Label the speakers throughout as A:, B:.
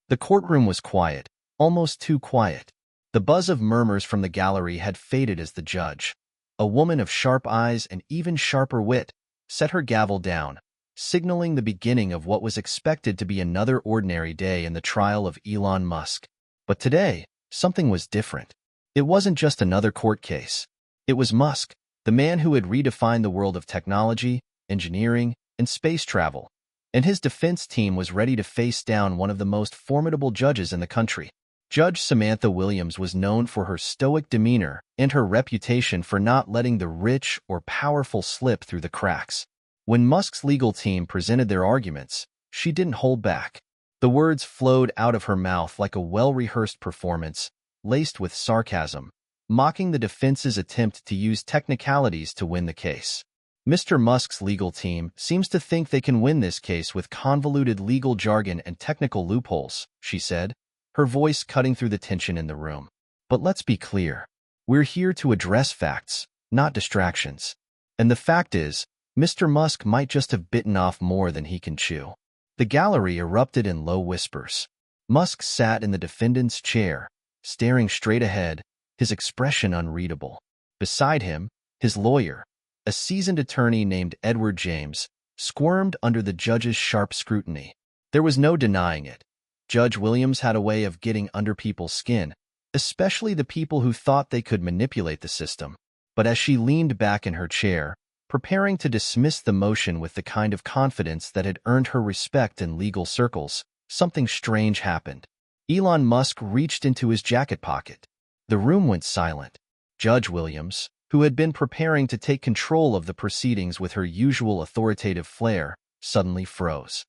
A: The courtroom was quiet, almost too quiet. The buzz of murmurs from the gallery had faded as the judge, a woman of sharp eyes and even sharper wit, set her gavel down, signaling the beginning of what was expected to be another ordinary day in the trial of Elon Musk. But today, something was different. It wasn't just another court case. It was Musk, the man who had redefined the world of technology, engineering, and space travel. And his defense team was ready to face down one of the most formidable judges in the country. Judge Samantha Williams was known for her stoic demeanor and her reputation for not letting the rich or powerful slip through the cracks. When Musk's legal team presented their arguments, she didn't hold back. The words flowed out of her mouth like a well-rehearsed performance, laced with sarcasm, mocking the defense's attempt to use technicalities to win the case. Mr. Musk's legal team seems to think they can win this case with convoluted legal jargon and technical loopholes, she said, her voice cutting through the tension in the room. But let's be clear. We're here to address facts, not distractions. And the fact is, Mr. Musk might just have bitten off more than he can chew. The gallery erupted in low whispers. Musk sat in the defendant's chair, staring straight ahead, his expression unreadable. Beside him, his lawyer, a seasoned attorney named Edward James, squirmed under the judge's sharp scrutiny. There was no denying it. Judge Williams had a way of getting under people's skin, especially the people who thought they could manipulate the system. But as she leaned back in her chair, preparing to dismiss the motion with the kind of confidence that had earned her respect in legal circles, something strange happened. Elon Musk reached into his jacket pocket. The room went silent. Judge Williams, who had been preparing to take control of the proceedings with her usual authoritative flair, suddenly froze.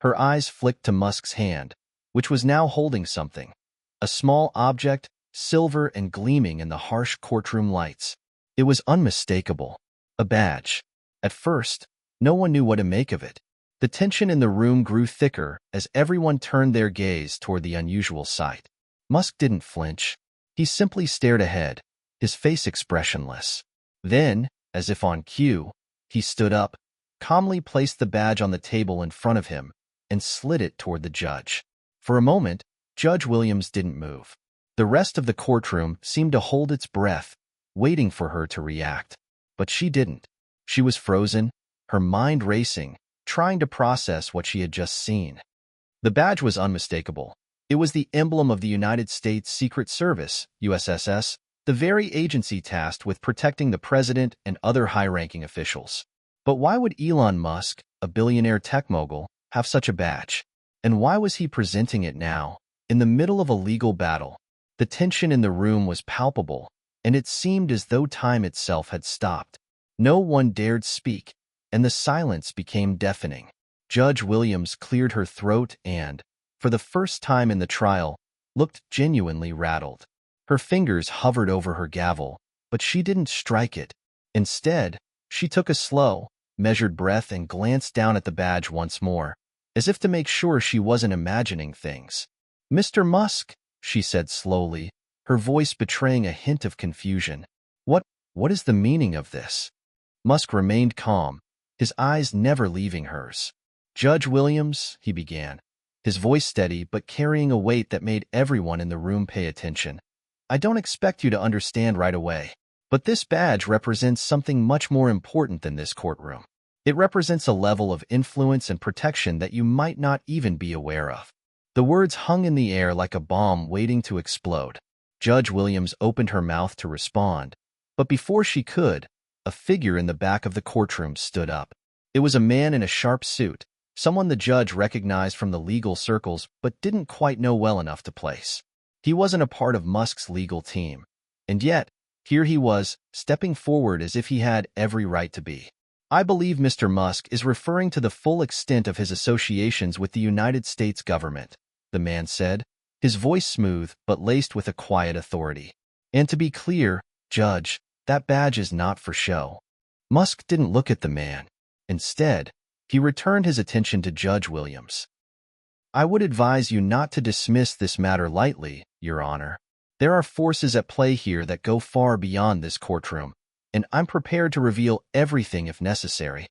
A: Her eyes flicked to Musk's hand, which was now holding something. A small object, silver and gleaming in the harsh courtroom lights. It was unmistakable. A badge. At first, no one knew what to make of it. The tension in the room grew thicker as everyone turned their gaze toward the unusual sight. Musk didn't flinch. He simply stared ahead, his face expressionless. Then, as if on cue, he stood up, calmly placed the badge on the table in front of him, and slid it toward the judge. For a moment, Judge Williams didn't move. The rest of the courtroom seemed to hold its breath, waiting for her to react. But she didn't. She was frozen, her mind racing, trying to process what she had just seen. The badge was unmistakable. It was the emblem of the United States Secret Service, USSS, the very agency tasked with protecting the president and other high-ranking officials. But why would Elon Musk, a billionaire tech mogul, have such a badge? And why was he presenting it now, in the middle of a legal battle? The tension in the room was palpable, and it seemed as though time itself had stopped. No one dared speak, and the silence became deafening. Judge Williams cleared her throat and, for the first time in the trial, looked genuinely rattled. Her fingers hovered over her gavel, but she didn't strike it. Instead, she took a slow, measured breath and glanced down at the badge once more, as if to make sure she wasn't imagining things. "Mr. Musk," she said slowly, her voice betraying a hint of confusion. What is the meaning of this?" Musk remained calm, his eyes never leaving hers. "Judge Williams," he began, his voice steady but carrying a weight that made everyone in the room pay attention. "I don't expect you to understand right away, but this badge represents something much more important than this courtroom. It represents a level of influence and protection that you might not even be aware of." The words hung in the air like a bomb waiting to explode. Judge Williams opened her mouth to respond, but before she could, a figure in the back of the courtroom stood up. It was a man in a sharp suit, someone the judge recognized from the legal circles but didn't quite know well enough to place. He wasn't a part of Musk's legal team, and yet, here he was, stepping forward as if he had every right to be. "I believe Mr. Musk is referring to the full extent of his associations with the United States government," the man said, his voice smooth but laced with a quiet authority. "And to be clear, Judge, that badge is not for show." Musk didn't look at the man. Instead, he returned his attention to Judge Williams. "I would advise you not to dismiss this matter lightly, Your Honor. There are forces at play here that go far beyond this courtroom, and I'm prepared to reveal everything if necessary."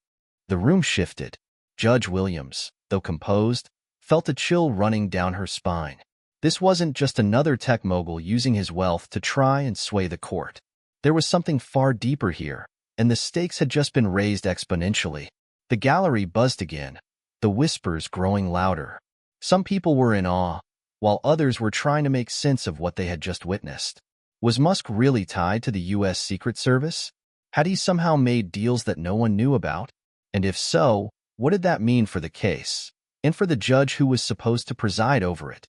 A: The room shifted. Judge Williams, though composed, felt a chill running down her spine. This wasn't just another tech mogul using his wealth to try and sway the court. There was something far deeper here, and the stakes had just been raised exponentially. The gallery buzzed again, the whispers growing louder. Some people were in awe, while others were trying to make sense of what they had just witnessed. Was Musk really tied to the U.S. Secret Service? Had he somehow made deals that no one knew about? And if so, what did that mean for the case, and for the judge who was supposed to preside over it?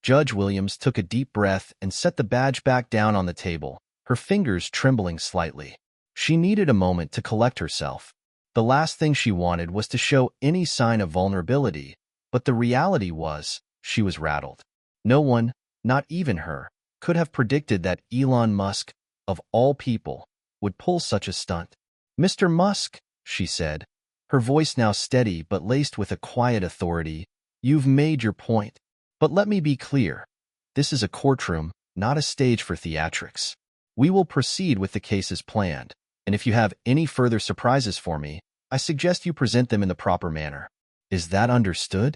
A: Judge Williams took a deep breath and set the badge back down on the table, her fingers trembling slightly. She needed a moment to collect herself. The last thing she wanted was to show any sign of vulnerability, but the reality was, she was rattled. No one, not even her, could have predicted that Elon Musk, of all people, would pull such a stunt. "Mr. Musk," she said, her voice now steady but laced with a quiet authority, "you've made your point. But let me be clear. This is a courtroom, not a stage for theatrics. We will proceed with the case as planned, and if you have any further surprises for me, I suggest you present them in the proper manner. Is that understood?"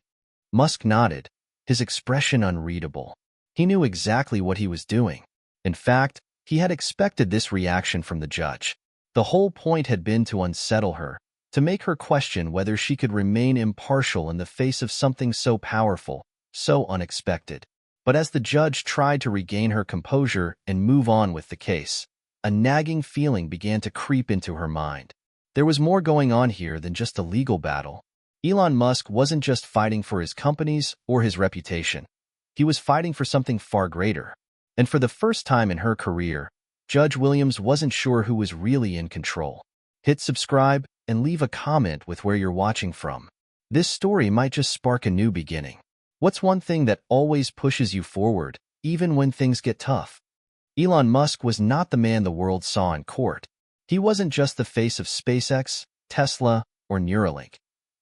A: Musk nodded, his expression unreadable. He knew exactly what he was doing. In fact, he had expected this reaction from the judge. The whole point had been to unsettle her, to make her question whether she could remain impartial in the face of something so powerful, so unexpected. But as the judge tried to regain her composure and move on with the case, a nagging feeling began to creep into her mind. There was more going on here than just a legal battle. Elon Musk wasn't just fighting for his companies or his reputation. He was fighting for something far greater. And for the first time in her career, Judge Williams wasn't sure who was really in control. Hit subscribe and leave a comment with where you're watching from. This story might just spark a new beginning. What's one thing that always pushes you forward, even when things get tough? Elon Musk was not the man the world saw in court. He wasn't just the face of SpaceX, Tesla, or Neuralink.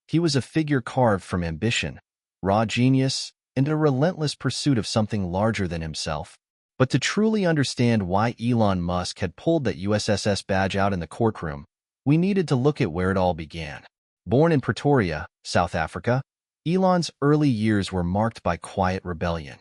A: He was a figure carved from ambition, raw genius, and a relentless pursuit of something larger than himself. But to truly understand why Elon Musk had pulled that USSS badge out in the courtroom, we needed to look at where it all began. Born in Pretoria, South Africa, Elon's early years were marked by quiet rebellion.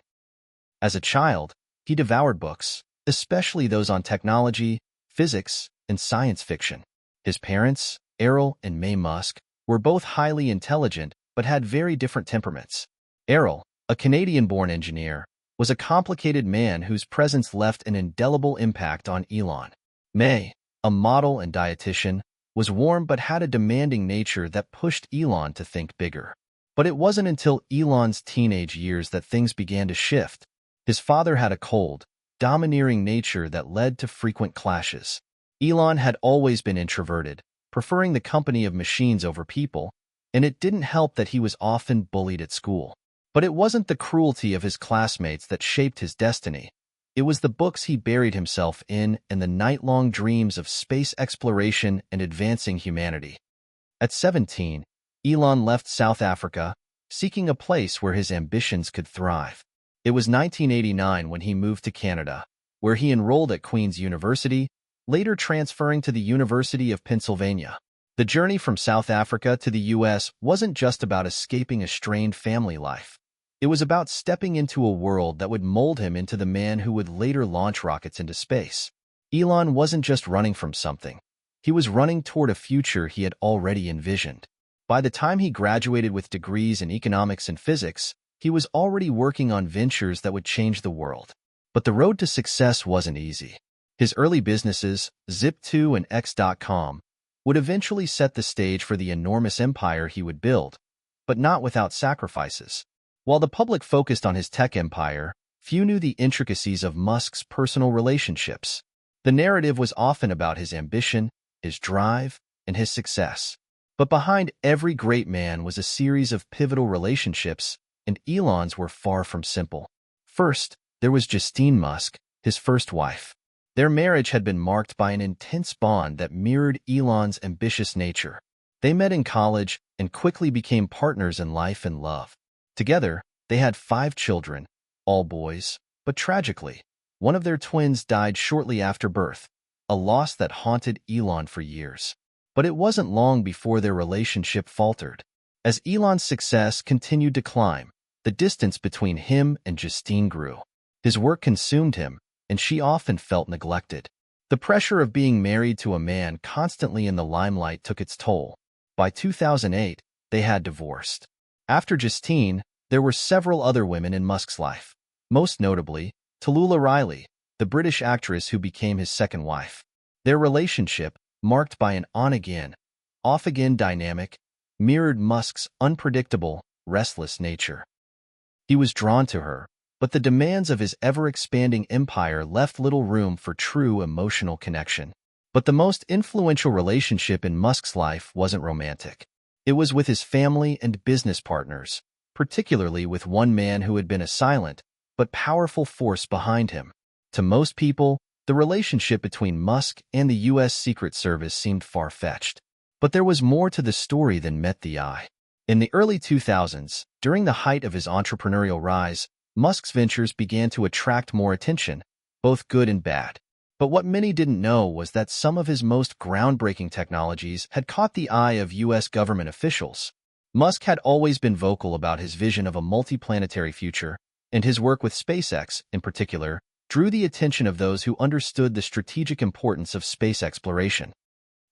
A: As a child, he devoured books, especially those on technology, physics, and science fiction. His parents, Errol and May Musk, were both highly intelligent but had very different temperaments. Errol, a Canadian-born engineer, was a complicated man whose presence left an indelible impact on Elon. May, a model and dietitian, was warm but had a demanding nature that pushed Elon to think bigger. But it wasn't until Elon's teenage years that things began to shift. His father had a cold, domineering nature that led to frequent clashes. Elon had always been introverted, preferring the company of machines over people, and it didn't help that he was often bullied at school. But it wasn't the cruelty of his classmates that shaped his destiny. It was the books he buried himself in and the night-long dreams of space exploration and advancing humanity. At 17, Elon left South Africa, seeking a place where his ambitions could thrive. It was 1989 when he moved to Canada, where he enrolled at Queen's University, later transferring to the University of Pennsylvania. The journey from South Africa to the U.S. wasn't just about escaping a strained family life. It was about stepping into a world that would mold him into the man who would later launch rockets into space. Elon wasn't just running from something. He was running toward a future he had already envisioned. By the time he graduated with degrees in economics and physics, he was already working on ventures that would change the world. But the road to success wasn't easy. His early businesses, Zip2 and X.com, would eventually set the stage for the enormous empire he would build, but not without sacrifices. While the public focused on his tech empire, few knew the intricacies of Musk's personal relationships. The narrative was often about his ambition, his drive, and his success. But behind every great man was a series of pivotal relationships, and Elon's were far from simple. First, there was Justine Musk, his first wife. Their marriage had been marked by an intense bond that mirrored Elon's ambitious nature. They met in college and quickly became partners in life and love. Together, they had 5 children, all boys, but tragically, one of their twins died shortly after birth, a loss that haunted Elon for years. But it wasn't long before their relationship faltered. As Elon's success continued to climb, the distance between him and Justine grew. His work consumed him, and she often felt neglected. The pressure of being married to a man constantly in the limelight took its toll. By 2008, they had divorced. After Justine, there were several other women in Musk's life. Most notably, Tallulah Riley, the British actress who became his second wife. Their relationship, marked by an on-again, off-again dynamic, mirrored Musk's unpredictable, restless nature. He was drawn to her, but the demands of his ever-expanding empire left little room for true emotional connection. But the most influential relationship in Musk's life wasn't romantic. It was with his family and business partners, particularly with one man who had been a silent but powerful force behind him. To most people, the relationship between Musk and the U.S. Secret Service seemed far-fetched. But there was more to the story than met the eye. In the early 2000s, during the height of his entrepreneurial rise, Musk's ventures began to attract more attention, both good and bad. But what many didn't know was that some of his most groundbreaking technologies had caught the eye of U.S. government officials. Musk had always been vocal about his vision of a multiplanetary future, and his work with SpaceX, in particular, drew the attention of those who understood the strategic importance of space exploration.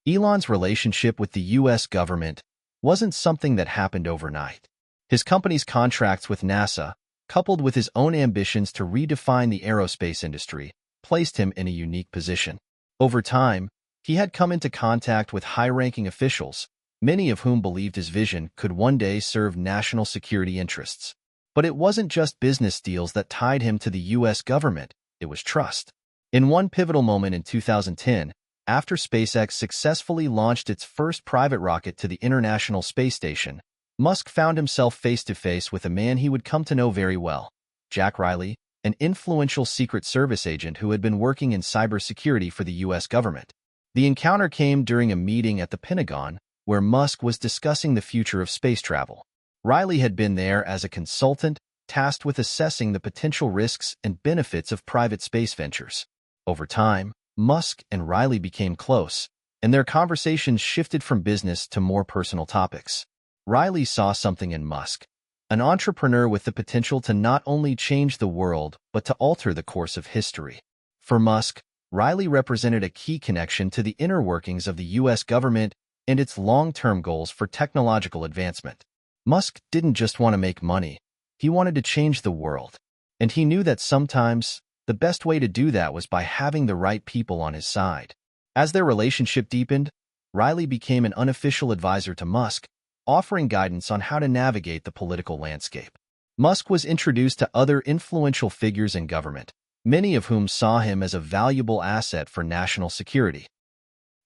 A: Elon's relationship with the U.S. government wasn't something that happened overnight. His company's contracts with NASA, coupled with his own ambitions to redefine the aerospace industry, placed him in a unique position. Over time, he had come into contact with high-ranking officials, many of whom believed his vision could one day serve national security interests. But it wasn't just business deals that tied him to the U.S. government, it was trust. In one pivotal moment in 2010, after SpaceX successfully launched its first private rocket to the International Space Station, Musk found himself face-to-face with a man he would come to know very well, Jack Riley, an influential Secret Service agent who had been working in cybersecurity for the U.S. government. The encounter came during a meeting at the Pentagon, where Musk was discussing the future of space travel. Riley had been there as a consultant, tasked with assessing the potential risks and benefits of private space ventures. Over time, Musk and Riley became close, and their conversations shifted from business to more personal topics. Riley saw something in Musk, an entrepreneur with the potential to not only change the world but to alter the course of history. For Musk, Riley represented a key connection to the inner workings of the U.S. government and its long-term goals for technological advancement. Musk didn't just want to make money, he wanted to change the world. And he knew that sometimes, the best way to do that was by having the right people on his side. As their relationship deepened, Riley became an unofficial advisor to Musk, offering guidance on how to navigate the political landscape. Musk was introduced to other influential figures in government, many of whom saw him as a valuable asset for national security.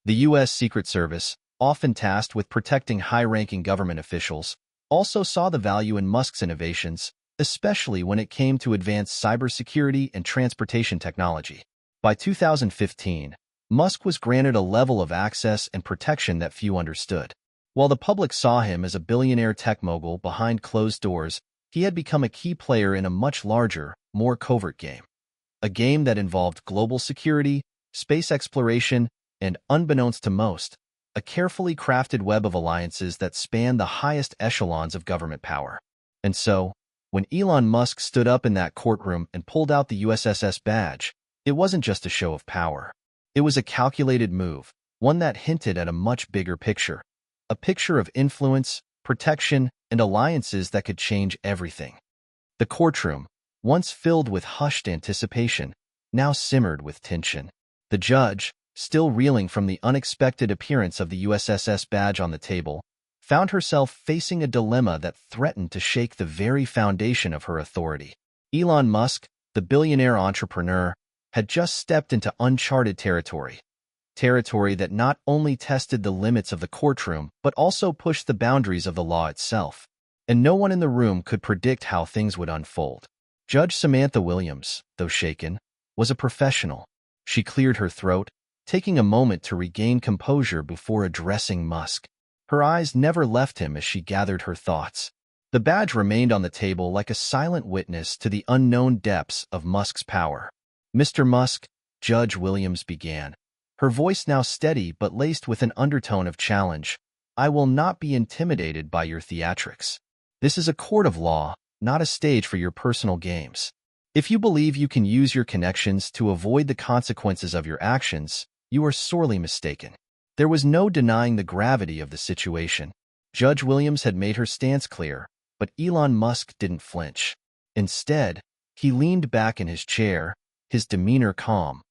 A: The U.S. Secret Service, often tasked with protecting high-ranking government officials, also saw the value in Musk's innovations, especially when it came to advanced cybersecurity and transportation technology. By 2015, Musk was granted a level of access and protection that few understood. While the public saw him as a billionaire tech mogul behind closed doors, he had become a key player in a much larger, more covert game. A game that involved global security, space exploration, and, unbeknownst to most, a carefully crafted web of alliances that spanned the highest echelons of government power. And so, when Elon Musk stood up in that courtroom and pulled out the USSS badge, it wasn't just a show of power. It was a calculated move, one that hinted at a much bigger picture. A picture of influence, protection, and alliances that could change everything. The courtroom, once filled with hushed anticipation, now simmered with tension. The judge, still reeling from the unexpected appearance of the USSS badge on the table, found herself facing a dilemma that threatened to shake the very foundation of her authority. Elon Musk, the billionaire entrepreneur, had just stepped into uncharted territory that not only tested the limits of the courtroom but also pushed the boundaries of the law itself. And no one in the room could predict how things would unfold. Judge Samantha Williams, though shaken, was a professional. She cleared her throat, taking a moment to regain composure before addressing Musk. Her eyes never left him as she gathered her thoughts. The badge remained on the table like a silent witness to the unknown depths of Musk's power. "Mr. Musk," Judge Williams began, her voice now steady but laced with an undertone of challenge, I will not be intimidated by your theatrics. This is a court of law, not a stage for your personal games. If you believe you can use your connections to avoid the consequences of your actions, you are sorely mistaken. There was no denying the gravity of the situation. Judge Williams had made her stance clear, but Elon Musk didn't flinch. Instead, he leaned back in his chair, his demeanor calm,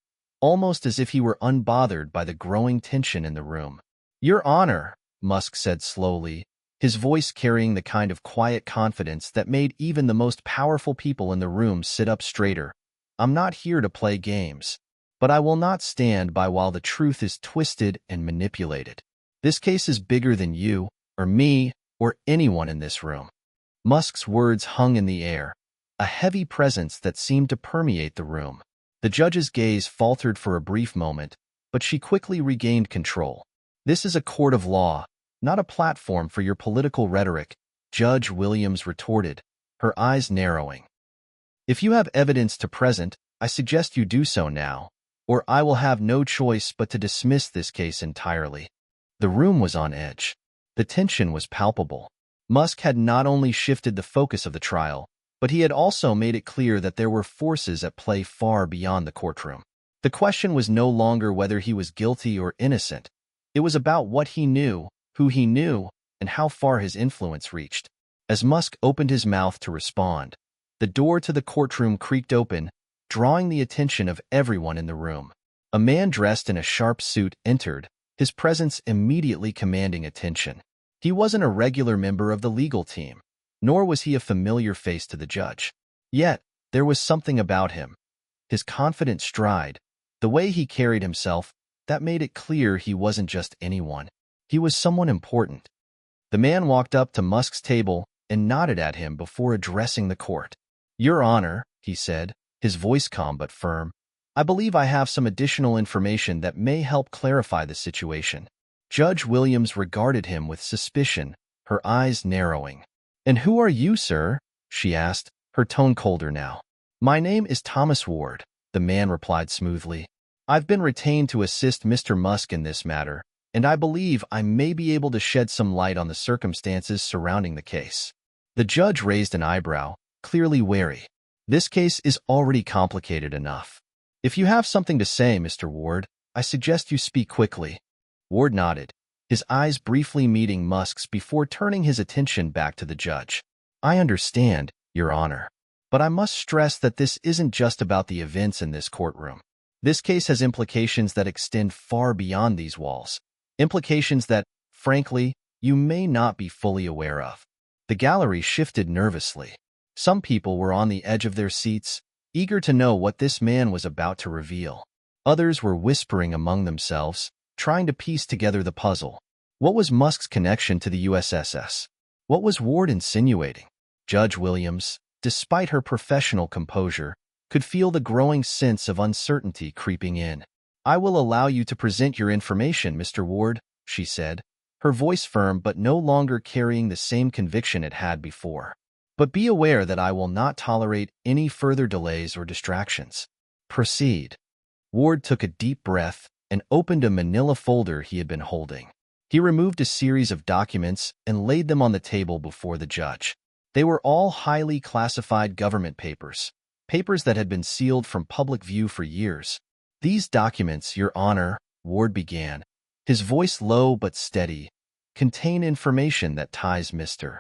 A: almost as if he were unbothered by the growing tension in the room. "Your Honor," Musk said slowly, his voice carrying the kind of quiet confidence that made even the most powerful people in the room sit up straighter. "I'm not here to play games, but I will not stand by while the truth is twisted and manipulated. This case is bigger than you, or me, or anyone in this room." Musk's words hung in the air, a heavy presence that seemed to permeate the room. The judge's gaze faltered for a brief moment, but she quickly regained control. "This is a court of law, not a platform for your political rhetoric," Judge Williams retorted, her eyes narrowing. "If you have evidence to present, I suggest you do so now, or I will have no choice but to dismiss this case entirely." The room was on edge. The tension was palpable. Musk had not only shifted the focus of the trial, but he had also made it clear that there were forces at play far beyond the courtroom. The question was no longer whether he was guilty or innocent. It was about what he knew, who he knew, and how far his influence reached. As Musk opened his mouth to respond, the door to the courtroom creaked open, drawing the attention of everyone in the room. A man dressed in a sharp suit entered, his presence immediately commanding attention. He wasn't a regular member of the legal team, nor was he a familiar face to the judge. Yet, there was something about him, his confident stride, the way he carried himself, that made it clear he wasn't just anyone. He was someone important. The man walked up to Musk's table and nodded at him before addressing the court. "Your Honor," he said, his voice calm but firm, "I believe I have some additional information that may help clarify the situation." Judge Williams regarded him with suspicion, her eyes narrowing. "And who are you, sir?" she asked, her tone colder now. "My name is Thomas Ward," the man replied smoothly. "I've been retained to assist Mr. Musk in this matter, and I believe I may be able to shed some light on the circumstances surrounding the case." The judge raised an eyebrow, clearly wary. "This case is already complicated enough. If you have something to say, Mr. Ward, I suggest you speak quickly." Ward nodded, his eyes briefly meeting Musk's before turning his attention back to the judge. "I understand, Your Honor, but I must stress that this isn't just about the events in this courtroom. This case has implications that extend far beyond these walls, implications that, frankly, you may not be fully aware of." The gallery shifted nervously. Some people were on the edge of their seats, eager to know what this man was about to reveal. Others were whispering among themselves, trying to piece together the puzzle. What was Musk's connection to the USSS? What was Ward insinuating? Judge Williams, despite her professional composure, could feel the growing sense of uncertainty creeping in. "I will allow you to present your information, Mr. Ward," she said, her voice firm but no longer carrying the same conviction it had before. "But be aware that I will not tolerate any further delays or distractions. Proceed." Ward took a deep breath and opened a manila folder he had been holding. He removed a series of documents and laid them on the table before the judge. They were all highly classified government papers, papers that had been sealed from public view for years. "These documents, Your Honor," Ward began, his voice low but steady, "contain information that ties Mr.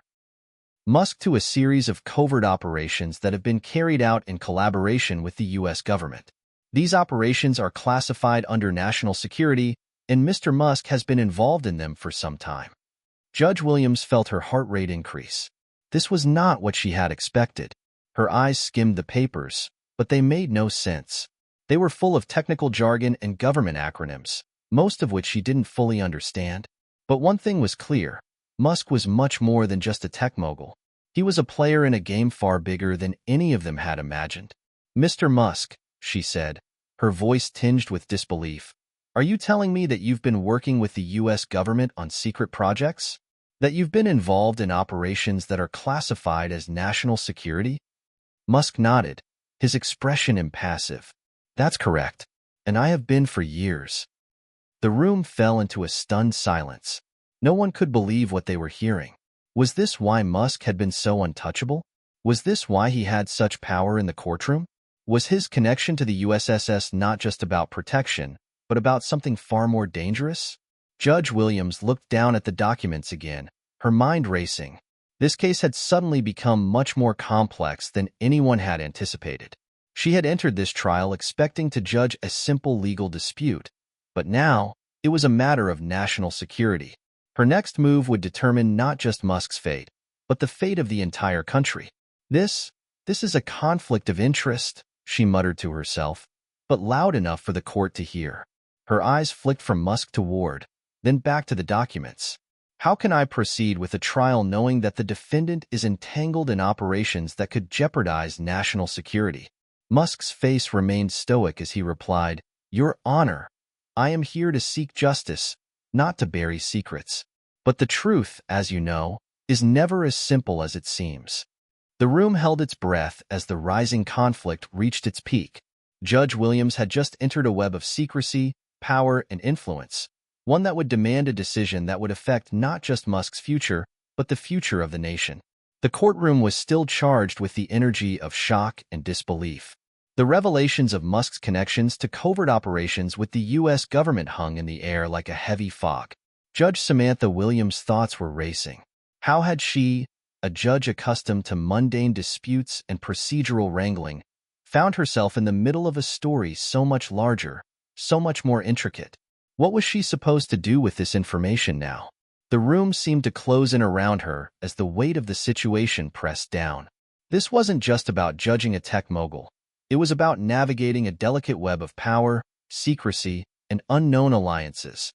A: Musk to a series of covert operations that have been carried out in collaboration with the U.S. government. These operations are classified under national security, and Mr. Musk has been involved in them for some time." Judge Williams felt her heart rate increase. This was not what she had expected. Her eyes skimmed the papers, but they made no sense. They were full of technical jargon and government acronyms, most of which she didn't fully understand. But one thing was clear: Musk was much more than just a tech mogul. He was a player in a game far bigger than any of them had imagined. "Mr. Musk," she said, her voice tinged with disbelief, "are you telling me that you've been working with the U.S. government on secret projects? That you've been involved in operations that are classified as national security?" Musk nodded, his expression impassive. "That's correct, and I have been for years." The room fell into a stunned silence. No one could believe what they were hearing. Was this why Musk had been so untouchable? Was this why he had such power in the courtroom? Was his connection to the USSS not just about protection, but about something far more dangerous? Judge Williams looked down at the documents again, her mind racing. This case had suddenly become much more complex than anyone had anticipated. She had entered this trial expecting to judge a simple legal dispute, but now it was a matter of national security. Her next move would determine not just Musk's fate, but the fate of the entire country. This is a conflict of interest, she muttered to herself, but loud enough for the court to hear. Her eyes flicked from Musk to Ward, then back to the documents. How can I proceed with a trial knowing that the defendant is entangled in operations that could jeopardize national security? Musk's face remained stoic as he replied, "Your Honor, I am here to seek justice, not to bury secrets. But the truth, as you know, is never as simple as it seems." The room held its breath as the rising conflict reached its peak. Judge Williams had just entered a web of secrecy, power, and influence, one that would demand a decision that would affect not just Musk's future, but the future of the nation. The courtroom was still charged with the energy of shock and disbelief. The revelations of Musk's connections to covert operations with the U.S. government hung in the air like a heavy fog. Judge Samantha Williams' thoughts were racing. How had she, a judge accustomed to mundane disputes and procedural wrangling, found herself in the middle of a story so much larger, so much more intricate? What was she supposed to do with this information now? The room seemed to close in around her as the weight of the situation pressed down. This wasn't just about judging a tech mogul. It was about navigating a delicate web of power, secrecy, and unknown alliances.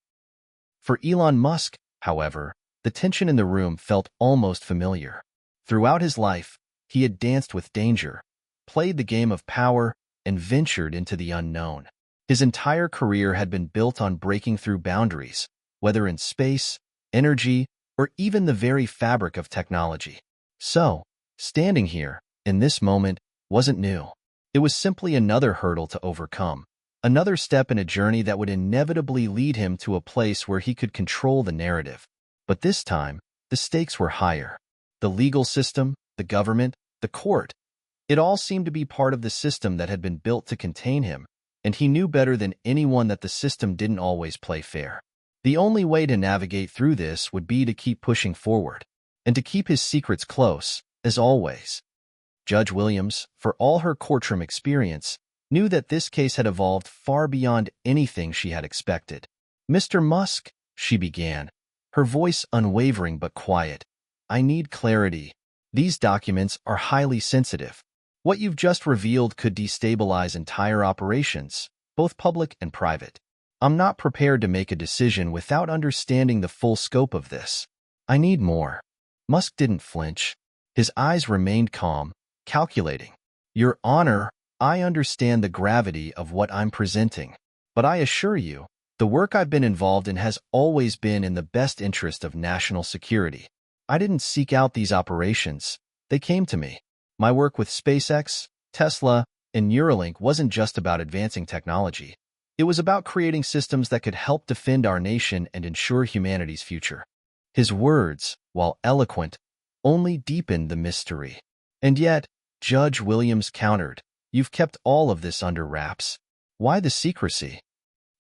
A: For Elon Musk, however, the tension in the room felt almost familiar. Throughout his life, he had danced with danger, played the game of power, and ventured into the unknown. His entire career had been built on breaking through boundaries, whether in space, energy, or even the very fabric of technology. So, standing here, in this moment, wasn't new. It was simply another hurdle to overcome, another step in a journey that would inevitably lead him to a place where he could control the narrative. But this time, the stakes were higher. The legal system, the government, the court, it all seemed to be part of the system that had been built to contain him, and he knew better than anyone that the system didn't always play fair. The only way to navigate through this would be to keep pushing forward, and to keep his secrets close, as always. Judge Williams, for all her courtroom experience, knew that this case had evolved far beyond anything she had expected. "Mr. Musk," she began, her voice unwavering but quiet, "I need clarity. These documents are highly sensitive. What you've just revealed could destabilize entire operations, both public and private. I'm not prepared to make a decision without understanding the full scope of this. I need more." Musk didn't flinch. His eyes remained calm, calculating. "Your Honor, I understand the gravity of what I'm presenting, but I assure you, the work I've been involved in has always been in the best interest of national security. I didn't seek out these operations. They came to me. My work with SpaceX, Tesla, and Neuralink wasn't just about advancing technology. It was about creating systems that could help defend our nation and ensure humanity's future." His words, while eloquent, only deepened the mystery. "And yet," Judge Williams countered, "you've kept all of this under wraps. Why the secrecy?"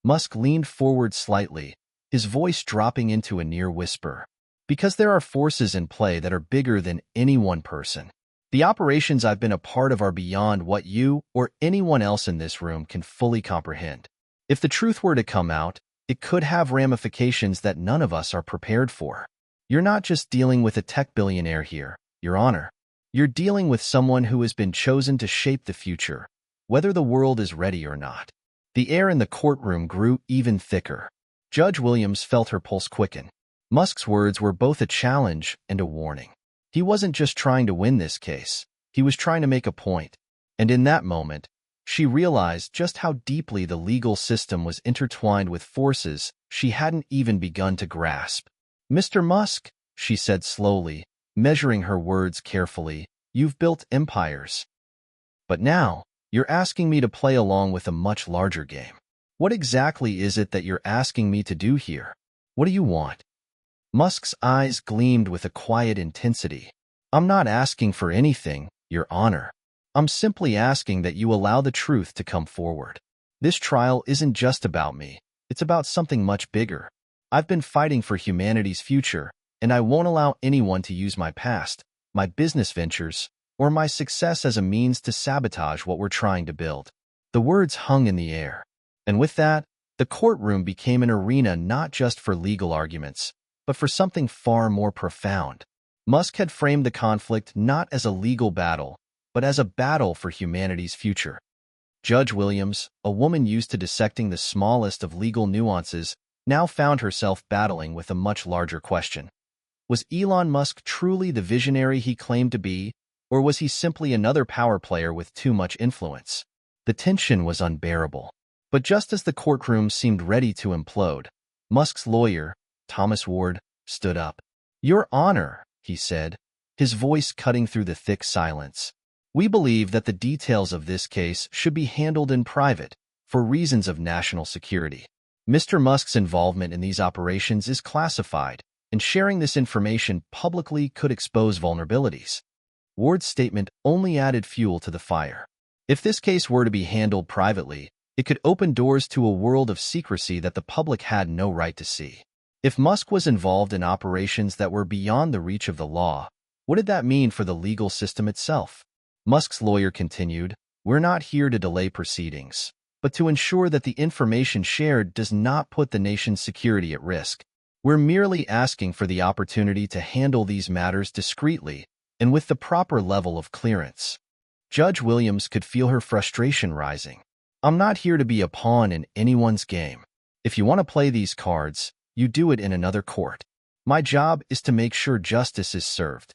A: Musk leaned forward slightly, his voice dropping into a near whisper. "Because there are forces in play that are bigger than any one person. The operations I've been a part of are beyond what you or anyone else in this room can fully comprehend. If the truth were to come out, it could have ramifications that none of us are prepared for. You're not just dealing with a tech billionaire here, Your Honor. You're dealing with someone who has been chosen to shape the future, whether the world is ready or not." The air in the courtroom grew even thicker. Judge Williams felt her pulse quicken. Musk's words were both a challenge and a warning. He wasn't just trying to win this case. He was trying to make a point. And in that moment, she realized just how deeply the legal system was intertwined with forces she hadn't even begun to grasp. "Mr. Musk," she said slowly, measuring her words carefully, "you've built empires. But now, you're asking me to play along with a much larger game. What exactly is it that you're asking me to do here? What do you want?" Musk's eyes gleamed with a quiet intensity. "I'm not asking for anything, Your Honor. I'm simply asking that you allow the truth to come forward. This trial isn't just about me. It's about something much bigger. I've been fighting for humanity's future, and I won't allow anyone to use my past, my business ventures, or my success as a means to sabotage what we're trying to build." The words hung in the air. And with that, the courtroom became an arena not just for legal arguments, but for something far more profound. Musk had framed the conflict not as a legal battle, but as a battle for humanity's future. Judge Williams, a woman used to dissecting the smallest of legal nuances, now found herself battling with a much larger question. Was Elon Musk truly the visionary he claimed to be, or was he simply another power player with too much influence? The tension was unbearable. But just as the courtroom seemed ready to implode, Musk's lawyer, Thomas Ward, stood up. "Your Honor," he said, his voice cutting through the thick silence, "we believe that the details of this case should be handled in private for reasons of national security. Mr. Musk's involvement in these operations is classified, and sharing this information publicly could expose vulnerabilities." Ward's statement only added fuel to the fire. If this case were to be handled privately, it could open doors to a world of secrecy that the public had no right to see. If Musk was involved in operations that were beyond the reach of the law, what did that mean for the legal system itself? Musk's lawyer continued, "We're not here to delay proceedings, but to ensure that the information shared does not put the nation's security at risk. We're merely asking for the opportunity to handle these matters discreetly and with the proper level of clearance." Judge Williams could feel her frustration rising. "I'm not here to be a pawn in anyone's game. If you want to play these cards, you do it in another court. My job is to make sure justice is served."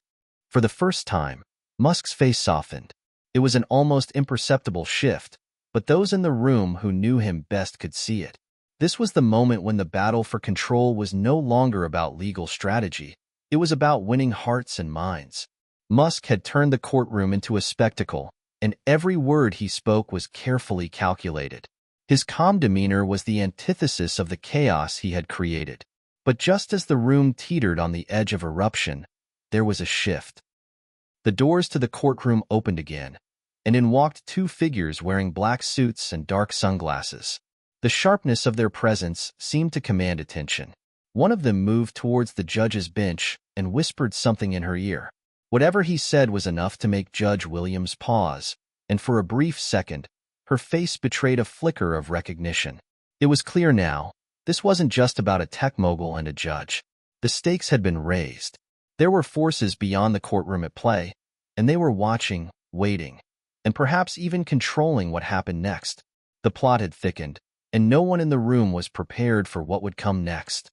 A: For the first time, Musk's face softened. It was an almost imperceptible shift, but those in the room who knew him best could see it. This was the moment when the battle for control was no longer about legal strategy. It was about winning hearts and minds. Musk had turned the courtroom into a spectacle, and every word he spoke was carefully calculated. His calm demeanor was the antithesis of the chaos he had created. But just as the room teetered on the edge of eruption, there was a shift. The doors to the courtroom opened again, and in walked two figures wearing black suits and dark sunglasses. The sharpness of their presence seemed to command attention. One of them moved towards the judge's bench and whispered something in her ear. Whatever he said was enough to make Judge Williams pause, and for a brief second, her face betrayed a flicker of recognition. It was clear now, this wasn't just about a tech mogul and a judge. The stakes had been raised. There were forces beyond the courtroom at play, and they were watching, waiting, and perhaps even controlling what happened next. The plot had thickened, and no one in the room was prepared for what would come next.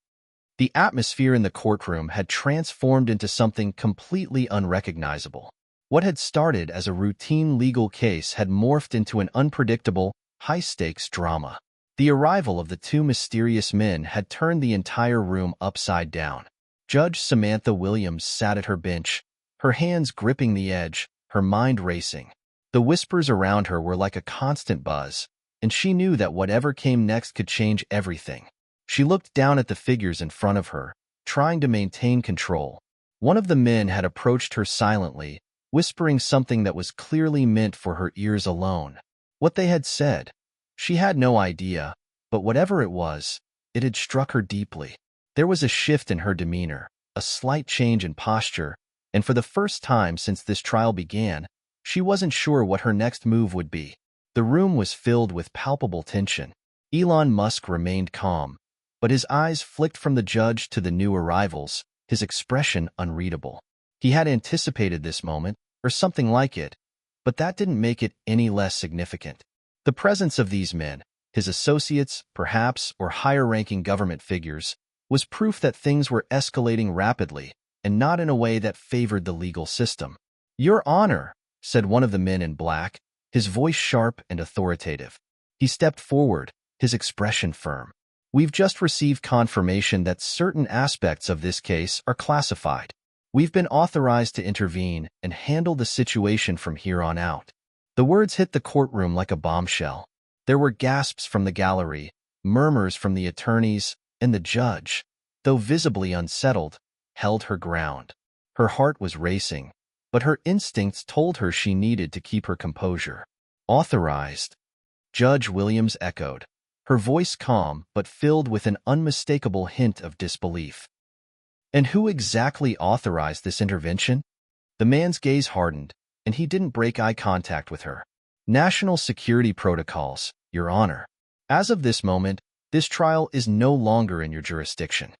A: The atmosphere in the courtroom had transformed into something completely unrecognizable. What had started as a routine legal case had morphed into an unpredictable, high-stakes drama. The arrival of the two mysterious men had turned the entire room upside down. Judge Samantha Williams sat at her bench, her hands gripping the edge, her mind racing. The whispers around her were like a constant buzz, and she knew that whatever came next could change everything. She looked down at the figures in front of her, trying to maintain control. One of the men had approached her silently, whispering something that was clearly meant for her ears alone. What they had said, she had no idea, but whatever it was, it had struck her deeply. There was a shift in her demeanor, a slight change in posture, and for the first time since this trial began, she wasn't sure what her next move would be. The room was filled with palpable tension. Elon Musk remained calm, but his eyes flicked from the judge to the new arrivals, his expression unreadable. He had anticipated this moment, or something like it, but that didn't make it any less significant. The presence of these men, his associates, perhaps, or higher-ranking government figures, was proof that things were escalating rapidly, and not in a way that favored the legal system. "Your Honor," said one of the men in black, his voice sharp and authoritative. He stepped forward, his expression firm. "We've just received confirmation that certain aspects of this case are classified. We've been authorized to intervene and handle the situation from here on out." The words hit the courtroom like a bombshell. There were gasps from the gallery, murmurs from the attorneys, and the judge. though visibly unsettled, held her ground. Her heart was racing, but her instincts told her she needed to keep her composure. Authorized, Judge Williams echoed, her voice calm but filled with an unmistakable hint of disbelief. And who exactly authorized this intervention? The man's gaze hardened, and he didn't break eye contact with her. National security protocols, Your Honor. As of this moment, this trial is no longer in your jurisdiction.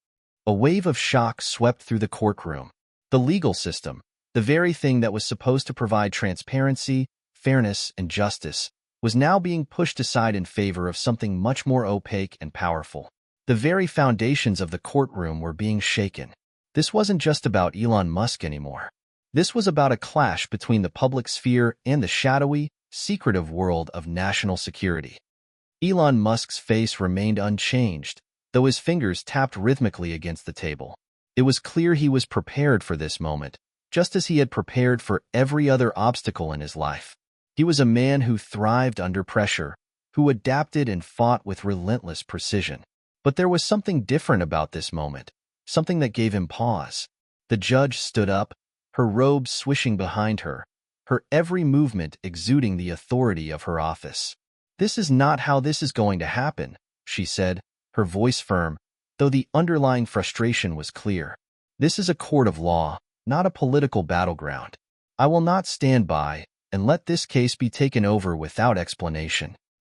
A: A wave of shock swept through the courtroom. The legal system, the very thing that was supposed to provide transparency, fairness, and justice, was now being pushed aside in favor of something much more opaque and powerful. The very foundations of the courtroom were being shaken. This wasn't just about Elon Musk anymore. This was about a clash between the public sphere and the shadowy, secretive world of national security. Elon Musk's face remained unchanged, though his fingers tapped rhythmically against the table. It was clear he was prepared for this moment, just as he had prepared for every other obstacle in his life. He was a man who thrived under pressure, who adapted and fought with relentless precision. But there was something different about this moment, something that gave him pause. The judge stood up, her robes swishing behind her, her every movement exuding the authority of her office. "This is not how this is going to happen," she said, her voice firm, though the underlying frustration was clear. "This is a court of law, not a political battleground. I will not stand by and let this case be taken over without explanation."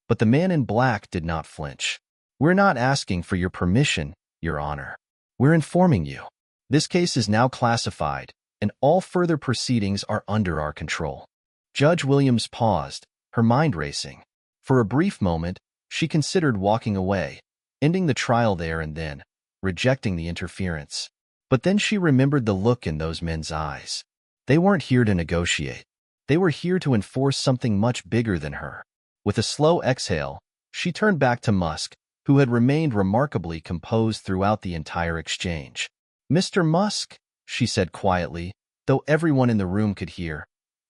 A: But the man in black did not flinch. "We're not asking for your permission, Your Honor. We're informing you. This case is now classified, and all further proceedings are under our control." Judge Williams paused, her mind racing. For a brief moment, she considered walking away, ending the trial there and then, rejecting the interference. But then she remembered the look in those men's eyes. They weren't here to negotiate. They were here to enforce something much bigger than her. With a slow exhale, she turned back to Musk, who had remained remarkably composed throughout the entire exchange. "Mr. Musk," she said quietly, though everyone in the room could hear,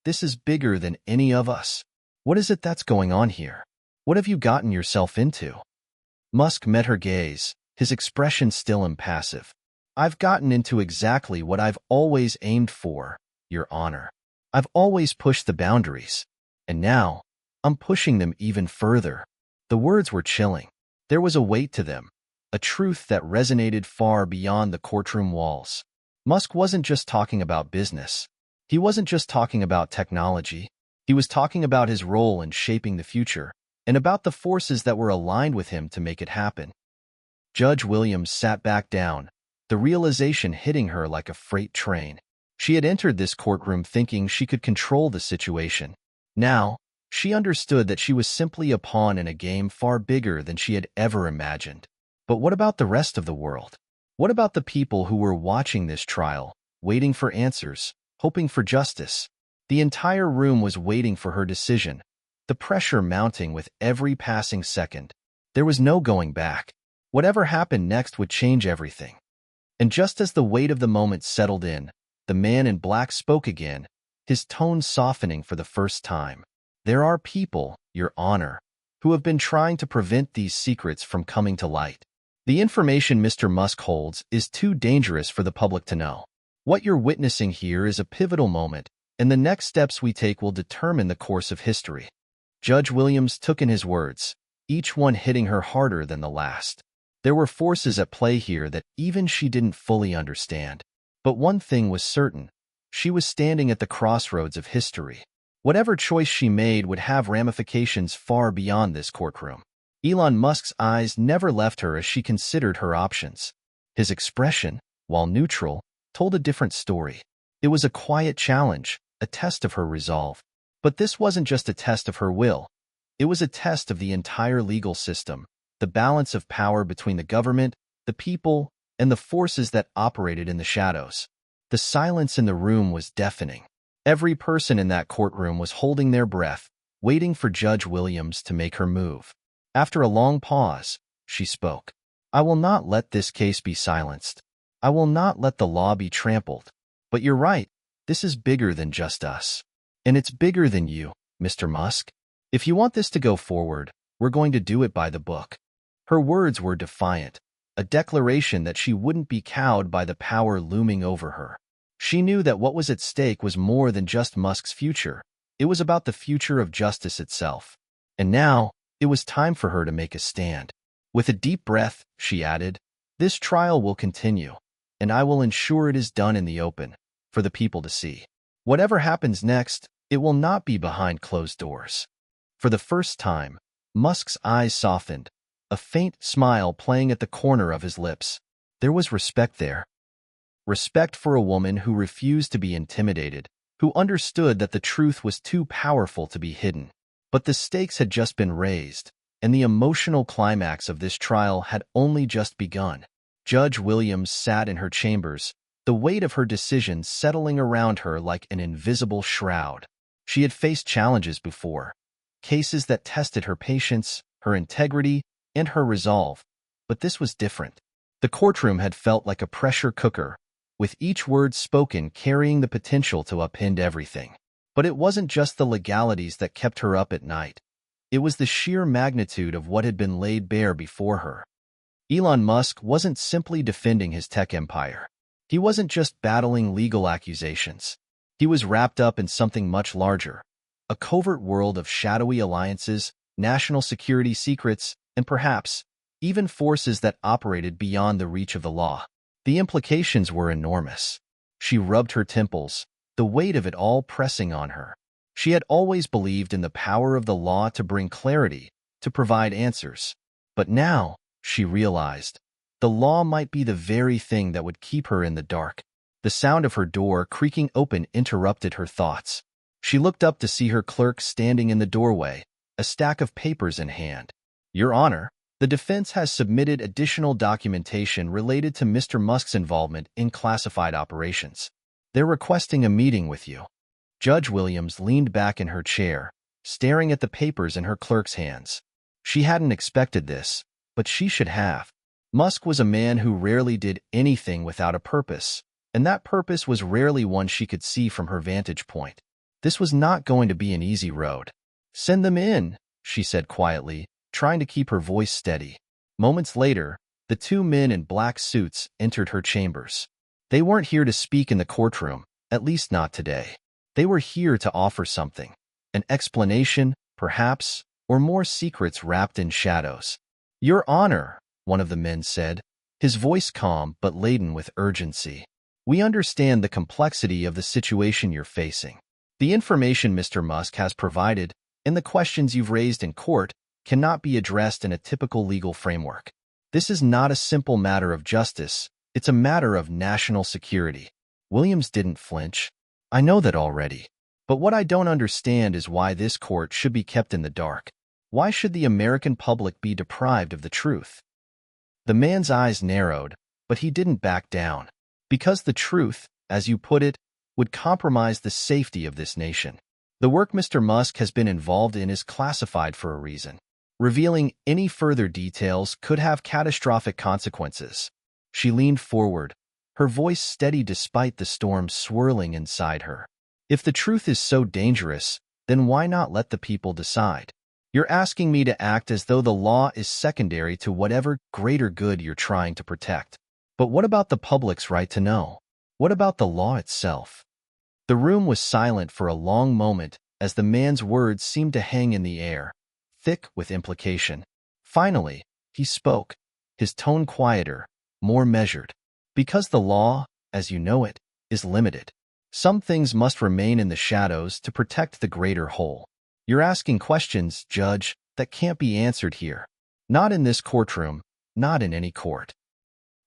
A: "this is bigger than any of us. What is it that's going on here? What have you gotten yourself into?" Musk met her gaze, his expression still impassive. "I've gotten into exactly what I've always aimed for, Your Honor. I've always pushed the boundaries. And now, I'm pushing them even further." The words were chilling. There was a weight to them, a truth that resonated far beyond the courtroom walls. Musk wasn't just talking about business. He wasn't just talking about technology. He was talking about his role in shaping the future, and about the forces that were aligned with him to make it happen. Judge Williams sat back down, the realization hitting her like a freight train. She had entered this courtroom thinking she could control the situation. Now, she understood that she was simply a pawn in a game far bigger than she had ever imagined. But what about the rest of the world? What about the people who were watching this trial, waiting for answers, hoping for justice? The entire room was waiting for her decision, the pressure mounting with every passing second. There was no going back. Whatever happened next would change everything. And just as the weight of the moment settled in, the man in black spoke again, his tone softening for the first time. "There are people, Your Honor, who have been trying to prevent these secrets from coming to light. The information Mr. Musk holds is too dangerous for the public to know. What you're witnessing here is a pivotal moment, and the next steps we take will determine the course of history." Judge Williams took in his words, each one hitting her harder than the last. There were forces at play here that even she didn't fully understand. But one thing was certain. She was standing at the crossroads of history. Whatever choice she made would have ramifications far beyond this courtroom. Elon Musk's eyes never left her as she considered her options. His expression, while neutral, told a different story. It was a quiet challenge, a test of her resolve. But this wasn't just a test of her will. It was a test of the entire legal system, the balance of power between the government, the people, and the forces that operated in the shadows. The silence in the room was deafening. Every person in that courtroom was holding their breath, waiting for Judge Williams to make her move. After a long pause, she spoke. "I will not let this case be silenced. I will not let the law be trampled. But you're right, this is bigger than just us. And it's bigger than you, Mr. Musk. If you want this to go forward, we're going to do it by the book." Her words were defiant, a declaration that she wouldn't be cowed by the power looming over her. She knew that what was at stake was more than just Musk's future. It was about the future of justice itself. And now, it was time for her to make a stand. With a deep breath, she added, "This trial will continue, and I will ensure it is done in the open, for the people to see. Whatever happens next, it will not be behind closed doors." For the first time, Musk's eyes softened, a faint smile playing at the corner of his lips. There was respect there. Respect for a woman who refused to be intimidated, who understood that the truth was too powerful to be hidden. But the stakes had just been raised, and the emotional climax of this trial had only just begun. Judge Williams sat in her chambers, the weight of her decision settling around her like an invisible shroud. She had faced challenges before, cases that tested her patience, her integrity, and her resolve. But this was different. The courtroom had felt like a pressure cooker, with each word spoken carrying the potential to upend everything. But it wasn't just the legalities that kept her up at night. It was the sheer magnitude of what had been laid bare before her. Elon Musk wasn't simply defending his tech empire. He wasn't just battling legal accusations. He was wrapped up in something much larger, a covert world of shadowy alliances, national security secrets, and perhaps even forces that operated beyond the reach of the law. The implications were enormous. She rubbed her temples, the weight of it all pressing on her. She had always believed in the power of the law to bring clarity, to provide answers. But now, she realized, the law might be the very thing that would keep her in the dark. The sound of her door creaking open interrupted her thoughts. She looked up to see her clerk standing in the doorway, a stack of papers in hand. "Your Honor, the defense has submitted additional documentation related to Mr. Musk's involvement in classified operations. They're requesting a meeting with you." Judge Williams leaned back in her chair, staring at the papers in her clerk's hands. She hadn't expected this, but she should have. Musk was a man who rarely did anything without a purpose, and that purpose was rarely one she could see from her vantage point. This was not going to be an easy road. "Send them in," she said quietly, trying to keep her voice steady. Moments later, the two men in black suits entered her chambers. They weren't here to speak in the courtroom, at least not today. They were here to offer something, an explanation, perhaps, or more secrets wrapped in shadows. "Your Honor," one of the men said, his voice calm but laden with urgency. "We understand the complexity of the situation you're facing. The information Mr. Musk has provided and the questions you've raised in court cannot be addressed in a typical legal framework. This is not a simple matter of justice. It's a matter of national security." Williams didn't flinch. "I know that already. But what I don't understand is why this court should be kept in the dark. Why should the American public be deprived of the truth?" The man's eyes narrowed, but he didn't back down. "Because the truth, as you put it, would compromise the safety of this nation. The work Mr. Musk has been involved in is classified for a reason. Revealing any further details could have catastrophic consequences." She leaned forward, her voice steady despite the storm swirling inside her. "If the truth is so dangerous, then why not let the people decide? You're asking me to act as though the law is secondary to whatever greater good you're trying to protect. But what about the public's right to know? What about the law itself?" The room was silent for a long moment as the man's words seemed to hang in the air, thick with implication. Finally, he spoke, his tone quieter, more measured. "Because the law, as you know it, is limited. Some things must remain in the shadows to protect the greater whole. You're asking questions, Judge, that can't be answered here. Not in this courtroom, not in any court."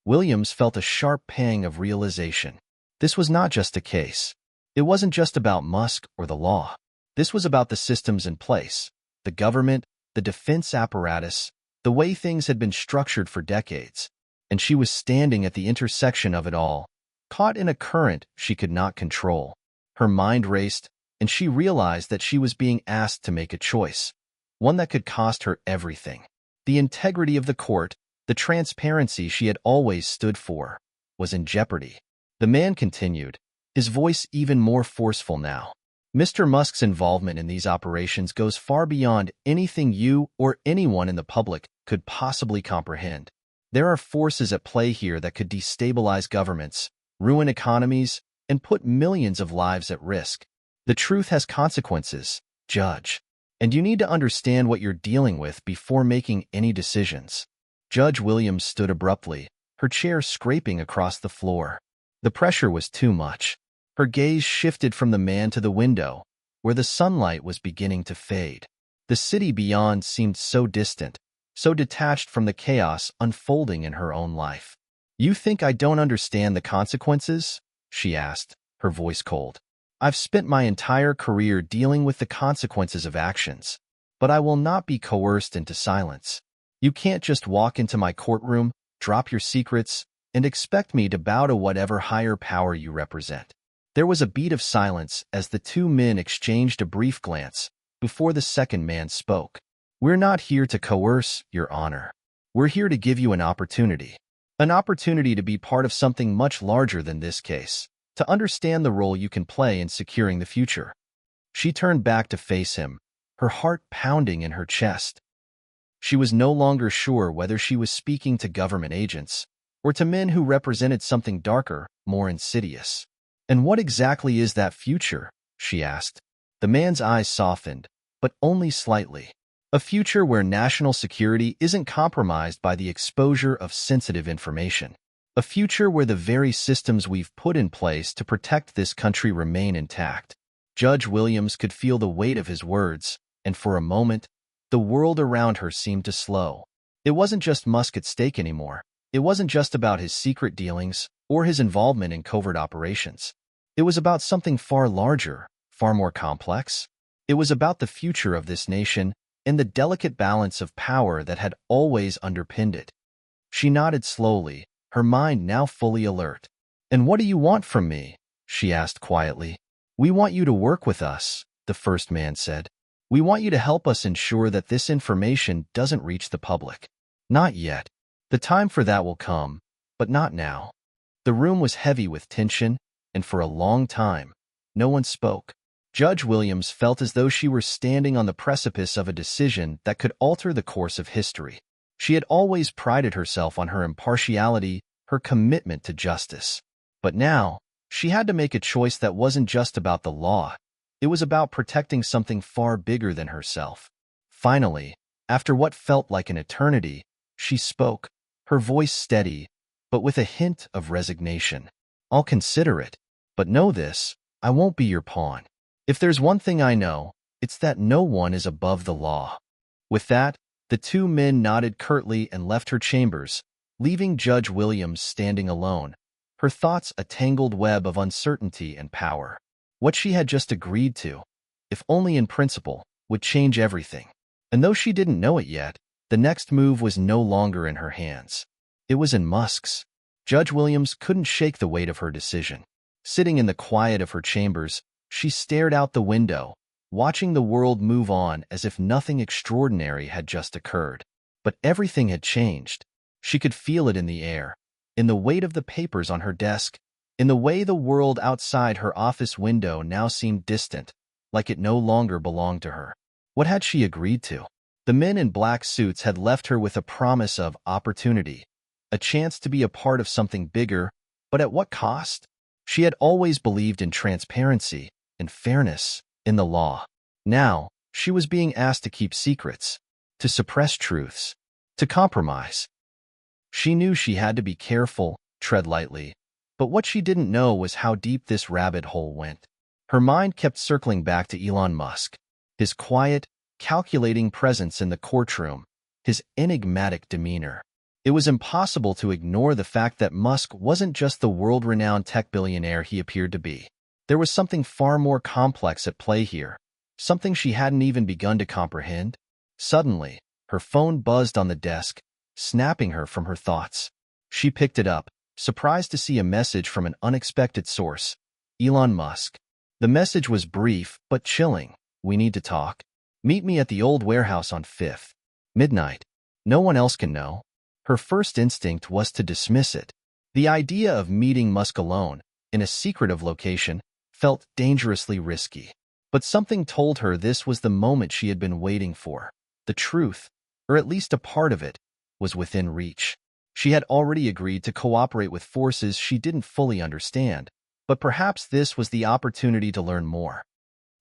A: Williams felt a sharp pang of realization. This was not just a case. It wasn't just about Musk or the law. This was about the systems in place, the government, the defense apparatus, the way things had been structured for decades. And she was standing at the intersection of it all, caught in a current she could not control. Her mind raced, and she realized that she was being asked to make a choice, one that could cost her everything. The integrity of the court, the transparency she had always stood for, was in jeopardy. The man continued, his voice even more forceful now. "Mr. Musk's involvement in these operations goes far beyond anything you or anyone in the public could possibly comprehend. There are forces at play here that could destabilize governments, ruin economies, and put millions of lives at risk. The truth has consequences, Judge, and you need to understand what you're dealing with before making any decisions. Judge Williams stood abruptly, her chair scraping across the floor. The pressure was too much. Her gaze shifted from the man to the window, where the sunlight was beginning to fade. The city beyond seemed so distant, so detached from the chaos unfolding in her own life. "You think I don't understand the consequences?" she asked, her voice cold. "I've spent my entire career dealing with the consequences of actions, but I will not be coerced into silence. You can't just walk into my courtroom, drop your secrets, and expect me to bow to whatever higher power you represent." There was a beat of silence as the two men exchanged a brief glance before the second man spoke. "We're not here to coerce, Your Honor. We're here to give you an opportunity. An opportunity to be part of something much larger than this case, to understand the role you can play in securing the future." She turned back to face him, her heart pounding in her chest. She was no longer sure whether she was speaking to government agents or to men who represented something darker, more insidious. "And what exactly is that future?" she asked. The man's eyes softened, but only slightly. "A future where national security isn't compromised by the exposure of sensitive information. A future where the very systems we've put in place to protect this country remain intact." Judge Williams could feel the weight of his words, and for a moment, the world around her seemed to slow. It wasn't just Musk at stake anymore. It wasn't just about his secret dealings or his involvement in covert operations. It was about something far larger, far more complex. It was about the future of this nation and the delicate balance of power that had always underpinned it. She nodded slowly, her mind now fully alert. "And what do you want from me?" she asked quietly. "We want you to work with us," the first man said. "We want you to help us ensure that this information doesn't reach the public." "Not yet. The time for that will come, but not now." The room was heavy with tension, and for a long time, no one spoke. Judge Williams felt as though she were standing on the precipice of a decision that could alter the course of history. She had always prided herself on her impartiality, her commitment to justice. But now, she had to make a choice that wasn't just about the law. It was about protecting something far bigger than herself. Finally, after what felt like an eternity, she spoke, her voice steady, but with a hint of resignation. "I'll consider it, but know this, I won't be your pawn. If there's one thing I know, it's that no one is above the law." With that, the two men nodded curtly and left her chambers, leaving Judge Williams standing alone, her thoughts a tangled web of uncertainty and power. What she had just agreed to, if only in principle, would change everything. And though she didn't know it yet, the next move was no longer in her hands. It was in Musk's. Judge Williams couldn't shake the weight of her decision. Sitting in the quiet of her chambers, she stared out the window, watching the world move on as if nothing extraordinary had just occurred. But everything had changed. She could feel it in the air, in the weight of the papers on her desk, in the way the world outside her office window now seemed distant, like it no longer belonged to her. What had she agreed to? The men in black suits had left her with a promise of opportunity, a chance to be a part of something bigger, but at what cost? She had always believed in transparency, in fairness, in the law. Now, she was being asked to keep secrets, to suppress truths, to compromise. She knew she had to be careful, tread lightly, but what she didn't know was how deep this rabbit hole went. Her mind kept circling back to Elon Musk, his quiet, calculating presence in the courtroom, his enigmatic demeanor. It was impossible to ignore the fact that Musk wasn't just the world-renowned tech billionaire he appeared to be. There was something far more complex at play here, something she hadn't even begun to comprehend. Suddenly, her phone buzzed on the desk, snapping her from her thoughts. She picked it up, surprised to see a message from an unexpected source, Elon Musk. The message was brief but chilling. "We need to talk. Meet me at the old warehouse on 5th. Midnight. No one else can know." Her first instinct was to dismiss it. The idea of meeting Musk alone, in a secretive location, felt dangerously risky. But something told her this was the moment she had been waiting for. The truth, or at least a part of it, was within reach. She had already agreed to cooperate with forces she didn't fully understand, but perhaps this was the opportunity to learn more.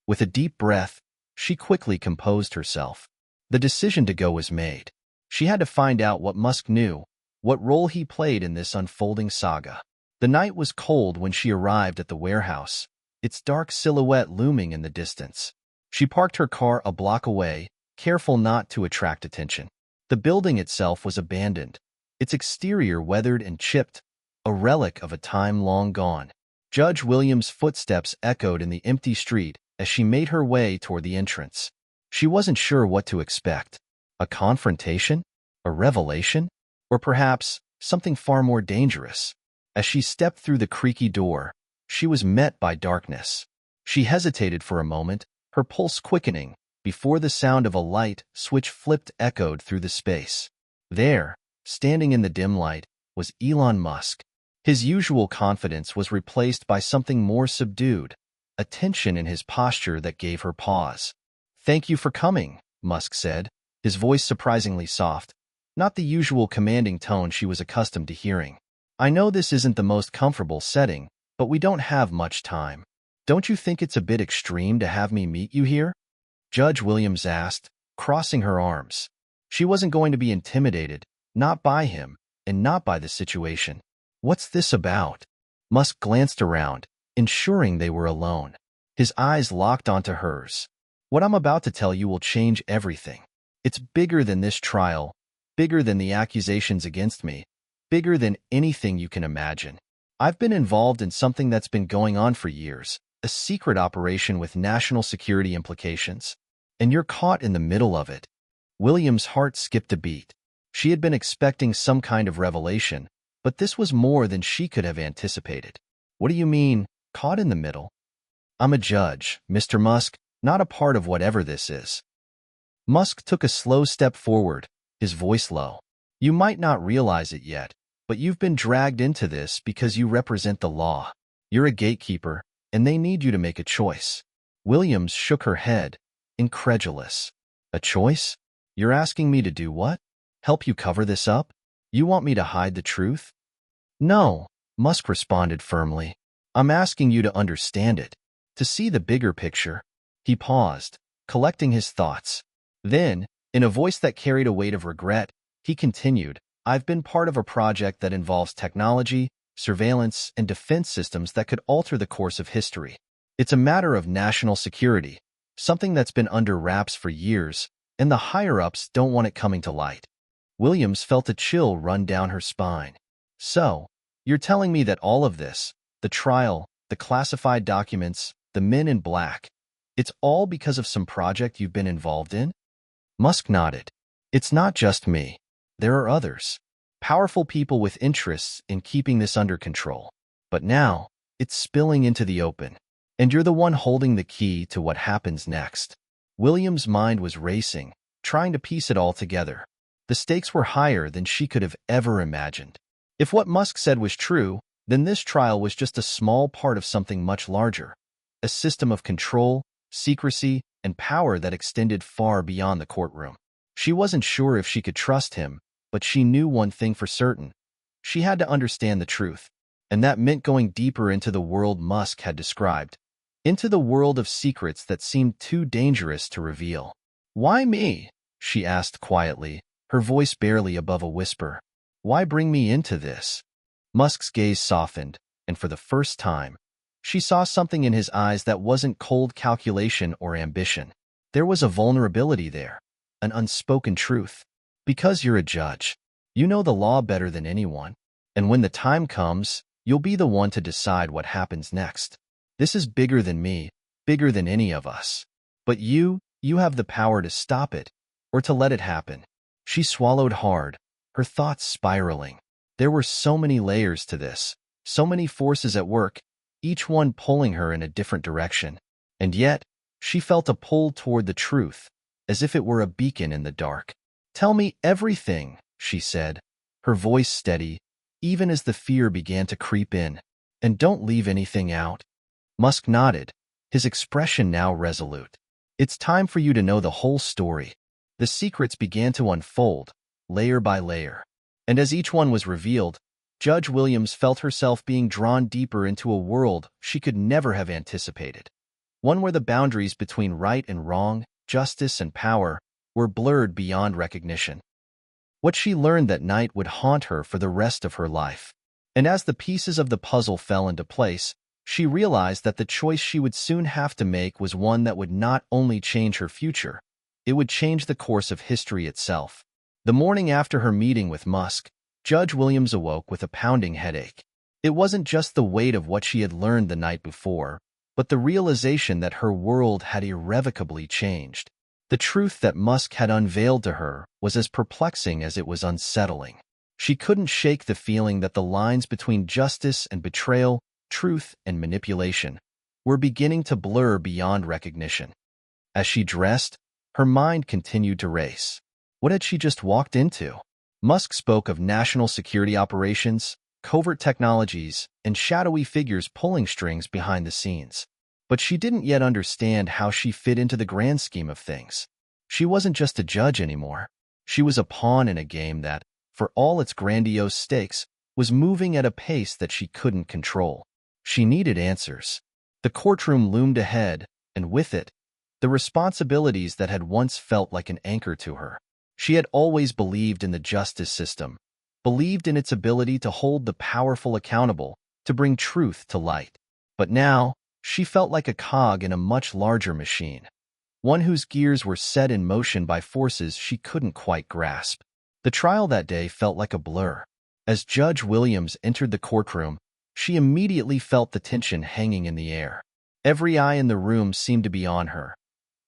A: With a deep breath, she quickly composed herself. The decision to go was made. She had to find out what Musk knew, what role he played in this unfolding saga. The night was cold when she arrived at the warehouse, its dark silhouette looming in the distance. She parked her car a block away, careful not to attract attention. The building itself was abandoned, its exterior weathered and chipped, a relic of a time long gone. Judge Williams' footsteps echoed in the empty street as she made her way toward the entrance. She wasn't sure what to expect. A confrontation? A revelation? Or perhaps something far more dangerous? As she stepped through the creaky door, she was met by darkness. She hesitated for a moment, her pulse quickening, before the sound of a light switch flipped echoed through the space. There, standing in the dim light, was Elon Musk. His usual confidence was replaced by something more subdued, a tension in his posture that gave her pause. "Thank you for coming," Musk said, his voice surprisingly soft, not the usual commanding tone she was accustomed to hearing. "I know this isn't the most comfortable setting, but we don't have much time. Don't you think it's a bit extreme to have me meet you here?" Judge Williams asked, crossing her arms. She wasn't going to be intimidated, not by him, and not by the situation. "What's this about?" Musk glanced around, ensuring they were alone. His eyes locked onto hers. "What I'm about to tell you will change everything. It's bigger than this trial, bigger than the accusations against me, bigger than anything you can imagine. I've been involved in something that's been going on for years, a secret operation with national security implications. And you're caught in the middle of it." William's heart skipped a beat. She had been expecting some kind of revelation, but this was more than she could have anticipated. "What do you mean, caught in the middle?" "I'm a judge, Mr. Musk, not a part of whatever this is." Musk took a slow step forward, his voice low. "You might not realize it yet, but you've been dragged into this because you represent the law. You're a gatekeeper, and they need you to make a choice." Williams shook her head, incredulous. "A choice? You're asking me to do what? Help you cover this up? You want me to hide the truth?" "No," Musk responded firmly. "I'm asking you to understand it, to see the bigger picture." He paused, collecting his thoughts. Then, in a voice that carried a weight of regret, he continued, "I've been part of a project that involves technology, surveillance, and defense systems that could alter the course of history. It's a matter of national security, something that's been under wraps for years, and the higher-ups don't want it coming to light." Williams felt a chill run down her spine. "So, you're telling me that all of this, the trial, the classified documents, the men in black, it's all because of some project you've been involved in?" Musk nodded. "It's not just me. There are others. Powerful people with interests in keeping this under control. But now, it's spilling into the open. And you're the one holding the key to what happens next." William's mind was racing, trying to piece it all together. The stakes were higher than she could have ever imagined. If what Musk said was true, then this trial was just a small part of something much larger, a system of control, secrecy, and power that extended far beyond the courtroom. She wasn't sure if she could trust him, but she knew one thing for certain. She had to understand the truth, and that meant going deeper into the world Musk had described, into the world of secrets that seemed too dangerous to reveal. "Why me?" she asked quietly, her voice barely above a whisper. "Why bring me into this?" Musk's gaze softened, and for the first time, she saw something in his eyes that wasn't cold calculation or ambition. There was a vulnerability there, an unspoken truth. "Because you're a judge, you know the law better than anyone, and when the time comes, you'll be the one to decide what happens next. This is bigger than me, bigger than any of us. But you have the power to stop it, or to let it happen." She swallowed hard, her thoughts spiraling. There were so many layers to this, so many forces at work, each one pulling her in a different direction. And yet, she felt a pull toward the truth, as if it were a beacon in the dark. "Tell me everything," she said, her voice steady, even as the fear began to creep in. "And don't leave anything out." Musk nodded, his expression now resolute. "It's time for you to know the whole story." The secrets began to unfold, layer by layer. And as each one was revealed, Judge Williams felt herself being drawn deeper into a world she could never have anticipated. One where the boundaries between right and wrong, justice and power, were blurred beyond recognition. What she learned that night would haunt her for the rest of her life. And as the pieces of the puzzle fell into place, she realized that the choice she would soon have to make was one that would not only change her future, it would change the course of history itself. The morning after her meeting with Musk, Judge Williams awoke with a pounding headache. It wasn't just the weight of what she had learned the night before, but the realization that her world had irrevocably changed. The truth that Musk had unveiled to her was as perplexing as it was unsettling. She couldn't shake the feeling that the lines between justice and betrayal, truth and manipulation, were beginning to blur beyond recognition. As she dressed, her mind continued to race. What had she just walked into? Musk spoke of national security operations, covert technologies, and shadowy figures pulling strings behind the scenes. But she didn't yet understand how she fit into the grand scheme of things. She wasn't just a judge anymore. She was a pawn in a game that, for all its grandiose stakes, was moving at a pace that she couldn't control. She needed answers. The courtroom loomed ahead, and with it, the responsibilities that had once felt like an anchor to her. She had always believed in the justice system, believed in its ability to hold the powerful accountable, to bring truth to light. But now, she felt like a cog in a much larger machine, one whose gears were set in motion by forces she couldn't quite grasp. The trial that day felt like a blur. As Judge Williams entered the courtroom, she immediately felt the tension hanging in the air. Every eye in the room seemed to be on her.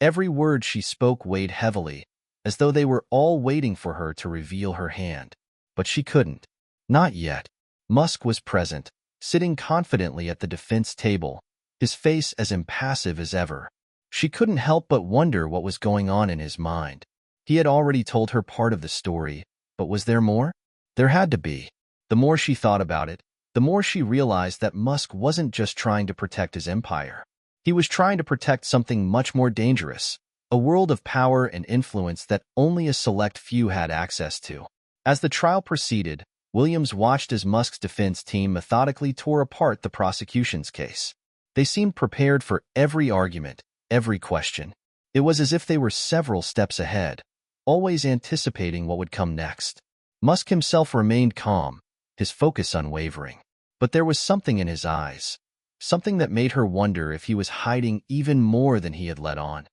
A: Every word she spoke weighed heavily, as though they were all waiting for her to reveal her hand. But she couldn't. Not yet. Musk was present, sitting confidently at the defense table, his face as impassive as ever. She couldn't help but wonder what was going on in his mind. He had already told her part of the story, but was there more? There had to be. The more she thought about it, the more she realized that Musk wasn't just trying to protect his empire. He was trying to protect something much more dangerous, a world of power and influence that only a select few had access to. As the trial proceeded, Williams watched as Musk's defense team methodically tore apart the prosecution's case. They seemed prepared for every argument, every question. It was as if they were several steps ahead, always anticipating what would come next. Musk himself remained calm, his focus unwavering. But there was something in his eyes, something that made her wonder if he was hiding even more than he had let on.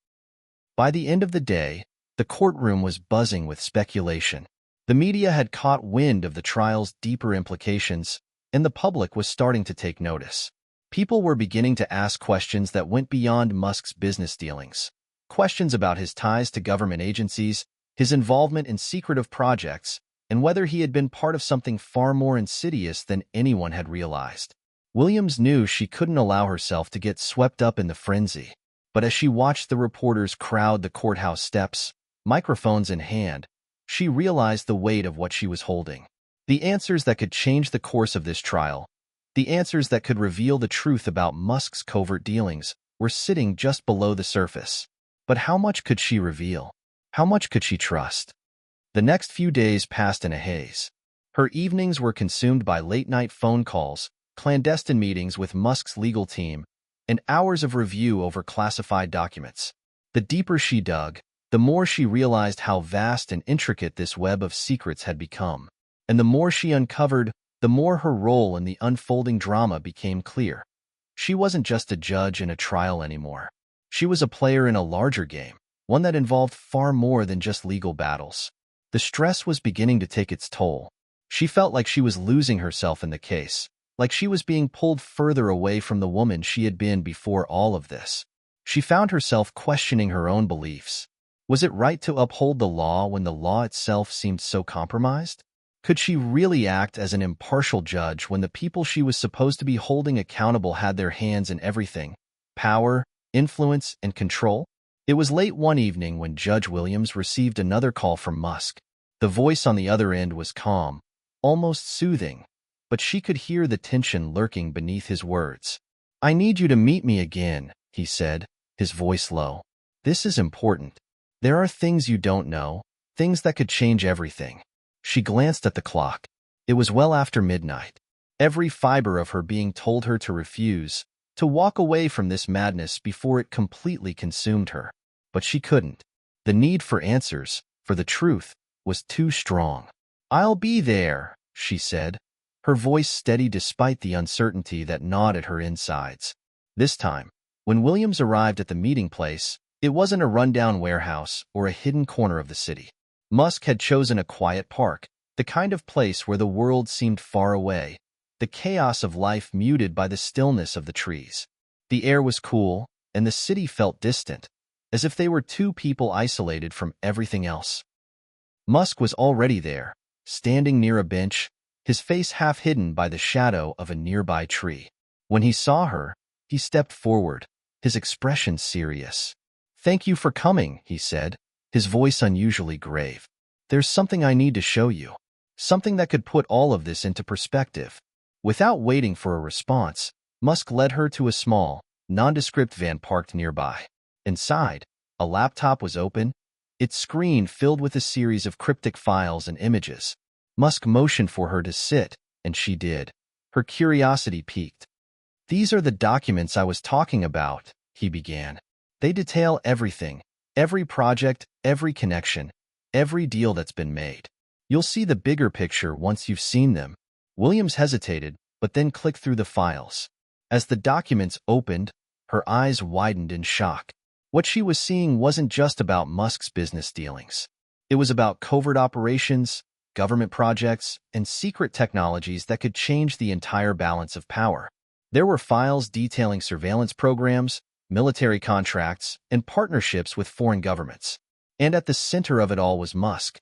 A: By the end of the day, the courtroom was buzzing with speculation. The media had caught wind of the trial's deeper implications, and the public was starting to take notice. People were beginning to ask questions that went beyond Musk's business dealings. Questions about his ties to government agencies, his involvement in secretive projects, and whether he had been part of something far more insidious than anyone had realized. Williams knew she couldn't allow herself to get swept up in the frenzy. But as she watched the reporters crowd the courthouse steps, microphones in hand, she realized the weight of what she was holding. The answers that could change the course of this trial, the answers that could reveal the truth about Musk's covert dealings, were sitting just below the surface. But how much could she reveal? How much could she trust? The next few days passed in a haze. Her evenings were consumed by late-night phone calls, clandestine meetings with Musk's legal team, and hours of review over classified documents. The deeper she dug, the more she realized how vast and intricate this web of secrets had become. And the more she uncovered, the more her role in the unfolding drama became clear. She wasn't just a judge in a trial anymore. She was a player in a larger game, one that involved far more than just legal battles. The stress was beginning to take its toll. She felt like she was losing herself in the case, like she was being pulled further away from the woman she had been before all of this. She found herself questioning her own beliefs. Was it right to uphold the law when the law itself seemed so compromised? Could she really act as an impartial judge when the people she was supposed to be holding accountable had their hands in everything? Power, influence, and control? It was late one evening when Judge Williams received another call from Musk. The voice on the other end was calm, almost soothing, but she could hear the tension lurking beneath his words. "I need you to meet me again," he said, his voice low. "This is important. There are things you don't know, things that could change everything." She glanced at the clock. It was well after midnight. Every fiber of her being told her to refuse, to walk away from this madness before it completely consumed her. But she couldn't. The need for answers, for the truth, was too strong. "I'll be there," she said, her voice steady despite the uncertainty that gnawed at her insides. This time, when Williams arrived at the meeting place, it wasn't a rundown warehouse or a hidden corner of the city. Musk had chosen a quiet park, the kind of place where the world seemed far away, the chaos of life muted by the stillness of the trees. The air was cool, and the city felt distant, as if they were two people isolated from everything else. Musk was already there, standing near a bench, his face half hidden by the shadow of a nearby tree. When he saw her, he stepped forward, his expression serious. "Thank you for coming," he said, his voice unusually grave. "There's something I need to show you, something that could put all of this into perspective." Without waiting for a response, Musk led her to a small, nondescript van parked nearby. Inside, a laptop was open, its screen filled with a series of cryptic files and images. Musk motioned for her to sit, and she did. Her curiosity piqued. "These are the documents I was talking about," he began. "They detail everything, every project, every connection, every deal that's been made. You'll see the bigger picture once you've seen them." Williams hesitated, but then clicked through the files. As the documents opened, her eyes widened in shock. What she was seeing wasn't just about Musk's business dealings. It was about covert operations, government projects, and secret technologies that could change the entire balance of power. There were files detailing surveillance programs, military contracts, and partnerships with foreign governments. And at the center of it all was Musk,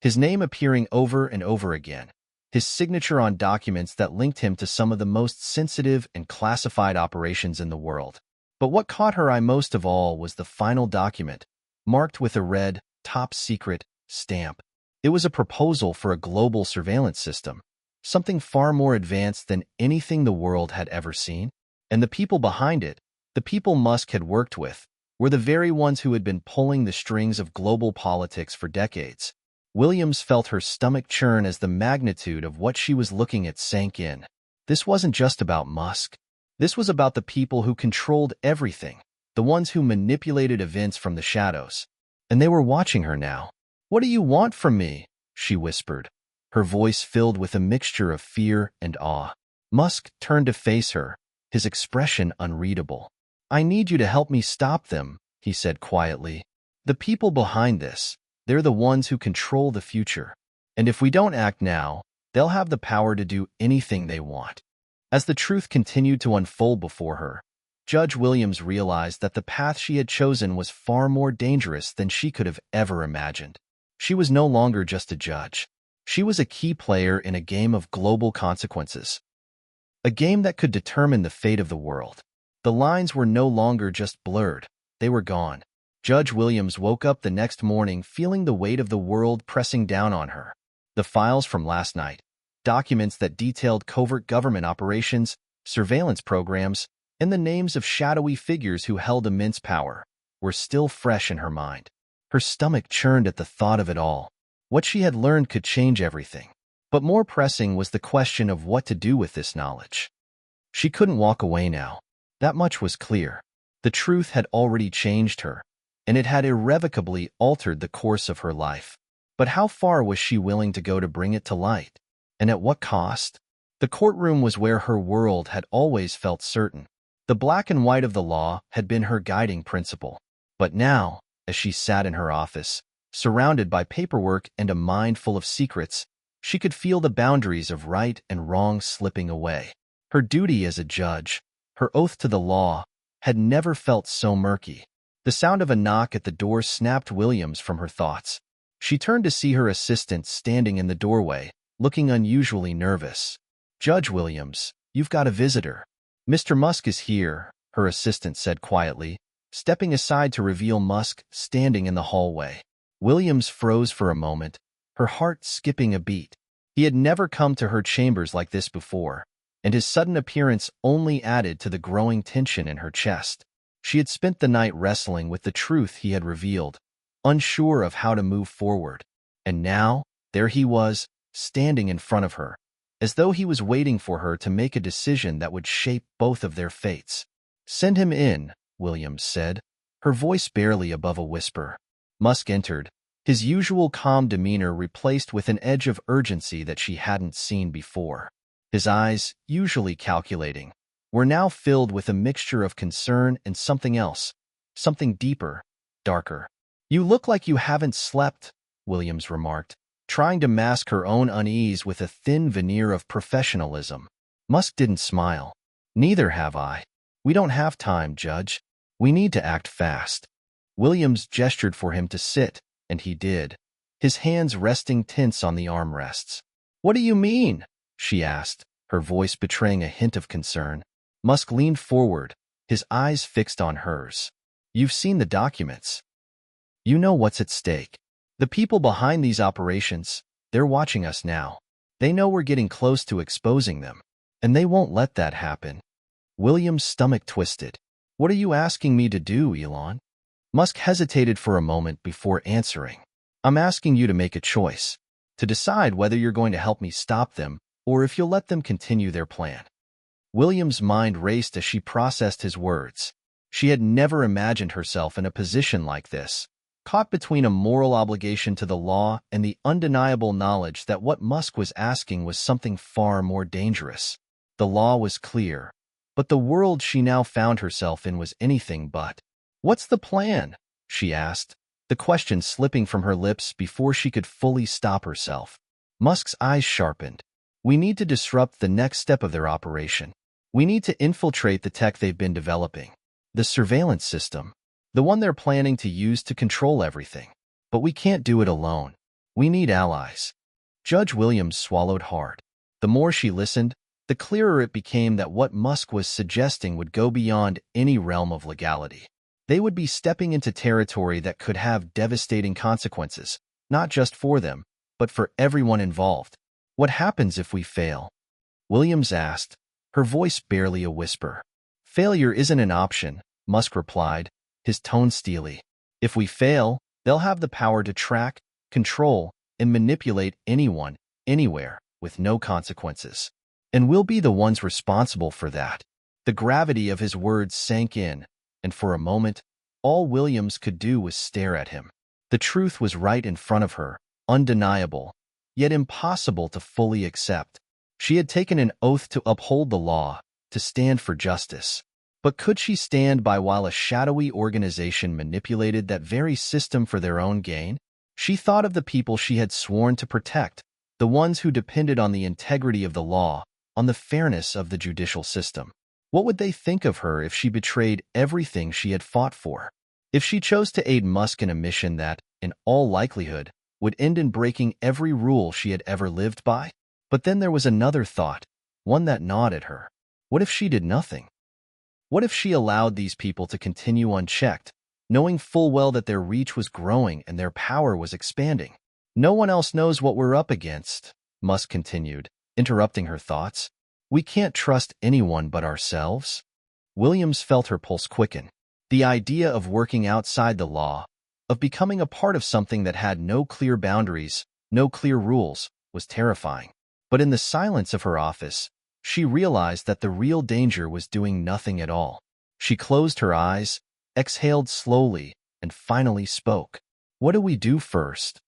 A: his name appearing over and over again, his signature on documents that linked him to some of the most sensitive and classified operations in the world. But what caught her eye most of all was the final document, marked with a red, top secret stamp. It was a proposal for a global surveillance system, something far more advanced than anything the world had ever seen. And the people behind it, the people Musk had worked with, were the very ones who had been pulling the strings of global politics for decades. Williams felt her stomach churn as the magnitude of what she was looking at sank in. This wasn't just about Musk. This was about the people who controlled everything, the ones who manipulated events from the shadows. And they were watching her now. "What do you want from me?" she whispered, her voice filled with a mixture of fear and awe. Musk turned to face her, his expression unreadable. "I need you to help me stop them," he said quietly. "The people behind this, they're the ones who control the future. And if we don't act now, they'll have the power to do anything they want." As the truth continued to unfold before her, Judge Williams realized that the path she had chosen was far more dangerous than she could have ever imagined. She was no longer just a judge. She was a key player in a game of global consequences, a game that could determine the fate of the world. The lines were no longer just blurred, they were gone. Judge Williams woke up the next morning feeling the weight of the world pressing down on her. The files from last night, documents that detailed covert government operations, surveillance programs, and the names of shadowy figures who held immense power, were still fresh in her mind. Her stomach churned at the thought of it all. What she had learned could change everything. But more pressing was the question of what to do with this knowledge. She couldn't walk away now. That much was clear. The truth had already changed her, and it had irrevocably altered the course of her life. But how far was she willing to go to bring it to light? And at what cost? The courtroom was where her world had always felt certain. The black and white of the law had been her guiding principle. But now, as she sat in her office, surrounded by paperwork and a mind full of secrets, she could feel the boundaries of right and wrong slipping away. Her duty as a judge, her oath to the law, had never felt so murky. The sound of a knock at the door snapped Williams from her thoughts. She turned to see her assistant standing in the doorway, looking unusually nervous. "Judge Williams, you've got a visitor." "Mr. Musk is here," her assistant said quietly, stepping aside to reveal Musk standing in the hallway. Williams froze for a moment, her heart skipping a beat. He had never come to her chambers like this before, and his sudden appearance only added to the growing tension in her chest. She had spent the night wrestling with the truth he had revealed, unsure of how to move forward. And now, There he was, standing in front of her, as though he was waiting for her to make a decision that would shape both of their fates. "Send him in," Williams said, her voice barely above a whisper. Musk entered, his usual calm demeanor replaced with an edge of urgency that she hadn't seen before. His eyes, usually calculating, were now filled with a mixture of concern and something else, something deeper, darker. "You look like you haven't slept," Williams remarked, trying to mask her own unease with a thin veneer of professionalism. Musk didn't smile. "Neither have I. We don't have time, Judge. We need to act fast." Williams gestured for him to sit, and he did, his hands resting tense on the armrests. "What do you mean?" she asked, her voice betraying a hint of concern. Musk leaned forward, his eyes fixed on hers. "You've seen the documents. You know what's at stake. The people behind these operations, they're watching us now. They know we're getting close to exposing them, and they won't let that happen." William's stomach twisted. "What are you asking me to do, Elon?" Musk hesitated for a moment before answering. "I'm asking you to make a choice, to decide whether you're going to help me stop them or if you'll let them continue their plan." William's mind raced as she processed his words. She had never imagined herself in a position like this, caught between a moral obligation to the law and the undeniable knowledge that what Musk was asking was something far more dangerous. The law was clear, but the world she now found herself in was anything but. "What's the plan?" she asked, the question slipping from her lips before she could fully stop herself. Musk's eyes sharpened. "We need to disrupt the next step of their operation. We need to infiltrate the tech they've been developing, the surveillance system, the one they're planning to use to control everything. But we can't do it alone. We need allies." Judge Williams swallowed hard. The more she listened, the clearer it became that what Musk was suggesting would go beyond any realm of legality. They would be stepping into territory that could have devastating consequences, not just for them, but for everyone involved. "What happens if we fail?" Williams asked, her voice barely a whisper. "Failure isn't an option," Musk replied, his tone steely. "If we fail, they'll have the power to track, control, and manipulate anyone, anywhere, with no consequences. And we'll be the ones responsible for that." The gravity of his words sank in, and for a moment, all Williams could do was stare at him. The truth was right in front of her, undeniable, yet impossible to fully accept. She had taken an oath to uphold the law, to stand for justice. But could she stand by while a shadowy organization manipulated that very system for their own gain? She thought of the people she had sworn to protect, the ones who depended on the integrity of the law, on the fairness of the judicial system. What would they think of her if she betrayed everything she had fought for? If she chose to aid Musk in a mission that, in all likelihood, would end in breaking every rule she had ever lived by? But then there was another thought, one that gnawed at her. What if she did nothing? What if she allowed these people to continue unchecked, knowing full well that their reach was growing and their power was expanding? "No one else knows what we're up against," Musk continued, interrupting her thoughts. "We can't trust anyone but ourselves." Williams felt her pulse quicken. The idea of working outside the law, of becoming a part of something that had no clear boundaries, no clear rules, was terrifying. But in the silence of her office, she realized that the real danger was doing nothing at all. She closed her eyes, exhaled slowly, and finally spoke. "What do we do first?"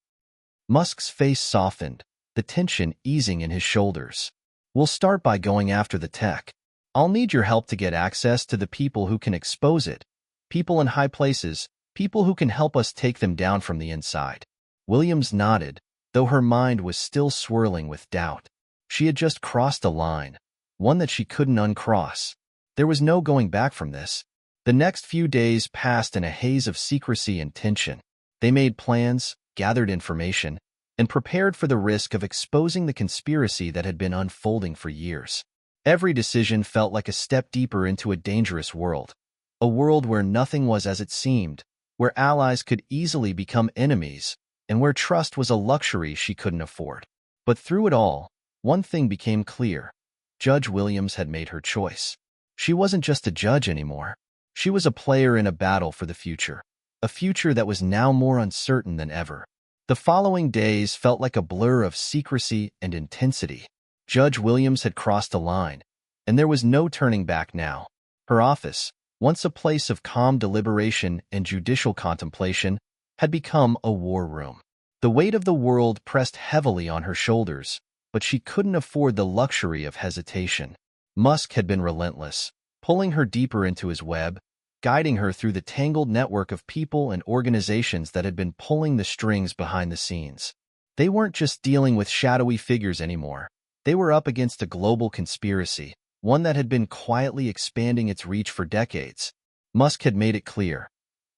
A: Musk's face softened, the tension easing in his shoulders. "We'll start by going after the tech. I'll need your help to get access to the people who can expose it, people in high places, people who can help us take them down from the inside." Williams nodded, though her mind was still swirling with doubt. She had just crossed a line, one that she couldn't uncross. There was no going back from this. The next few days passed in a haze of secrecy and tension. They made plans, gathered information, and prepared for the risk of exposing the conspiracy that had been unfolding for years. Every decision felt like a step deeper into a dangerous world, a world where nothing was as it seemed, where allies could easily become enemies, and where trust was a luxury she couldn't afford. But through it all, one thing became clear. Judge Williams had made her choice. She wasn't just a judge anymore. She was a player in a battle for the future, a future that was now more uncertain than ever. The following days felt like a blur of secrecy and intensity. Judge Williams had crossed a line, and there was no turning back now. Her office, once a place of calm deliberation and judicial contemplation, had become a war room. The weight of the world pressed heavily on her shoulders, but she couldn't afford the luxury of hesitation. Musk had been relentless, pulling her deeper into his web, guiding her through the tangled network of people and organizations that had been pulling the strings behind the scenes. They weren't just dealing with shadowy figures anymore. They were up against a global conspiracy, one that had been quietly expanding its reach for decades. Musk had made it clear.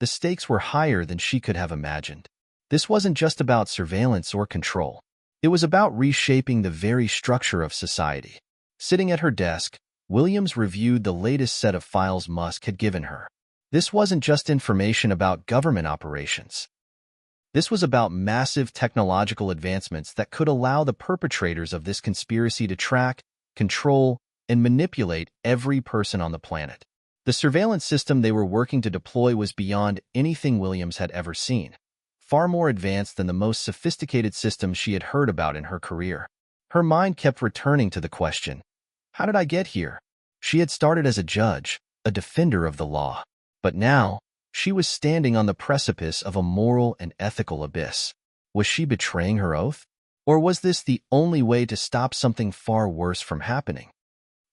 A: The stakes were higher than she could have imagined. This wasn't just about surveillance or control. It was about reshaping the very structure of society. Sitting at her desk, Williams reviewed the latest set of files Musk had given her. This wasn't just information about government operations. This was about massive technological advancements that could allow the perpetrators of this conspiracy to track, control, and manipulate every person on the planet. The surveillance system they were working to deploy was beyond anything Williams had ever seen, far more advanced than the most sophisticated systems she had heard about in her career. Her mind kept returning to the question, how did I get here? She had started as a judge, a defender of the law. But now, she was standing on the precipice of a moral and ethical abyss. Was she betraying her oath? Or was this the only way to stop something far worse from happening?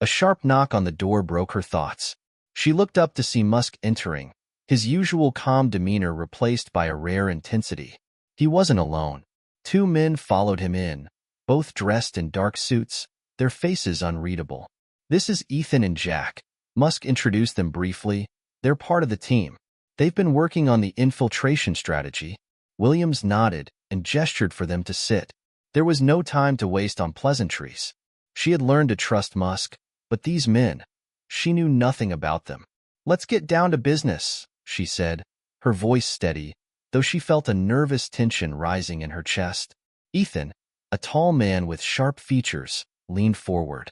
A: A sharp knock on the door broke her thoughts. She looked up to see Musk entering, his usual calm demeanor replaced by a rare intensity. He wasn't alone. Two men followed him in, both dressed in dark suits, their faces unreadable. This is Ethan and Jack. Musk introduced them briefly. They're part of the team. They've been working on the infiltration strategy. Williams nodded and gestured for them to sit. There was no time to waste on pleasantries. She had learned to trust Musk, but these men, she knew nothing about them. Let's get down to business, she said, her voice steady, though she felt a nervous tension rising in her chest. Ethan, a tall man with sharp features, leaned forward.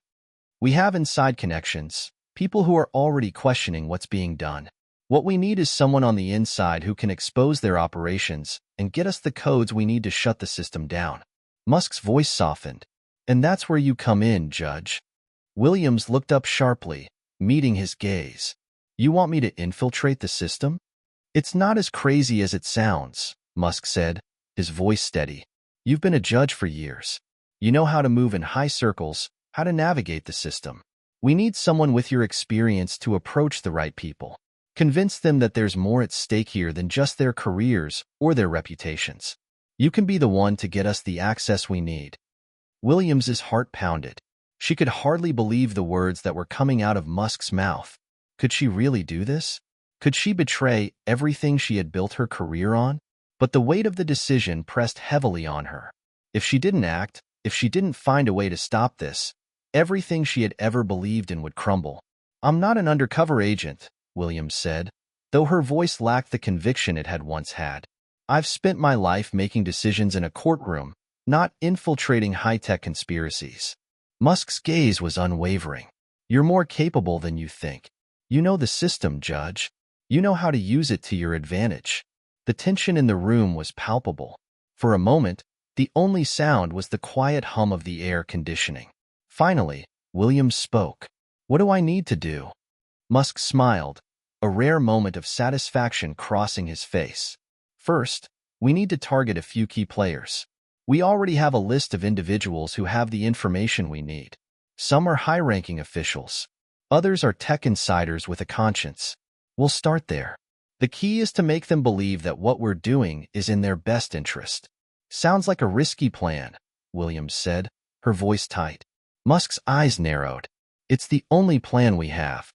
A: We have inside connections, people who are already questioning what's being done. What we need is someone on the inside who can expose their operations and get us the codes we need to shut the system down. Musk's voice softened. And that's where you come in, Judge. Williams looked up sharply, meeting his gaze. You want me to infiltrate the system? It's not as crazy as it sounds, Musk said, his voice steady. You've been a judge for years. You know how to move in high circles, how to navigate the system. We need someone with your experience to approach the right people. Convince them that there's more at stake here than just their careers or their reputations. You can be the one to get us the access we need. Williams's heart pounded. She could hardly believe the words that were coming out of Musk's mouth. Could she really do this? Could she betray everything she had built her career on? But the weight of the decision pressed heavily on her. If she didn't act, if she didn't find a way to stop this, everything she had ever believed in would crumble. I'm not an undercover agent, Williams said, though her voice lacked the conviction it had once had. I've spent my life making decisions in a courtroom, not infiltrating high-tech conspiracies. Musk's gaze was unwavering. You're more capable than you think. You know the system, Judge. You know how to use it to your advantage. The tension in the room was palpable. For a moment, the only sound was the quiet hum of the air conditioning. Finally, Williams spoke. What do I need to do? Musk smiled, a rare moment of satisfaction crossing his face. First, we need to target a few key players. We already have a list of individuals who have the information we need. Some are high-ranking officials. Others are tech insiders with a conscience. We'll start there. The key is to make them believe that what we're doing is in their best interest. Sounds like a risky plan, Williams said, her voice tight. Musk's eyes narrowed. It's the only plan we have.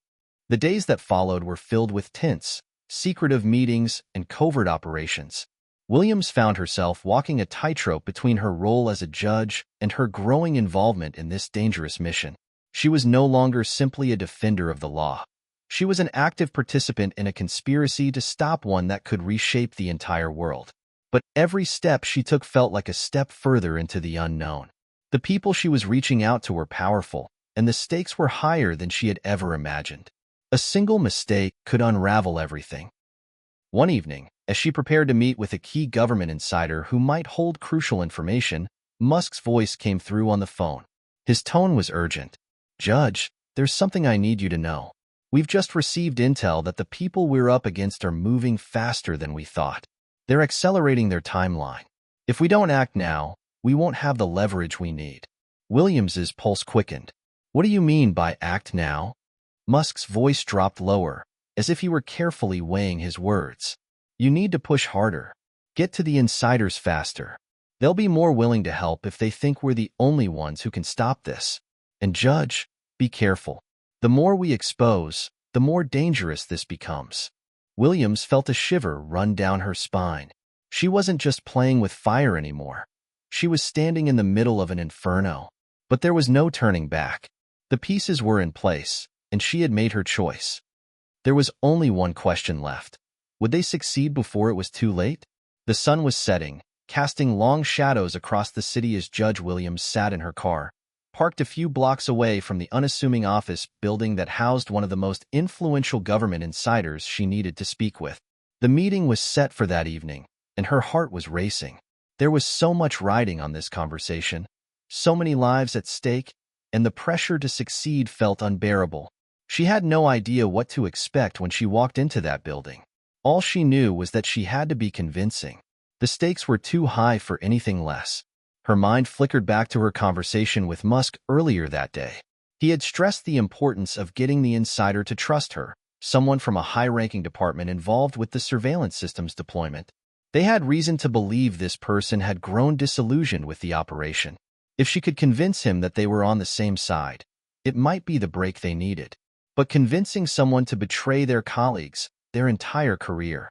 A: The days that followed were filled with tense, secretive meetings and covert operations. Williams found herself walking a tightrope between her role as a judge and her growing involvement in this dangerous mission. She was no longer simply a defender of the law. She was an active participant in a conspiracy to stop one that could reshape the entire world. But every step she took felt like a step further into the unknown. The people she was reaching out to were powerful, and the stakes were higher than she had ever imagined. A single mistake could unravel everything. One evening, As she prepared to meet with a key government insider who might hold crucial information, Musk's voice came through on the phone. His tone was urgent. "Judge, there's something I need you to know. We've just received intel that the people we're up against are moving faster than we thought. They're accelerating their timeline. If we don't act now, we won't have the leverage we need." Williams's pulse quickened. "What do you mean by act now?" Musk's voice dropped lower, as if he were carefully weighing his words. "You need to push harder. Get to the insiders faster. They'll be more willing to help if they think we're the only ones who can stop this. And Judge, be careful. The more we expose, the more dangerous this becomes." Williams felt a shiver run down her spine. She wasn't just playing with fire anymore. She was standing in the middle of an inferno. But there was no turning back. The pieces were in place, and she had made her choice. There was only one question left. Would they succeed before it was too late? The sun was setting, casting long shadows across the city as Judge Williams sat in her car, parked a few blocks away from the unassuming office building that housed one of the most influential government insiders she needed to speak with. The meeting was set for that evening, and her heart was racing. There was so much riding on this conversation, so many lives at stake, and the pressure to succeed felt unbearable. She had no idea what to expect when she walked into that building. All she knew was that she had to be convincing. The stakes were too high for anything less. Her mind flickered back to her conversation with Musk earlier that day. He had stressed the importance of getting the insider to trust her, someone from a high-ranking department involved with the surveillance system's deployment. They had reason to believe this person had grown disillusioned with the operation. If she could convince him that they were on the same side, it might be the break they needed. But convincing someone to betray their colleagues, their entire career,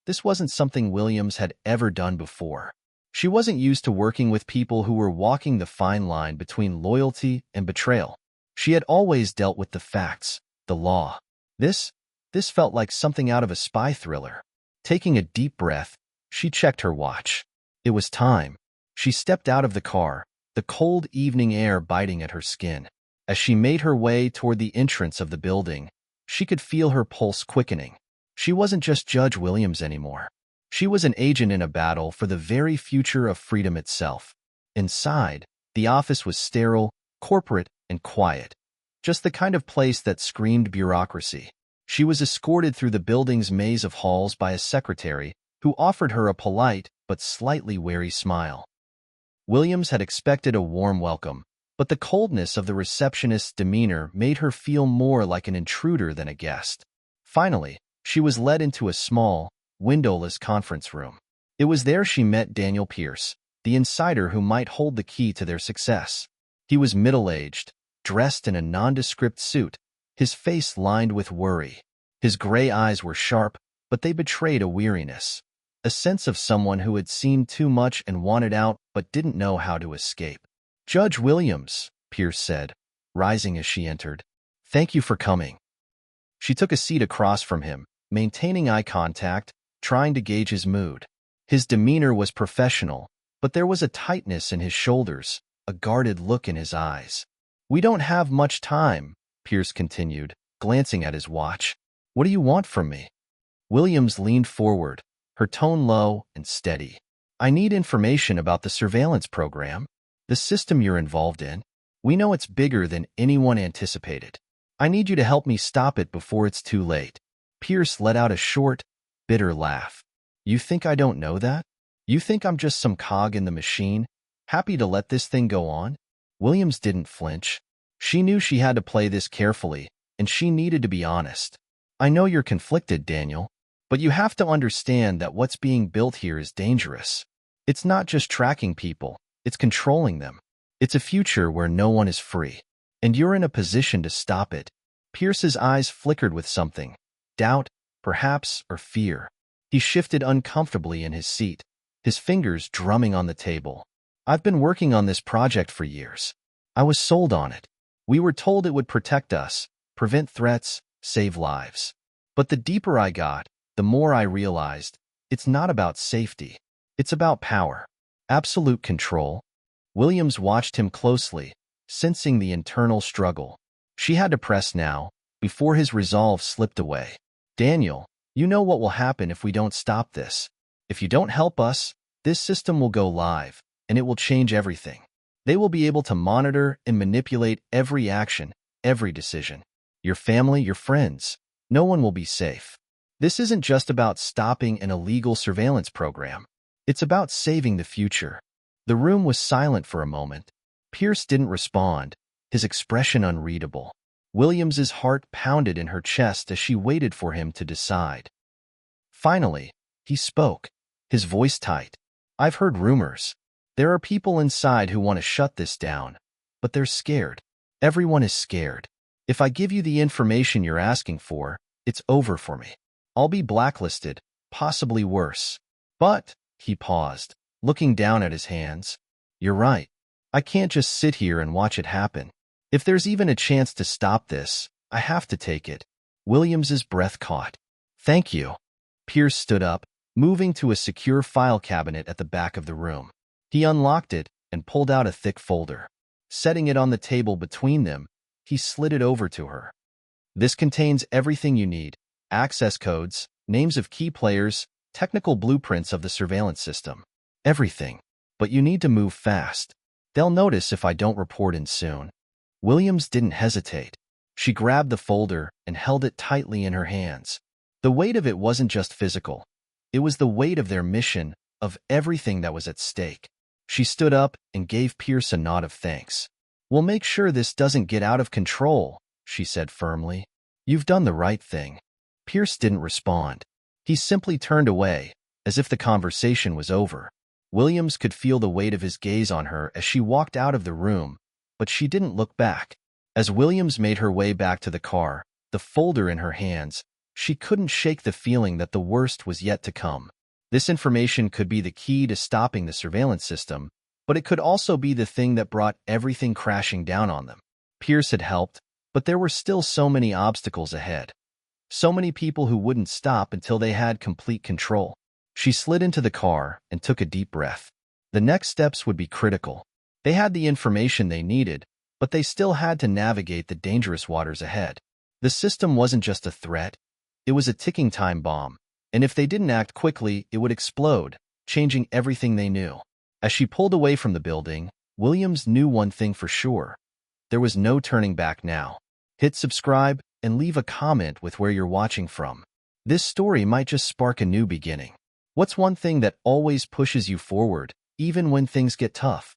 A: this wasn't something Williams had ever done before. She wasn't used to working with people who were walking the fine line between loyalty and betrayal. She had always dealt with the facts, the law. This felt like something out of a spy thriller. Taking a deep breath, she checked her watch. It was time. She stepped out of the car, the cold evening air biting at her skin. As she made her way toward the entrance of the building, she could feel her pulse quickening. She wasn't just Judge Williams anymore. She was an agent in a battle for the very future of freedom itself. Inside, the office was sterile, corporate, and quiet. Just the kind of place that screamed bureaucracy. She was escorted through the building's maze of halls by a secretary who offered her a polite but slightly wary smile. Williams had expected a warm welcome, but the coldness of the receptionist's demeanor made her feel more like an intruder than a guest. Finally, she was led into a small, windowless conference room. It was there she met Daniel Pierce, the insider who might hold the key to their success. He was middle-aged, dressed in a nondescript suit, his face lined with worry. His gray eyes were sharp, but they betrayed a weariness, a sense of someone who had seen too much and wanted out but didn't know how to escape. "Judge Williams," Pierce said, rising as she entered. "Thank you for coming." She took a seat across from him, maintaining eye contact, trying to gauge his mood. His demeanor was professional, but there was a tightness in his shoulders, a guarded look in his eyes. "We don't have much time," Pierce continued, glancing at his watch. "What do you want from me?" Williams leaned forward, her tone low and steady. "I need information about the surveillance program, the system you're involved in. We know it's bigger than anyone anticipated. I need you to help me stop it before it's too late." Pierce let out a short, bitter laugh. "You think I don't know that? You think I'm just some cog in the machine, happy to let this thing go on?" Williams didn't flinch. She knew she had to play this carefully, and she needed to be honest. "I know you're conflicted, Daniel, but you have to understand that what's being built here is dangerous. It's not just tracking people, it's controlling them. It's a future where no one is free, and you're in a position to stop it." Pierce's eyes flickered with something, doubt, perhaps, or fear. He shifted uncomfortably in his seat, his fingers drumming on the table. "I've been working on this project for years. I was sold on it. We were told it would protect us, prevent threats, save lives. But the deeper I got, the more I realized, it's not about safety. It's about power. Absolute control." Williams watched him closely, sensing the internal struggle. She had to press now, before his resolve slipped away. "Daniel, You know what will happen if we don't stop this. If you don't help us, this system will go live, and it will change everything. They will be able to monitor and manipulate every action, every decision. Your family, your friends. No one will be safe. This isn't just about stopping an illegal surveillance program. It's about saving the future. The room was silent for a moment. Pierce didn't respond, his expression unreadable. Williams's heart pounded in her chest as she waited for him to decide. Finally, he spoke, his voice tight. I've heard rumors. There are people inside who want to shut this down, but they're scared. Everyone is scared. If I give you the information you're asking for, it's over for me. I'll be blacklisted, possibly worse. But, he paused, looking down at his hands. You're right. I can't just sit here and watch it happen. If there's even a chance to stop this, I have to take it. Williams's breath caught. Thank you. Pierce stood up, moving to a secure file cabinet at the back of the room. He unlocked it and pulled out a thick folder. Setting it on the table between them, he slid it over to her. This contains everything you need: access codes, names of key players, technical blueprints of the surveillance system. Everything. But you need to move fast. They'll notice if I don't report in soon. Williams didn't hesitate. She grabbed the folder and held it tightly in her hands. The weight of it wasn't just physical. It was the weight of their mission, of everything that was at stake. She stood up and gave Pierce a nod of thanks. We'll make sure this doesn't get out of control, she said firmly. You've done the right thing. Pierce didn't respond. He simply turned away, as if the conversation was over. Williams could feel the weight of his gaze on her as she walked out of the room, but she didn't look back. As Williams made her way back to the car, the folder in her hands, she couldn't shake the feeling that the worst was yet to come. This information could be the key to stopping the surveillance system, but it could also be the thing that brought everything crashing down on them. Pierce had helped, but there were still so many obstacles ahead. So many people who wouldn't stop until they had complete control. She slid into the car and took a deep breath. The next steps would be critical. They had the information they needed, but they still had to navigate the dangerous waters ahead. The system wasn't just a threat. It was a ticking time bomb, and if they didn't act quickly, it would explode, changing everything they knew. As she pulled away from the building, Williams knew one thing for sure. There was no turning back now. Hit subscribe and leave a comment with where you're watching from. This story might just spark a new beginning. What's one thing that always pushes you forward, even when things get tough?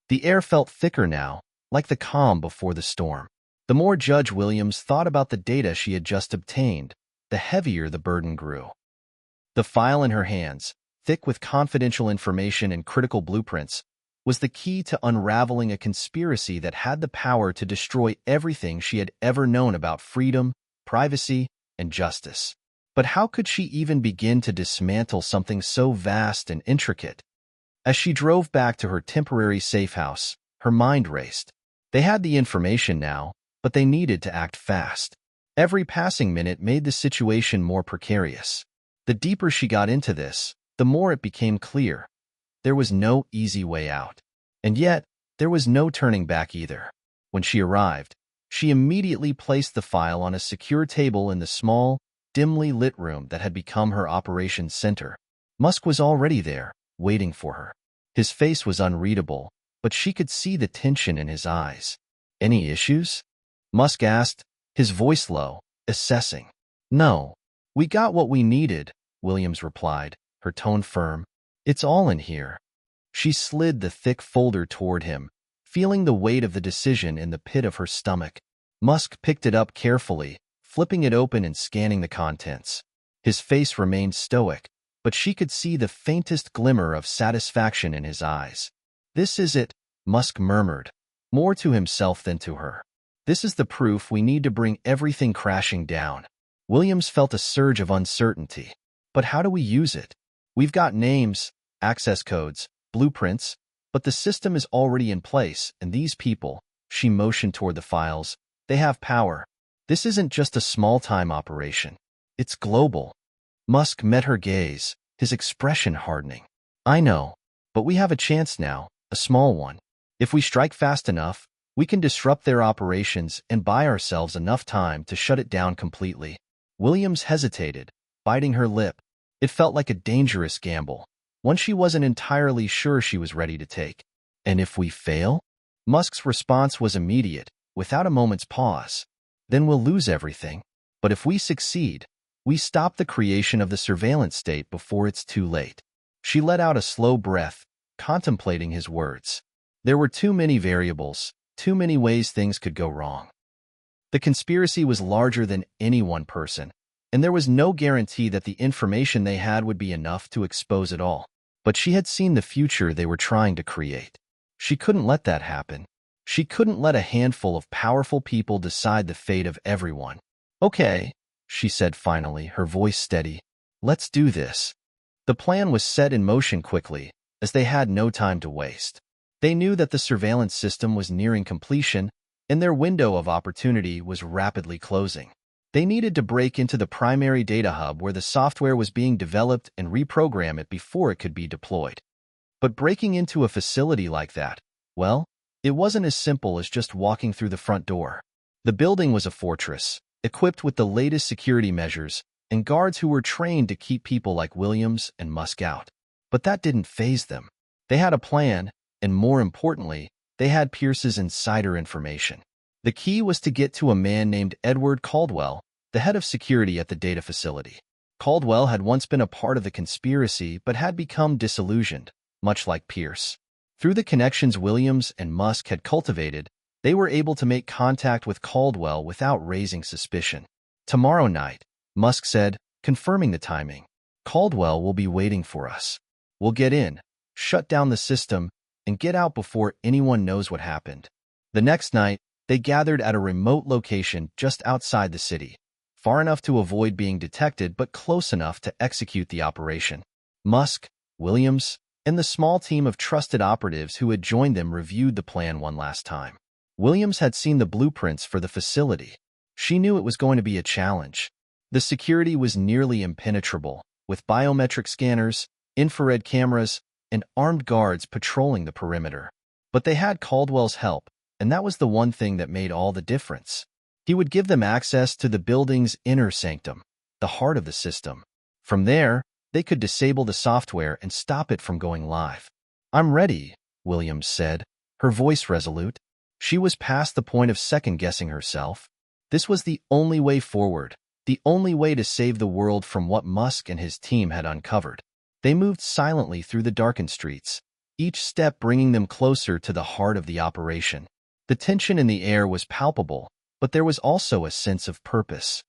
A: The air felt thicker now, like the calm before the storm. The more Judge Williams thought about the data she had just obtained, the heavier the burden grew. The file in her hands, thick with confidential information and critical blueprints, was the key to unraveling a conspiracy that had the power to destroy everything she had ever known about freedom, privacy, and justice. But how could she even begin to dismantle something so vast and intricate? As she drove back to her temporary safe house, her mind raced. They had the information now, but they needed to act fast. Every passing minute made the situation more precarious. The deeper she got into this, the more it became clear. There was no easy way out. And yet, there was no turning back either. When she arrived, she immediately placed the file on a secure table in the small, dimly lit room that had become her operations center. Musk was already there, waiting for her. His face was unreadable, but she could see the tension in his eyes. Any issues? Musk asked, his voice low, assessing. No. We got what we needed, Williams replied, her tone firm. It's all in here. She slid the thick folder toward him, feeling the weight of the decision in the pit of her stomach. Musk picked it up carefully, flipping it open and scanning the contents. His face remained stoic, but she could see the faintest glimmer of satisfaction in his eyes. This is it, Musk murmured, more to himself than to her. This is the proof we need to bring everything crashing down. Williams felt a surge of uncertainty. But how do we use it? We've got names, access codes, blueprints, but the system is already in place, and these people, she motioned toward the files, they have power. This isn't just a small-time operation. It's global. Musk met her gaze, his expression hardening. I know, but we have a chance now, a small one. If we strike fast enough, we can disrupt their operations and buy ourselves enough time to shut it down completely. Williams hesitated, biting her lip. It felt like a dangerous gamble, one she wasn't entirely sure she was ready to take. And if we fail? Musk's response was immediate, without a moment's pause. Then we'll lose everything. But if we succeed, we stop the creation of the surveillance state before it's too late. She let out a slow breath, contemplating his words. There were too many variables, too many ways things could go wrong. The conspiracy was larger than any one person, and there was no guarantee that the information they had would be enough to expose it all. But she had seen the future they were trying to create. She couldn't let that happen. She couldn't let a handful of powerful people decide the fate of everyone. Okay, she said finally, her voice steady. Let's do this. The plan was set in motion quickly, as they had no time to waste. They knew that the surveillance system was nearing completion, and their window of opportunity was rapidly closing. They needed to break into the primary data hub where the software was being developed and reprogram it before it could be deployed. But breaking into a facility like that, well, it wasn't as simple as just walking through the front door. The building was a fortress, equipped with the latest security measures and guards who were trained to keep people like Williams and Musk out. But that didn't faze them. They had a plan, and more importantly, they had Pierce's insider information. The key was to get to a man named Edward Caldwell, the head of security at the data facility. Caldwell had once been a part of the conspiracy but had become disillusioned, much like Pierce. Through the connections Williams and Musk had cultivated, they were able to make contact with Caldwell without raising suspicion. Tomorrow night, Musk said, confirming the timing. Caldwell will be waiting for us. We'll get in, shut down the system, and get out before anyone knows what happened. The next night, they gathered at a remote location just outside the city, far enough to avoid being detected but close enough to execute the operation. Musk, Williams, and the small team of trusted operatives who had joined them reviewed the plan one last time. Williams had seen the blueprints for the facility. She knew it was going to be a challenge. The security was nearly impenetrable, with biometric scanners, infrared cameras, and armed guards patrolling the perimeter. But they had Caldwell's help, and that was the one thing that made all the difference. He would give them access to the building's inner sanctum, the heart of the system. From there, they could disable the software and stop it from going live. I'm ready, Williams said, her voice resolute. She was past the point of second-guessing herself. This was the only way forward, the only way to save the world from what Musk and his team had uncovered. They moved silently through the darkened streets, each step bringing them closer to the heart of the operation. The tension in the air was palpable, but there was also a sense of purpose.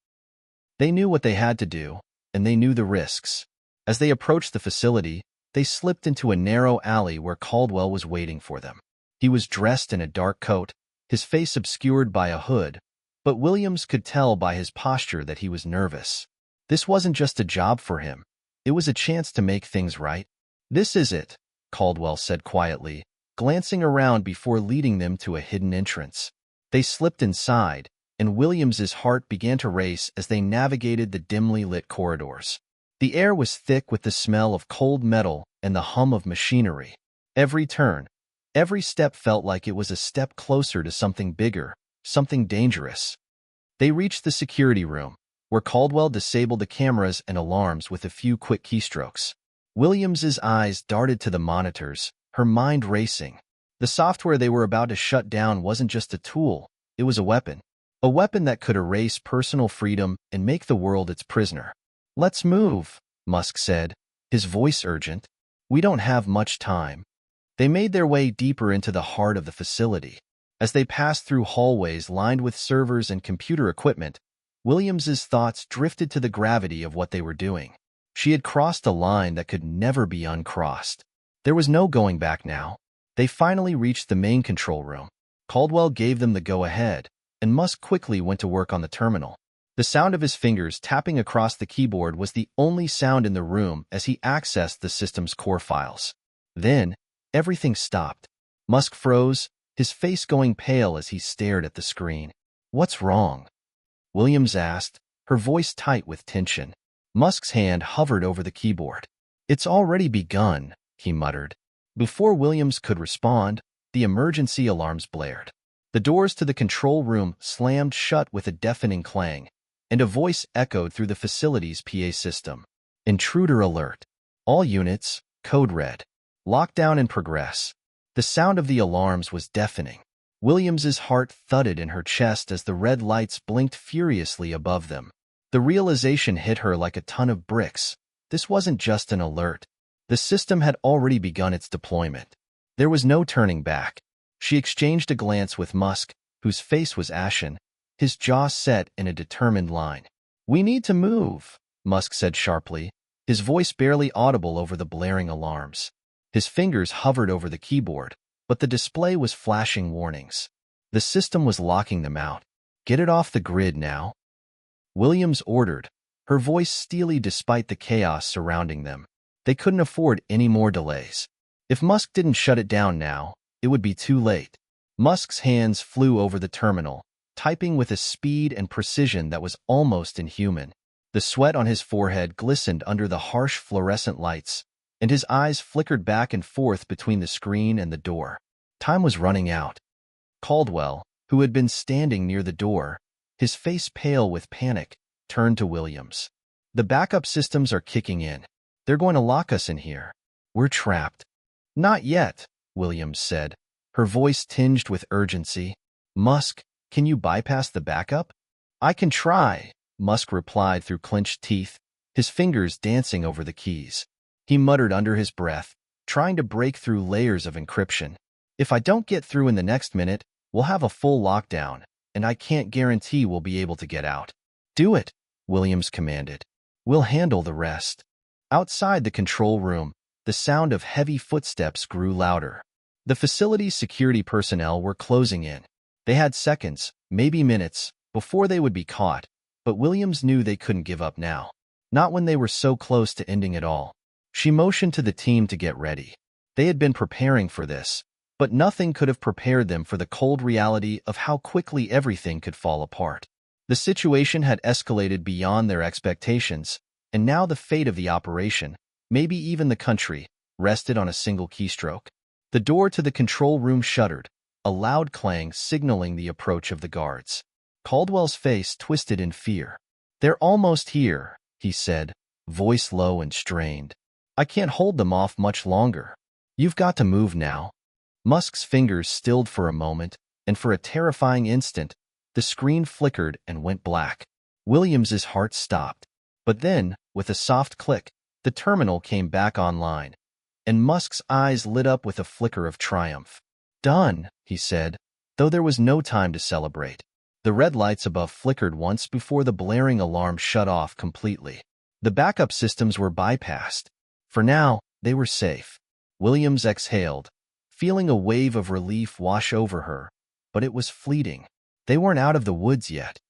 A: They knew what they had to do, and they knew the risks. As they approached the facility, they slipped into a narrow alley where Caldwell was waiting for them. He was dressed in a dark coat, his face obscured by a hood, but Williams could tell by his posture that he was nervous. This wasn't just a job for him. It was a chance to make things right. This is it, Caldwell said quietly, glancing around before leading them to a hidden entrance. They slipped inside, and Williams's heart began to race as they navigated the dimly lit corridors. The air was thick with the smell of cold metal and the hum of machinery. Every turn, every step felt like it was a step closer to something bigger, something dangerous. They reached the security room, where Caldwell disabled the cameras and alarms with a few quick keystrokes. Williams's eyes darted to the monitors, her mind racing. The software they were about to shut down wasn't just a tool, it was a weapon that could erase personal freedom and make the world its prisoner. Let's move, Musk said, his voice urgent. We don't have much time. They made their way deeper into the heart of the facility. As they passed through hallways lined with servers and computer equipment, Williams's thoughts drifted to the gravity of what they were doing. She had crossed a line that could never be uncrossed. There was no going back now. They finally reached the main control room. Caldwell gave them the go-ahead, and Musk quickly went to work on the terminal. The sound of his fingers tapping across the keyboard was the only sound in the room as he accessed the system's core files. Then, everything stopped. Musk froze, his face going pale as he stared at the screen. What's wrong? Williams asked, her voice tight with tension. Musk's hand hovered over the keyboard. It's already begun, he muttered. Before Williams could respond, the emergency alarms blared. The doors to the control room slammed shut with a deafening clang, and a voice echoed through the facility's PA system. Intruder alert. All units, code red. Lockdown in progress. The sound of the alarms was deafening. Williams's heart thudded in her chest as the red lights blinked furiously above them. The realization hit her like a ton of bricks. This wasn't just an alert. The system had already begun its deployment. There was no turning back. She exchanged a glance with Musk, whose face was ashen, his jaw set in a determined line. "We need to move," Musk said sharply, his voice barely audible over the blaring alarms. His fingers hovered over the keyboard, but the display was flashing warnings. The system was locking them out. "Get it off the grid now," Williams ordered, her voice steely despite the chaos surrounding them. They couldn't afford any more delays. If Musk didn't shut it down now, it would be too late. Musk's hands flew over the terminal, typing with a speed and precision that was almost inhuman. The sweat on his forehead glistened under the harsh fluorescent lights, and his eyes flickered back and forth between the screen and the door. Time was running out. Caldwell, who had been standing near the door, his face pale with panic, turned to Williams. "The backup systems are kicking in. They're going to lock us in here. We're trapped." "Not yet," Williams said, her voice tinged with urgency. "Musk, can you bypass the backup?" "I can try," Musk replied through clenched teeth, his fingers dancing over the keys. He muttered under his breath, trying to break through layers of encryption. "If I don't get through in the next minute, we'll have a full lockdown, and I can't guarantee we'll be able to get out." "Do it," Williams commanded. "We'll handle the rest." Outside the control room, the sound of heavy footsteps grew louder. The facility's security personnel were closing in. They had seconds, maybe minutes, before they would be caught, but Williams knew they couldn't give up now. Not when they were so close to ending it all. She motioned to the team to get ready. They had been preparing for this, but nothing could have prepared them for the cold reality of how quickly everything could fall apart. The situation had escalated beyond their expectations, and now the fate of the operation, maybe even the country, rested on a single keystroke. The door to the control room shuddered, a loud clang signaling the approach of the guards. Caldwell's face twisted in fear. "They're almost here," he said, voice low and strained. "I can't hold them off much longer. You've got to move now." Musk's fingers stilled for a moment, and for a terrifying instant, the screen flickered and went black. Williams's heart stopped. But then, with a soft click, the terminal came back online, and Musk's eyes lit up with a flicker of triumph. "Done," he said, though there was no time to celebrate. The red lights above flickered once before the blaring alarm shut off completely. The backup systems were bypassed. For now, they were safe. Williams exhaled, feeling a wave of relief wash over her, but it was fleeting. They weren't out of the woods yet.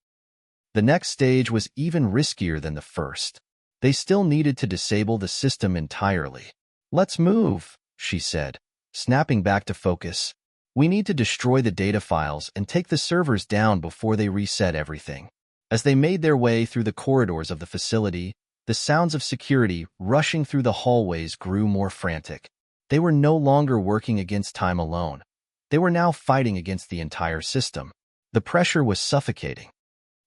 A: The next stage was even riskier than the first. They still needed to disable the system entirely. "Let's move," she said, snapping back to focus. "We need to destroy the data files and take the servers down before they reset everything." As they made their way through the corridors of the facility, the sounds of security rushing through the hallways grew more frantic. They were no longer working against time alone. They were now fighting against the entire system. The pressure was suffocating.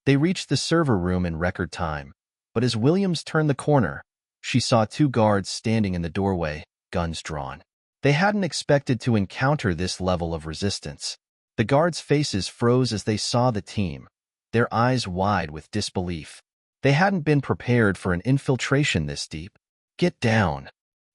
A: They reached the server room in record time, but as Williams turned the corner, she saw two guards standing in the doorway, guns drawn. They hadn't expected to encounter this level of resistance. The guards' faces froze as they saw the team, their eyes wide with disbelief. They hadn't been prepared for an infiltration this deep. "Get down,"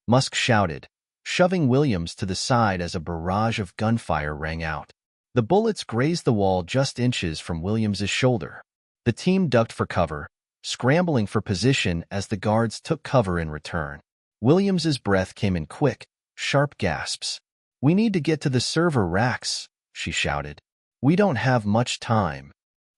A: Musk shouted, shoving Williams to the side as a barrage of gunfire rang out. The bullets grazed the wall just inches from Williams's shoulder. The team ducked for cover, scrambling for position as the guards took cover in return. Williams's breath came in quick, sharp gasps. "We need to get to the server racks," she shouted. "We don't have much time."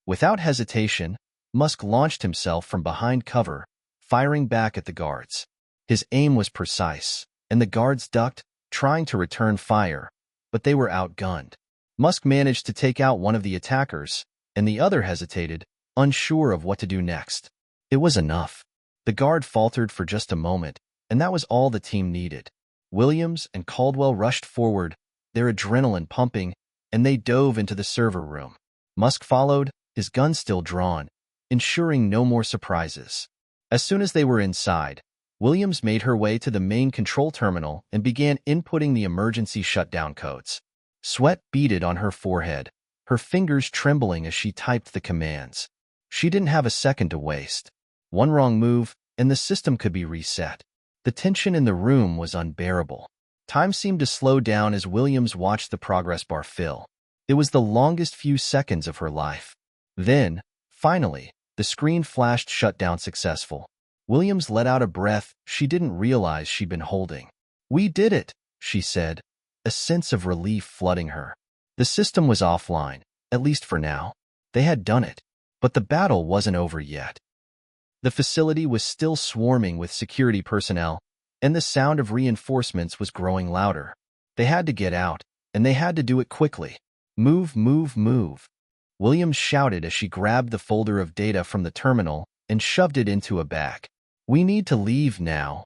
A: Without hesitation, Musk launched himself from behind cover, firing back at the guards. His aim was precise, and the guards ducked, trying to return fire, but they were outgunned. Musk managed to take out one of the attackers, and the other hesitated, unsure of what to do next. It was enough. The guard faltered for just a moment, and that was all the team needed. Williams and Caldwell rushed forward, their adrenaline pumping, and they dove into the server room. Musk followed, his gun still drawn, ensuring no more surprises. As soon as they were inside, Williams made her way to the main control terminal and began inputting the emergency shutdown codes. Sweat beaded on her forehead, her fingers trembling as she typed the commands. She didn't have a second to waste. One wrong move, and the system could be reset. The tension in the room was unbearable. Time seemed to slow down as Williams watched the progress bar fill. It was the longest few seconds of her life. Then, finally, the screen flashed shutdown successful. Williams let out a breath she didn't realize she'd been holding. "We did it," she said, a sense of relief flooding her. The system was offline, at least for now. They had done it, but the battle wasn't over yet. The facility was still swarming with security personnel, and the sound of reinforcements was growing louder. They had to get out, and they had to do it quickly. "Move, move, move," Williams shouted as she grabbed the folder of data from the terminal and shoved it into a bag. "We need to leave now."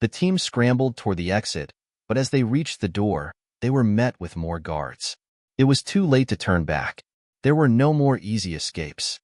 A: The team scrambled toward the exit, but as they reached the door, they were met with more guards. It was too late to turn back. There were no more easy escapes.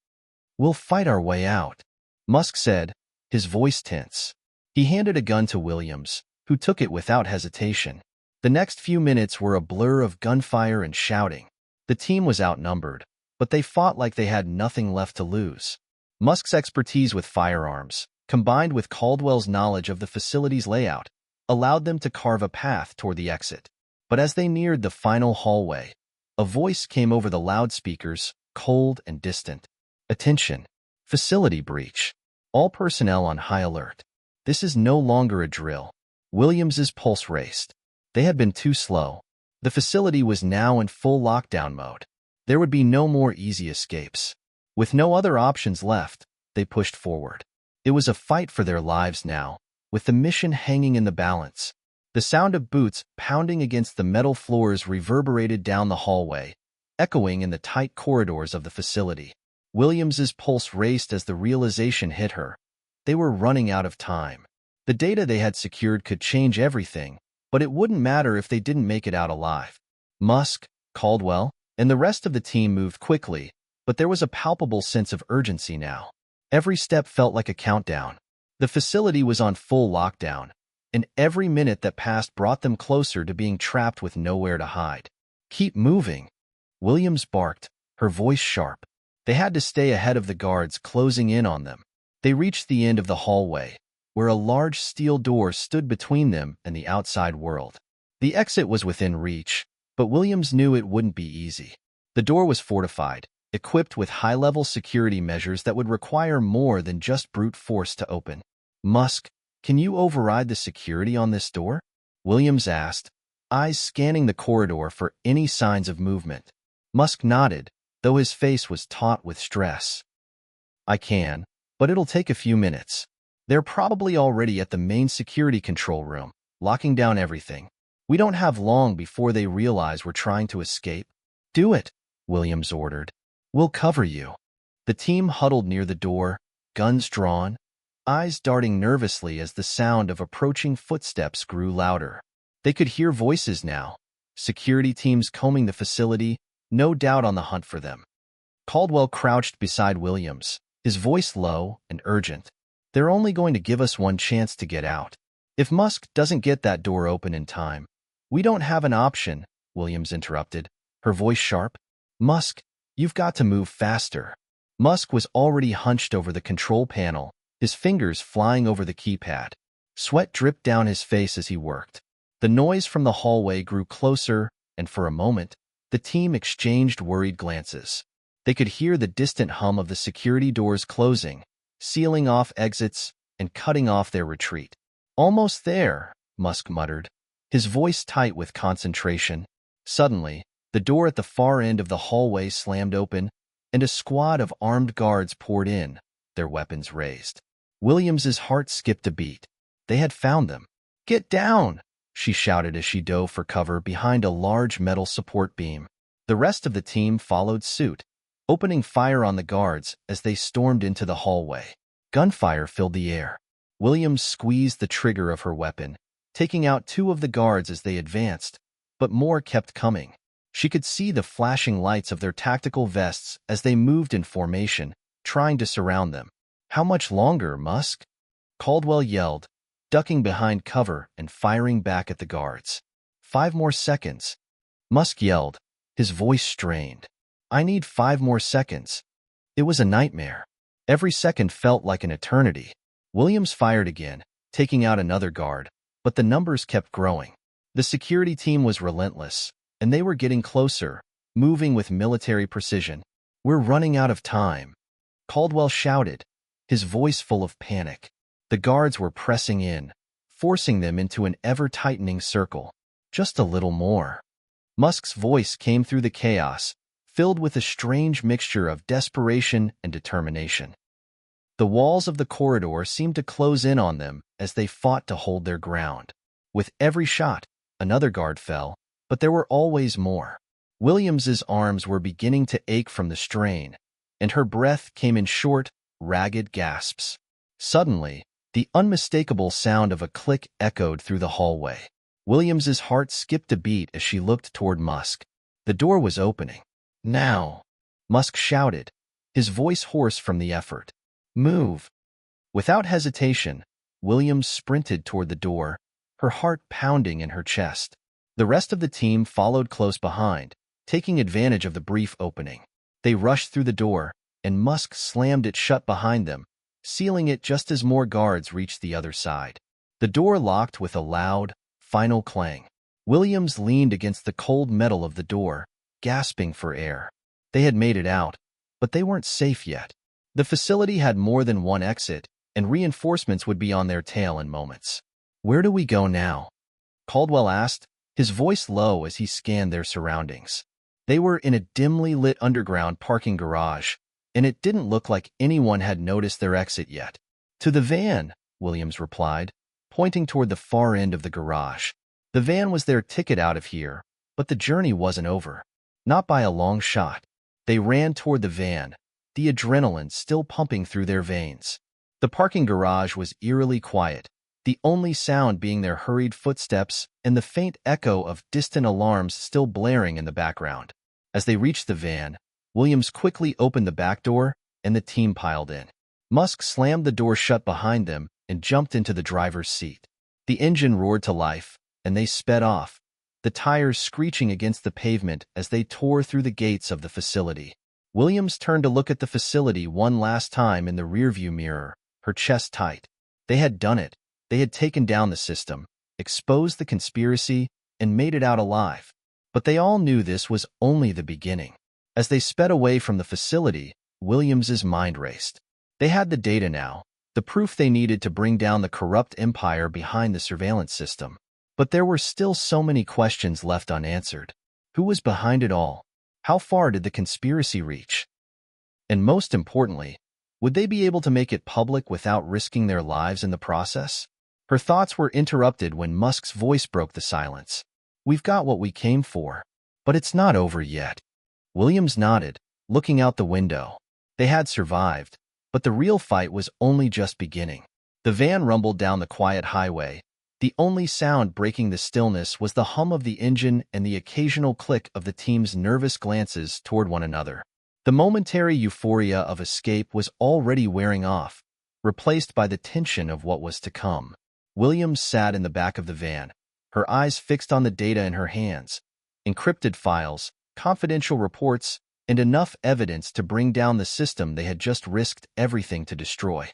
A: "We'll fight our way out," Musk said, his voice tense. He handed a gun to Williams, who took it without hesitation. The next few minutes were a blur of gunfire and shouting. The team was outnumbered, but they fought like they had nothing left to lose. Musk's expertise with firearms, combined with Caldwell's knowledge of the facility's layout, allowed them to carve a path toward the exit. But as they neared the final hallway, a voice came over the loudspeakers, cold and distant. "Attention! Facility breach. All personnel on high alert. This is no longer a drill." Williams's pulse raced. They had been too slow. The facility was now in full lockdown mode. There would be no more easy escapes. With no other options left, they pushed forward. It was a fight for their lives now, with the mission hanging in the balance. The sound of boots pounding against the metal floors reverberated down the hallway, echoing in the tight corridors of the facility. Williams's pulse raced as the realization hit her. They were running out of time. The data they had secured could change everything, but it wouldn't matter if they didn't make it out alive. Musk, Caldwell, and the rest of the team moved quickly, but there was a palpable sense of urgency now. Every step felt like a countdown. The facility was on full lockdown, and every minute that passed brought them closer to being trapped with nowhere to hide. "Keep moving," Williams barked, her voice sharp. They had to stay ahead of the guards closing in on them. They reached the end of the hallway, where a large steel door stood between them and the outside world. The exit was within reach, but Williams knew it wouldn't be easy. The door was fortified, equipped with high-level security measures that would require more than just brute force to open. "Musk, can you override the security on this door?" Williams asked, eyes scanning the corridor for any signs of movement. Musk nodded, though his face was taut with stress. "I can, but it'll take a few minutes. They're probably already at the main security control room, locking down everything. We don't have long before they realize we're trying to escape." "Do it," Williams ordered. "We'll cover you." The team huddled near the door, guns drawn, eyes darting nervously as the sound of approaching footsteps grew louder. They could hear voices now, security teams combing the facility, no doubt on the hunt for them. Caldwell crouched beside Williams, his voice low and urgent. "They're only going to give us one chance to get out. If Musk doesn't get that door open in time, we don't have an option," Williams interrupted, her voice sharp. "Musk, you've got to move faster." Musk was already hunched over the control panel, his fingers flying over the keypad. Sweat dripped down his face as he worked. The noise from the hallway grew closer, and for a moment, the team exchanged worried glances. They could hear the distant hum of the security doors closing, sealing off exits and cutting off their retreat. "Almost there," Musk muttered, his voice tight with concentration. Suddenly, the door at the far end of the hallway slammed open, and a squad of armed guards poured in, their weapons raised. Williams's heart skipped a beat. They had found them. "Get down!" she shouted as she dove for cover behind a large metal support beam. The rest of the team followed suit, opening fire on the guards as they stormed into the hallway. Gunfire filled the air. Williams squeezed the trigger of her weapon, taking out 2 of the guards as they advanced, but more kept coming. She could see the flashing lights of their tactical vests as they moved in formation, trying to surround them. "How much longer, Musk?" Caldwell yelled, ducking behind cover and firing back at the guards. "5 more seconds," Musk yelled, his voice strained. "I need 5 more seconds." It was a nightmare. Every second felt like an eternity. Williams fired again, taking out another guard, but the numbers kept growing. The security team was relentless, and they were getting closer, moving with military precision. "We're running out of time," Caldwell shouted, his voice full of panic. The guards were pressing in, forcing them into an ever-tightening circle. "Just a little more." Musk's voice came through the chaos, filled with a strange mixture of desperation and determination. The walls of the corridor seemed to close in on them as they fought to hold their ground. With every shot, another guard fell, but there were always more. Williams's arms were beginning to ache from the strain, and her breath came in short, ragged gasps. Suddenly, the unmistakable sound of a click echoed through the hallway. Williams's heart skipped a beat as she looked toward Musk. The door was opening. "Now," Musk shouted, his voice hoarse from the effort. "Move." Without hesitation, Williams sprinted toward the door, her heart pounding in her chest. The rest of the team followed close behind, taking advantage of the brief opening. They rushed through the door, and Musk slammed it shut behind them, sealing it just as more guards reached the other side. The door locked with a loud, final clang. Williams leaned against the cold metal of the door, gasping for air. They had made it out, but they weren't safe yet. The facility had more than one exit, and reinforcements would be on their tail in moments. "Where do we go now?" Caldwell asked, his voice low as he scanned their surroundings. They were in a dimly lit underground parking garage, and it didn't look like anyone had noticed their exit yet. "To the van," Williams replied, pointing toward the far end of the garage. The van was their ticket out of here, but the journey wasn't over. Not by a long shot. They ran toward the van, the adrenaline still pumping through their veins. The parking garage was eerily quiet, the only sound being their hurried footsteps and the faint echo of distant alarms still blaring in the background. As they reached the van, Williams quickly opened the back door, and the team piled in. Musk slammed the door shut behind them and jumped into the driver's seat. The engine roared to life, and they sped off, the tires screeching against the pavement as they tore through the gates of the facility. Williams turned to look at the facility one last time in the rearview mirror, her chest tight. They had done it. They had taken down the system, exposed the conspiracy, and made it out alive. But they all knew this was only the beginning. As they sped away from the facility, Williams's mind raced. They had the data now, the proof they needed to bring down the corrupt empire behind the surveillance system. But there were still so many questions left unanswered. Who was behind it all? How far did the conspiracy reach? And most importantly, would they be able to make it public without risking their lives in the process? Her thoughts were interrupted when Musk's voice broke the silence. "We've got what we came for, but it's not over yet." Williams nodded, looking out the window. They had survived, but the real fight was only just beginning. The van rumbled down the quiet highway. The only sound breaking the stillness was the hum of the engine and the occasional click of the team's nervous glances toward one another. The momentary euphoria of escape was already wearing off, replaced by the tension of what was to come. Williams sat in the back of the van, her eyes fixed on the data in her hands, encrypted files, confidential reports, and enough evidence to bring down the system they had just risked everything to destroy.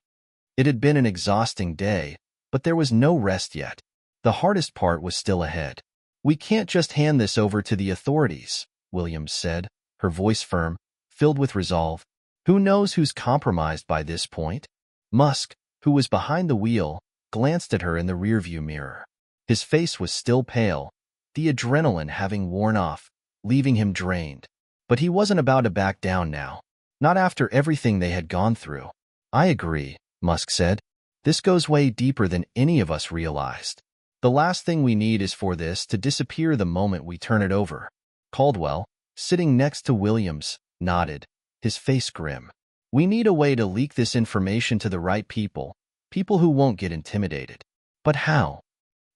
A: It had been an exhausting day, but there was no rest yet. The hardest part was still ahead. "We can't just hand this over to the authorities," Williams said, her voice firm, filled with resolve. "Who knows who's compromised by this point?" Musk, who was behind the wheel, glanced at her in the rearview mirror. His face was still pale, the adrenaline having worn off, leaving him drained. But he wasn't about to back down now. Not after everything they had gone through. "I agree," Musk said. "This goes way deeper than any of us realized. The last thing we need is for this to disappear the moment we turn it over." Caldwell, sitting next to Williams, nodded, his face grim. "We need a way to leak this information to the right people, people who won't get intimidated." "But how?"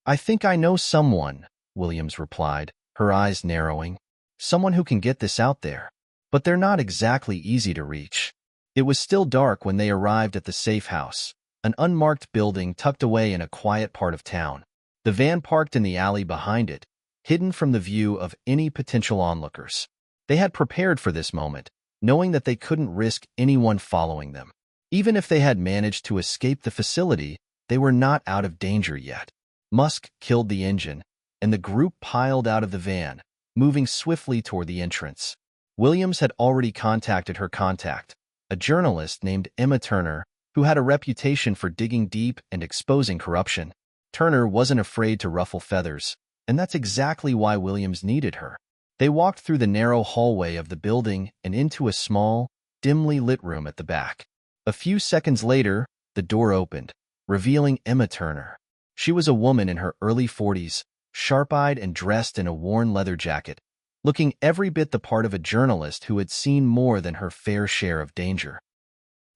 A: "I think I know someone," Williams replied, her eyes narrowing. "Someone who can get this out there. But they're not exactly easy to reach." It was still dark when they arrived at the safe house, an unmarked building tucked away in a quiet part of town. The van parked in the alley behind it, hidden from the view of any potential onlookers. They had prepared for this moment, knowing that they couldn't risk anyone following them. Even if they had managed to escape the facility, they were not out of danger yet. Musk killed the engine, and the group piled out of the van, moving swiftly toward the entrance. Williams had already contacted her contact, a journalist named Emma Turner, who had a reputation for digging deep and exposing corruption. Turner wasn't afraid to ruffle feathers, and that's exactly why Williams needed her. They walked through the narrow hallway of the building and into a small, dimly lit room at the back. A few seconds later, the door opened, revealing Emma Turner. She was a woman in her early 40s, sharp-eyed and dressed in a worn leather jacket, looking every bit the part of a journalist who had seen more than her fair share of danger.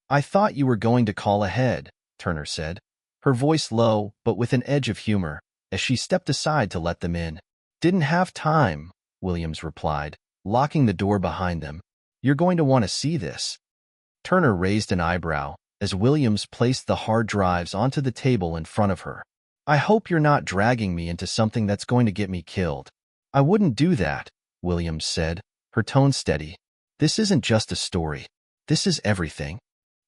A: "I thought you were going to call ahead," Turner said, her voice low but with an edge of humor, as she stepped aside to let them in. "Didn't have time," Williams replied, locking the door behind them. "You're going to want to see this." Turner raised an eyebrow as Williams placed the hard drives onto the table in front of her. "I hope you're not dragging me into something that's going to get me killed." "I wouldn't do that," Williams said, her tone steady. "This isn't just a story. This is everything."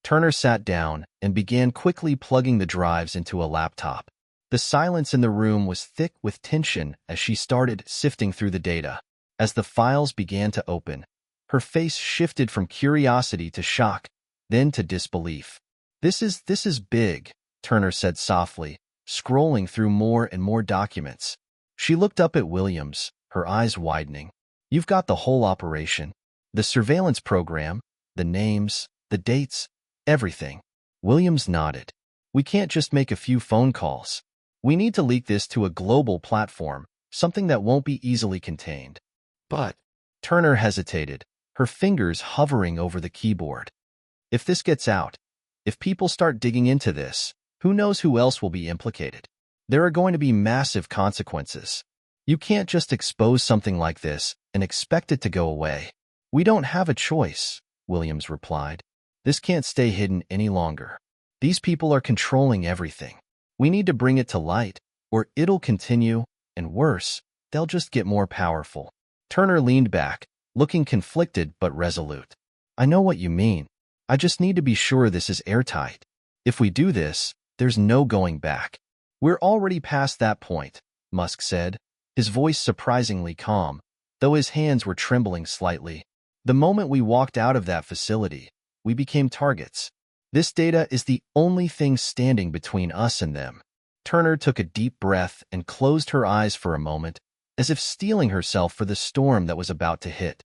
A: Turner sat down and began quickly plugging the drives into a laptop. The silence in the room was thick with tension as she started sifting through the data. As the files began to open, her face shifted from curiosity to shock, then to disbelief. This is big," Turner said softly, scrolling through more and more documents. She looked up at Williams, her eyes widening. "You've got the whole operation. The surveillance program, the names, the dates, everything." Williams nodded. "We can't just make a few phone calls. We need to leak this to a global platform, something that won't be easily contained." "But," Turner hesitated, her fingers hovering over the keyboard. "If this gets out, if people start digging into this, who knows who else will be implicated? There are going to be massive consequences. You can't just expose something like this and expect it to go away." "We don't have a choice," Williams replied. "This can't stay hidden any longer. These people are controlling everything. We need to bring it to light, or it'll continue, and worse, they'll just get more powerful." Turner leaned back, looking conflicted but resolute. "I know what you mean. I just need to be sure this is airtight. If we do this, there's no going back." "We're already past that point," Musk said, his voice surprisingly calm, though his hands were trembling slightly. "The moment we walked out of that facility, we became targets. This data is the only thing standing between us and them." Turner took a deep breath and closed her eyes for a moment, as if steeling herself for the storm that was about to hit.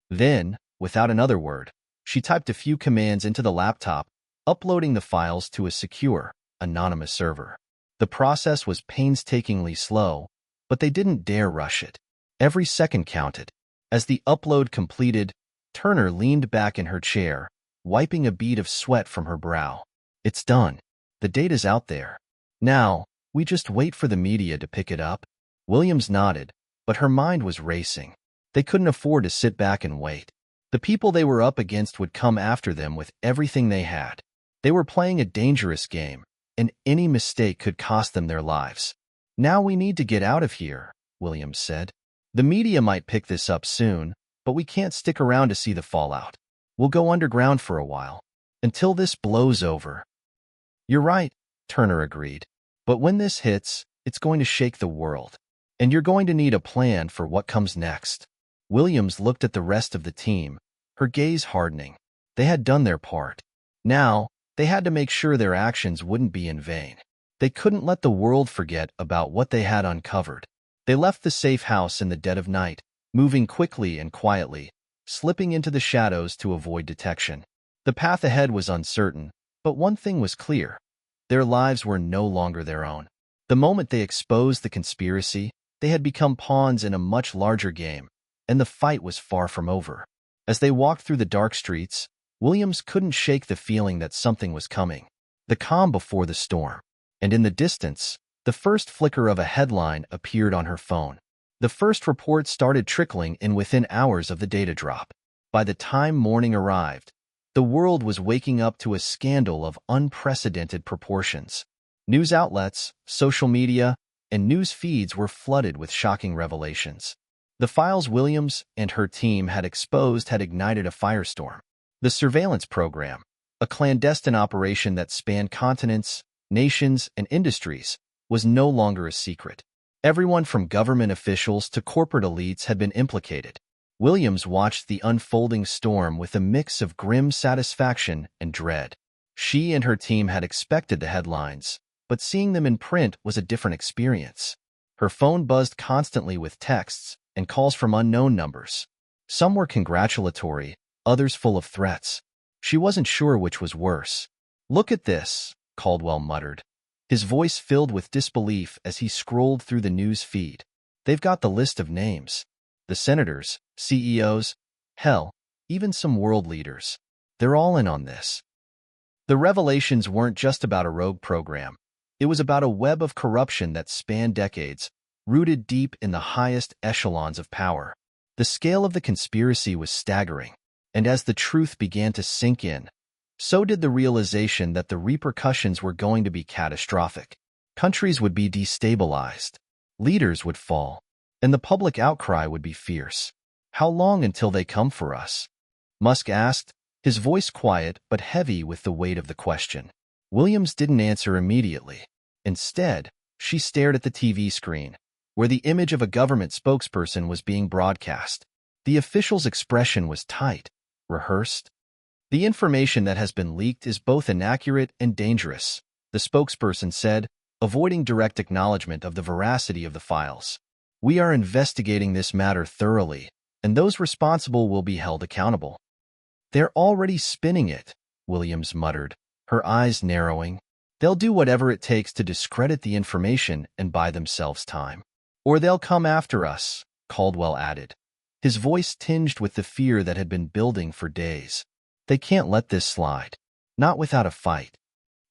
A: Then, without another word, she typed a few commands into the laptop, uploading the files to a secure, anonymous server. The process was painstakingly slow, but they didn't dare rush it. Every second counted. As the upload completed, Turner leaned back in her chair, wiping a bead of sweat from her brow. "It's done. The data's out there. Now, we just wait for the media to pick it up." Williams nodded, but her mind was racing. They couldn't afford to sit back and wait. The people they were up against would come after them with everything they had. They were playing a dangerous game, and any mistake could cost them their lives. "Now we need to get out of here," Williams said. "The media might pick this up soon, but we can't stick around to see the fallout. We'll go underground for a while, until this blows over." "You're right," Turner agreed. "But when this hits, it's going to shake the world. And you're going to need a plan for what comes next." Williams looked at the rest of the team, her gaze hardening. They had done their part. Now, they had to make sure their actions wouldn't be in vain. They couldn't let the world forget about what they had uncovered. They left the safe house in the dead of night, moving quickly and quietly, slipping into the shadows to avoid detection. The path ahead was uncertain, but one thing was clear. Their lives were no longer their own. The moment they exposed the conspiracy, they had become pawns in a much larger game, and the fight was far from over. As they walked through the dark streets, Williams couldn't shake the feeling that something was coming. The calm before the storm. And in the distance, the first flicker of a headline appeared on her phone. The first reports started trickling in within hours of the data drop. By the time morning arrived, The world was waking up to a scandal of unprecedented proportions. News outlets, social media, and news feeds were flooded with shocking revelations. The files Williams and her team had exposed had ignited a firestorm. The surveillance program, a clandestine operation that spanned continents, nations, and industries, was no longer a secret. Everyone from government officials to corporate elites had been implicated. Williams watched the unfolding storm with a mix of grim satisfaction and dread. She and her team had expected the headlines, but seeing them in print was a different experience. Her phone buzzed constantly with texts and calls from unknown numbers. Some were congratulatory, others full of threats. She wasn't sure which was worse. "Look at this," Caldwell muttered, his voice filled with disbelief as he scrolled through the news feed. "They've got the list of names. The senators, CEOs, hell, even some world leaders. They're all in on this." The revelations weren't just about a rogue program. It was about a web of corruption that spanned decades, rooted deep in the highest echelons of power. The scale of the conspiracy was staggering, and as the truth began to sink in, so did the realization that the repercussions were going to be catastrophic. Countries would be destabilized, leaders would fall, and the public outcry would be fierce. "How long until they come for us?" Musk asked, his voice quiet but heavy with the weight of the question. Williams didn't answer immediately. Instead, she stared at the TV screen, where the image of a government spokesperson was being broadcast. The official's expression was tight, rehearsed. "The information that has been leaked is both inaccurate and dangerous," the spokesperson said, avoiding direct acknowledgement of the veracity of the files. "We are investigating this matter thoroughly, and those responsible will be held accountable." "They're already spinning it," Williams muttered, her eyes narrowing. "They'll do whatever it takes to discredit the information and buy themselves time. Or they'll come after us," Caldwell added, his voice tinged with the fear that had been building for days. "They can't let this slide. Not without a fight."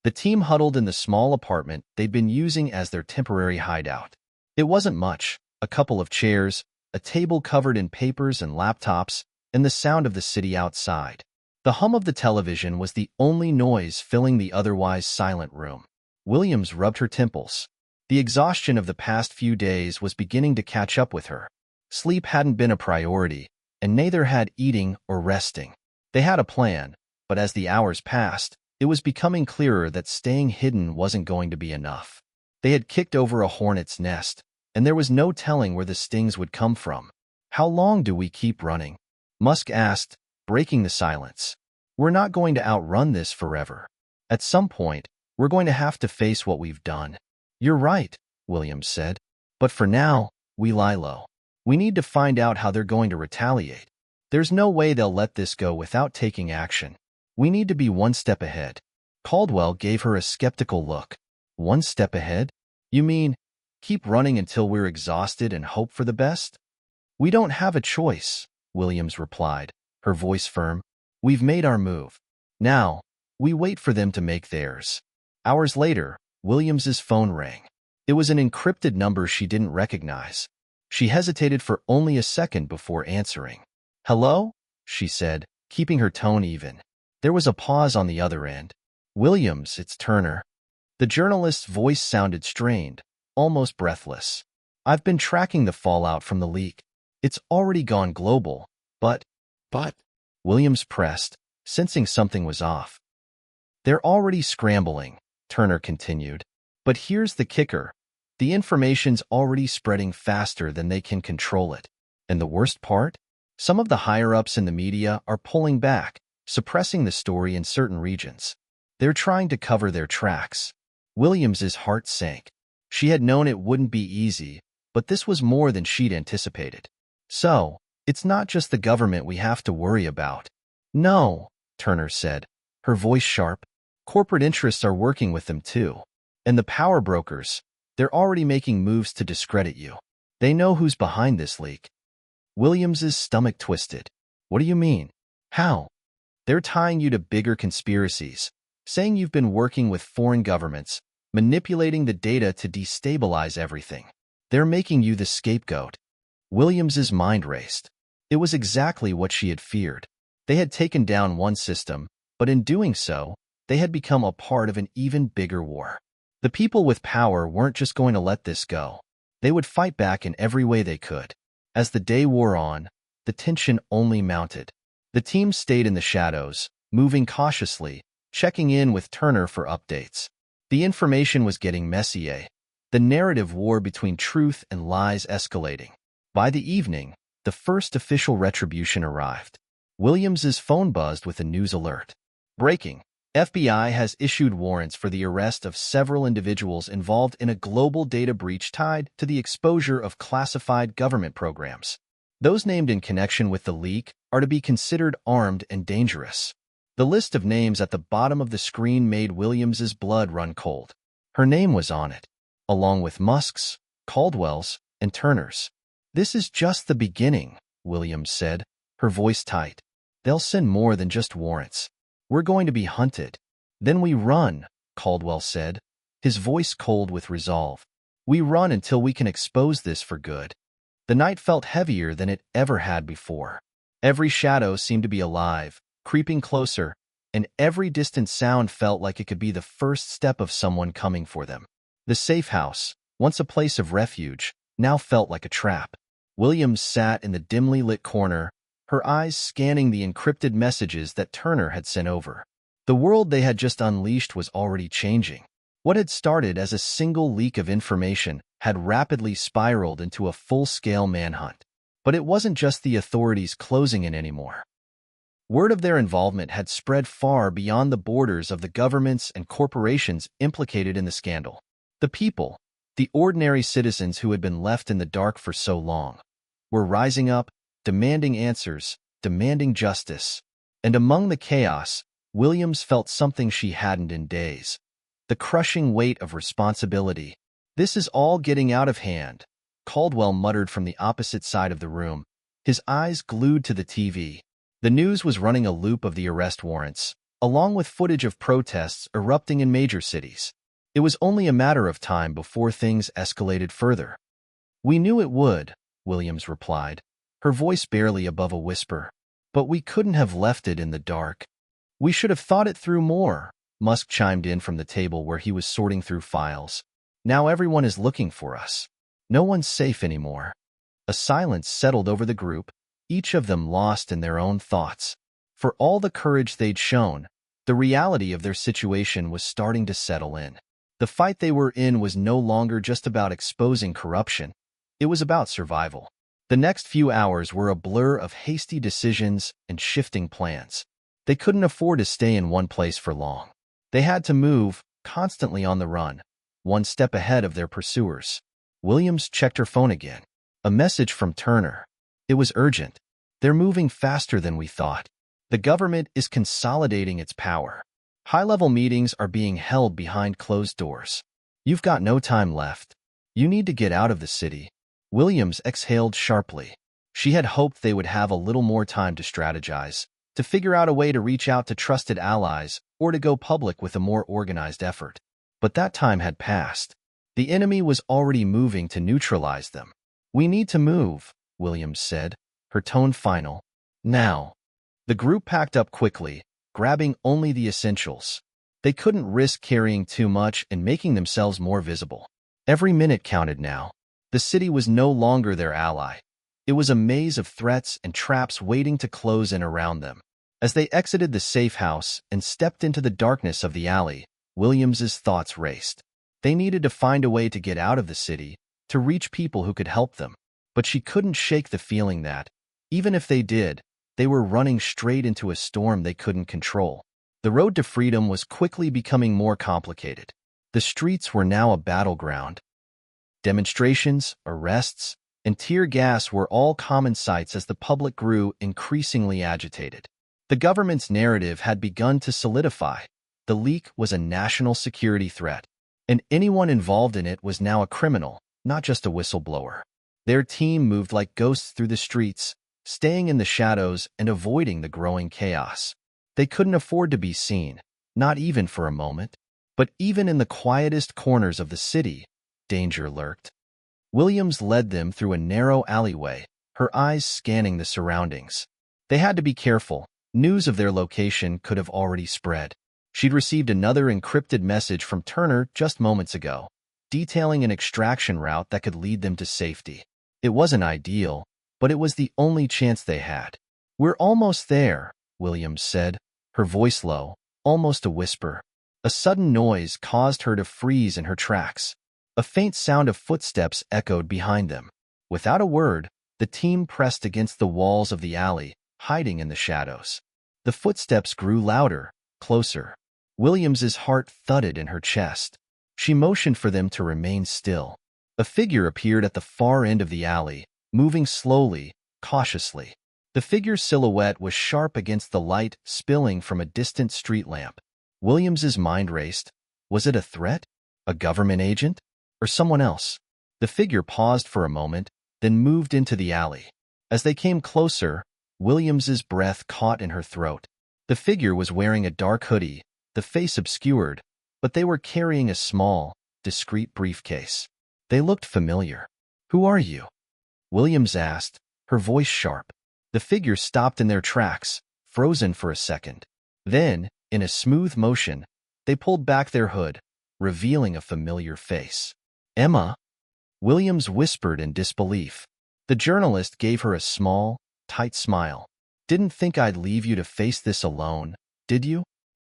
A: The team huddled in the small apartment they'd been using as their temporary hideout. It wasn't much. A couple of chairs, a table covered in papers and laptops, and the sound of the city outside. The hum of the television was the only noise filling the otherwise silent room. Williams rubbed her temples. The exhaustion of the past few days was beginning to catch up with her. Sleep hadn't been a priority, and neither had eating or resting. They had a plan, but as the hours passed, it was becoming clearer that staying hidden wasn't going to be enough. They had kicked over a hornet's nest, and there was no telling where the stings would come from. "How long do we keep running?" Musk asked, breaking the silence. "We're not going to outrun this forever. At some point, we're going to have to face what we've done." "You're right," Williams said. "But for now, we lie low. We need to find out how they're going to retaliate. There's no way they'll let this go without taking action. We need to be one step ahead." Caldwell gave her a skeptical look. "One step ahead? You mean, keep running until we're exhausted and hope for the best?" "We don't have a choice," Williams replied, her voice firm. "We've made our move. Now, we wait for them to make theirs." Hours later, Williams's phone rang. It was an encrypted number she didn't recognize. She hesitated for only a second before answering. "Hello?" she said, keeping her tone even. There was a pause on the other end. "Williams, it's Turner." The journalist's voice sounded strained, almost breathless. "I've been tracking the fallout from the leak. It's already gone global, but, Williams pressed, sensing something was off. "They're already scrambling," Turner continued. "But here's the kicker. The information's already spreading faster than they can control it. And the worst part? Some of the higher-ups in the media are pulling back, suppressing the story in certain regions. They're trying to cover their tracks." Williams's heart sank. She had known it wouldn't be easy, but this was more than she'd anticipated. "So, it's not just the government we have to worry about." "No," Turner said, her voice sharp. "Corporate interests are working with them too. And the power brokers, they're already making moves to discredit you. They know who's behind this leak." Williams's stomach twisted. "What do you mean? How?" "They're tying you to bigger conspiracies, saying you've been working with foreign governments, manipulating the data to destabilize everything. They're making you the scapegoat." Williams's mind raced. It was exactly what she had feared. They had taken down one system, But in doing so, they had become a part of an even bigger war. The people with power weren't just going to let this go. They would fight back in every way they could. As the day wore on, the tension only mounted. The team stayed in the shadows, moving cautiously, checking in with Turner for updates. The information was getting messy, the narrative war between truth and lies escalating. By the evening, the first official retribution arrived. Williams's phone buzzed with a news alert. Breaking. FBI has issued warrants for the arrest of several individuals involved in a global data breach tied to the exposure of classified government programs. Those named in connection with the leak are to be considered armed and dangerous. The list of names at the bottom of the screen made Williams's blood run cold. Her name was on it, along with Musk's, Caldwell's, and Turner's. "This is just the beginning," Williams said, her voice tight. "They'll send more than just warrants. We're going to be hunted." "Then we run," Caldwell said, his voice cold with resolve. "We run until we can expose this for good." The night felt heavier than it ever had before. Every shadow seemed to be alive, creeping closer, and every distant sound felt like it could be the first step of someone coming for them. The safe house, once a place of refuge, now felt like a trap. Williams sat in the dimly lit corner, her eyes scanning the encrypted messages that Turner had sent over. The world they had just unleashed was already changing. What had started as a single leak of information had rapidly spiraled into a full-scale manhunt. But it wasn't just the authorities closing in anymore. Word of their involvement had spread far beyond the borders of the governments and corporations implicated in the scandal. The people, the ordinary citizens who had been left in the dark for so long, were rising up, demanding answers, demanding justice. And among the chaos, Williams felt something she hadn't in days: the crushing weight of responsibility. "This is all getting out of hand," Caldwell muttered from the opposite side of the room, his eyes glued to the TV. The news was running a loop of the arrest warrants, along with footage of protests erupting in major cities. It was only a matter of time before things escalated further. "We knew it would," Williams replied, her voice barely above a whisper. "But we couldn't have left it in the dark. We should have thought it through more," Musk chimed in from the table where he was sorting through files. "Now everyone is looking for us. No one's safe anymore." A silence settled over the group, each of them lost in their own thoughts. For all the courage they'd shown, the reality of their situation was starting to settle in. The fight they were in was no longer just about exposing corruption. It was about survival. The next few hours were a blur of hasty decisions and shifting plans. They couldn't afford to stay in one place for long. They had to move, constantly on the run, one step ahead of their pursuers. Williams checked her phone again. A message from Turner. It was urgent. "They're moving faster than we thought. The government is consolidating its power. High-level meetings are being held behind closed doors. You've got no time left. You need to get out of the city." Williams exhaled sharply. She had hoped they would have a little more time to strategize, to figure out a way to reach out to trusted allies, or to go public with a more organized effort. But that time had passed. The enemy was already moving to neutralize them. "We need to move," Williams said, her tone final. "Now." The group packed up quickly, grabbing only the essentials. They couldn't risk carrying too much and making themselves more visible. Every minute counted now. The city was no longer their ally. It was a maze of threats and traps waiting to close in around them. As they exited the safe house and stepped into the darkness of the alley, Williams's thoughts raced. They needed to find a way to get out of the city, to reach people who could help them. But she couldn't shake the feeling that, even if they did, they were running straight into a storm they couldn't control. The road to freedom was quickly becoming more complicated. The streets were now a battleground. Demonstrations, arrests, and tear gas were all common sights as the public grew increasingly agitated. The government's narrative had begun to solidify. The leak was a national security threat, and anyone involved in it was now a criminal, not just a whistleblower. Their team moved like ghosts through the streets, staying in the shadows and avoiding the growing chaos. They couldn't afford to be seen, not even for a moment. But even in the quietest corners of the city, danger lurked. Williams led them through a narrow alleyway, her eyes scanning the surroundings. They had to be careful, News of their location could have already spread. She'd received another encrypted message from Turner just moments ago, detailing an extraction route that could lead them to safety. It wasn't ideal, but it was the only chance they had. "We're almost there," Williams said, her voice low, almost a whisper. A sudden noise caused her to freeze in her tracks. A faint sound of footsteps echoed behind them. Without a word, the team pressed against the walls of the alley, hiding in the shadows. The footsteps grew louder, closer. Williams's heart thudded in her chest. She motioned for them to remain still. A figure appeared at the far end of the alley, moving slowly, cautiously. The figure's silhouette was sharp against the light spilling from a distant street lamp. Williams's mind raced. Was it a threat? A government agent? Or someone else? The figure paused for a moment, then moved into the alley. As they came closer, Williams's breath caught in her throat. The figure was wearing a dark hoodie, the face obscured, but they were carrying a small, discreet briefcase. They looked familiar. "Who are you?" Williams asked, her voice sharp. The figure stopped in their tracks, frozen for a second. Then, in a smooth motion, they pulled back their hood, revealing a familiar face. "Emma?" Williams whispered in disbelief. The journalist gave her a small, tight smile. "Didn't think I'd leave you to face this alone, did you?"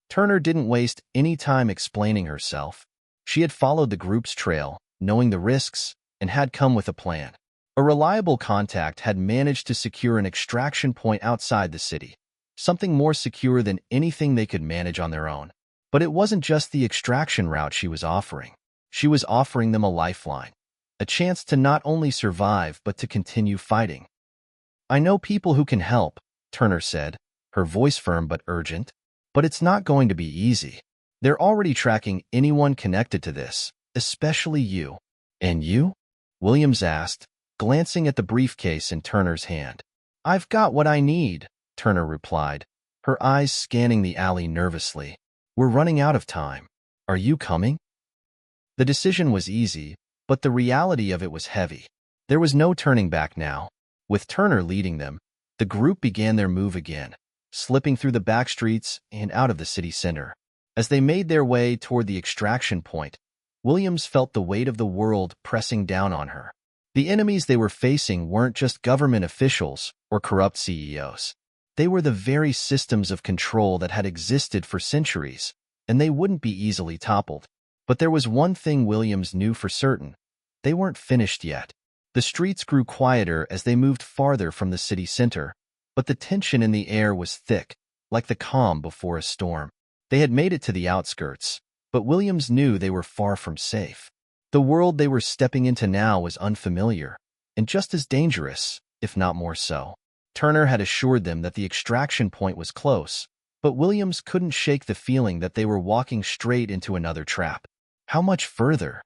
A: Turner didn't waste any time explaining herself. She had followed the group's trail, knowing the risks, and had come with a plan. A reliable contact had managed to secure an extraction point outside the city, something more secure than anything they could manage on their own. But it wasn't just the extraction route she was offering. She was offering them a lifeline, a chance to not only survive but to continue fighting. "I know people who can help," Turner said, her voice firm but urgent. "But it's not going to be easy. They're already tracking anyone connected to this, especially you." "And you?" Williams asked, glancing at the briefcase in Turner's hand. "I've got what I need," Turner replied, her eyes scanning the alley nervously. "We're running out of time. Are you coming?" The decision was easy, but the reality of it was heavy. There was no turning back now. With Turner leading them, the group began their move again, slipping through the back streets and out of the city center. As they made their way toward the extraction point, Williams felt the weight of the world pressing down on her. The enemies they were facing weren't just government officials or corrupt CEOs. They were the very systems of control that had existed for centuries, and they wouldn't be easily toppled. But there was one thing Williams knew for certain. They weren't finished yet. The streets grew quieter as they moved farther from the city center, but the tension in the air was thick, like the calm before a storm. They had made it to the outskirts, but Williams knew they were far from safe. The world they were stepping into now was unfamiliar, and just as dangerous, if not more so. Turner had assured them that the extraction point was close, but Williams couldn't shake the feeling that they were walking straight into another trap. "How much further?"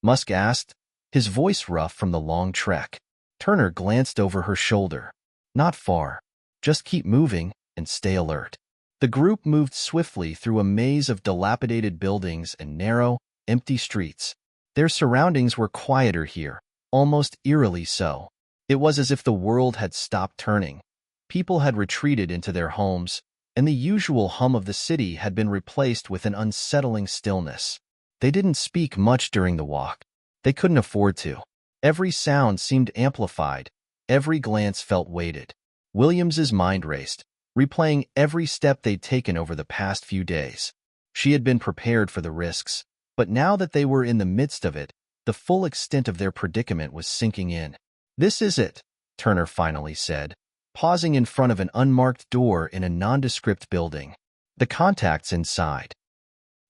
A: Musk asked, his voice rough from the long trek. Turner glanced over her shoulder. "Not far. Just keep moving and stay alert." The group moved swiftly through a maze of dilapidated buildings and narrow, empty streets. Their surroundings were quieter here, almost eerily so. It was as if the world had stopped turning. People had retreated into their homes, and the usual hum of the city had been replaced with an unsettling stillness. They didn't speak much during the walk. They couldn't afford to. Every sound seemed amplified. Every glance felt weighted. Williams's mind raced, replaying every step they'd taken over the past few days. She had been prepared for the risks, but now that they were in the midst of it, the full extent of their predicament was sinking in. "This is it," Turner finally said, pausing in front of an unmarked door in a nondescript building. "The contact's inside."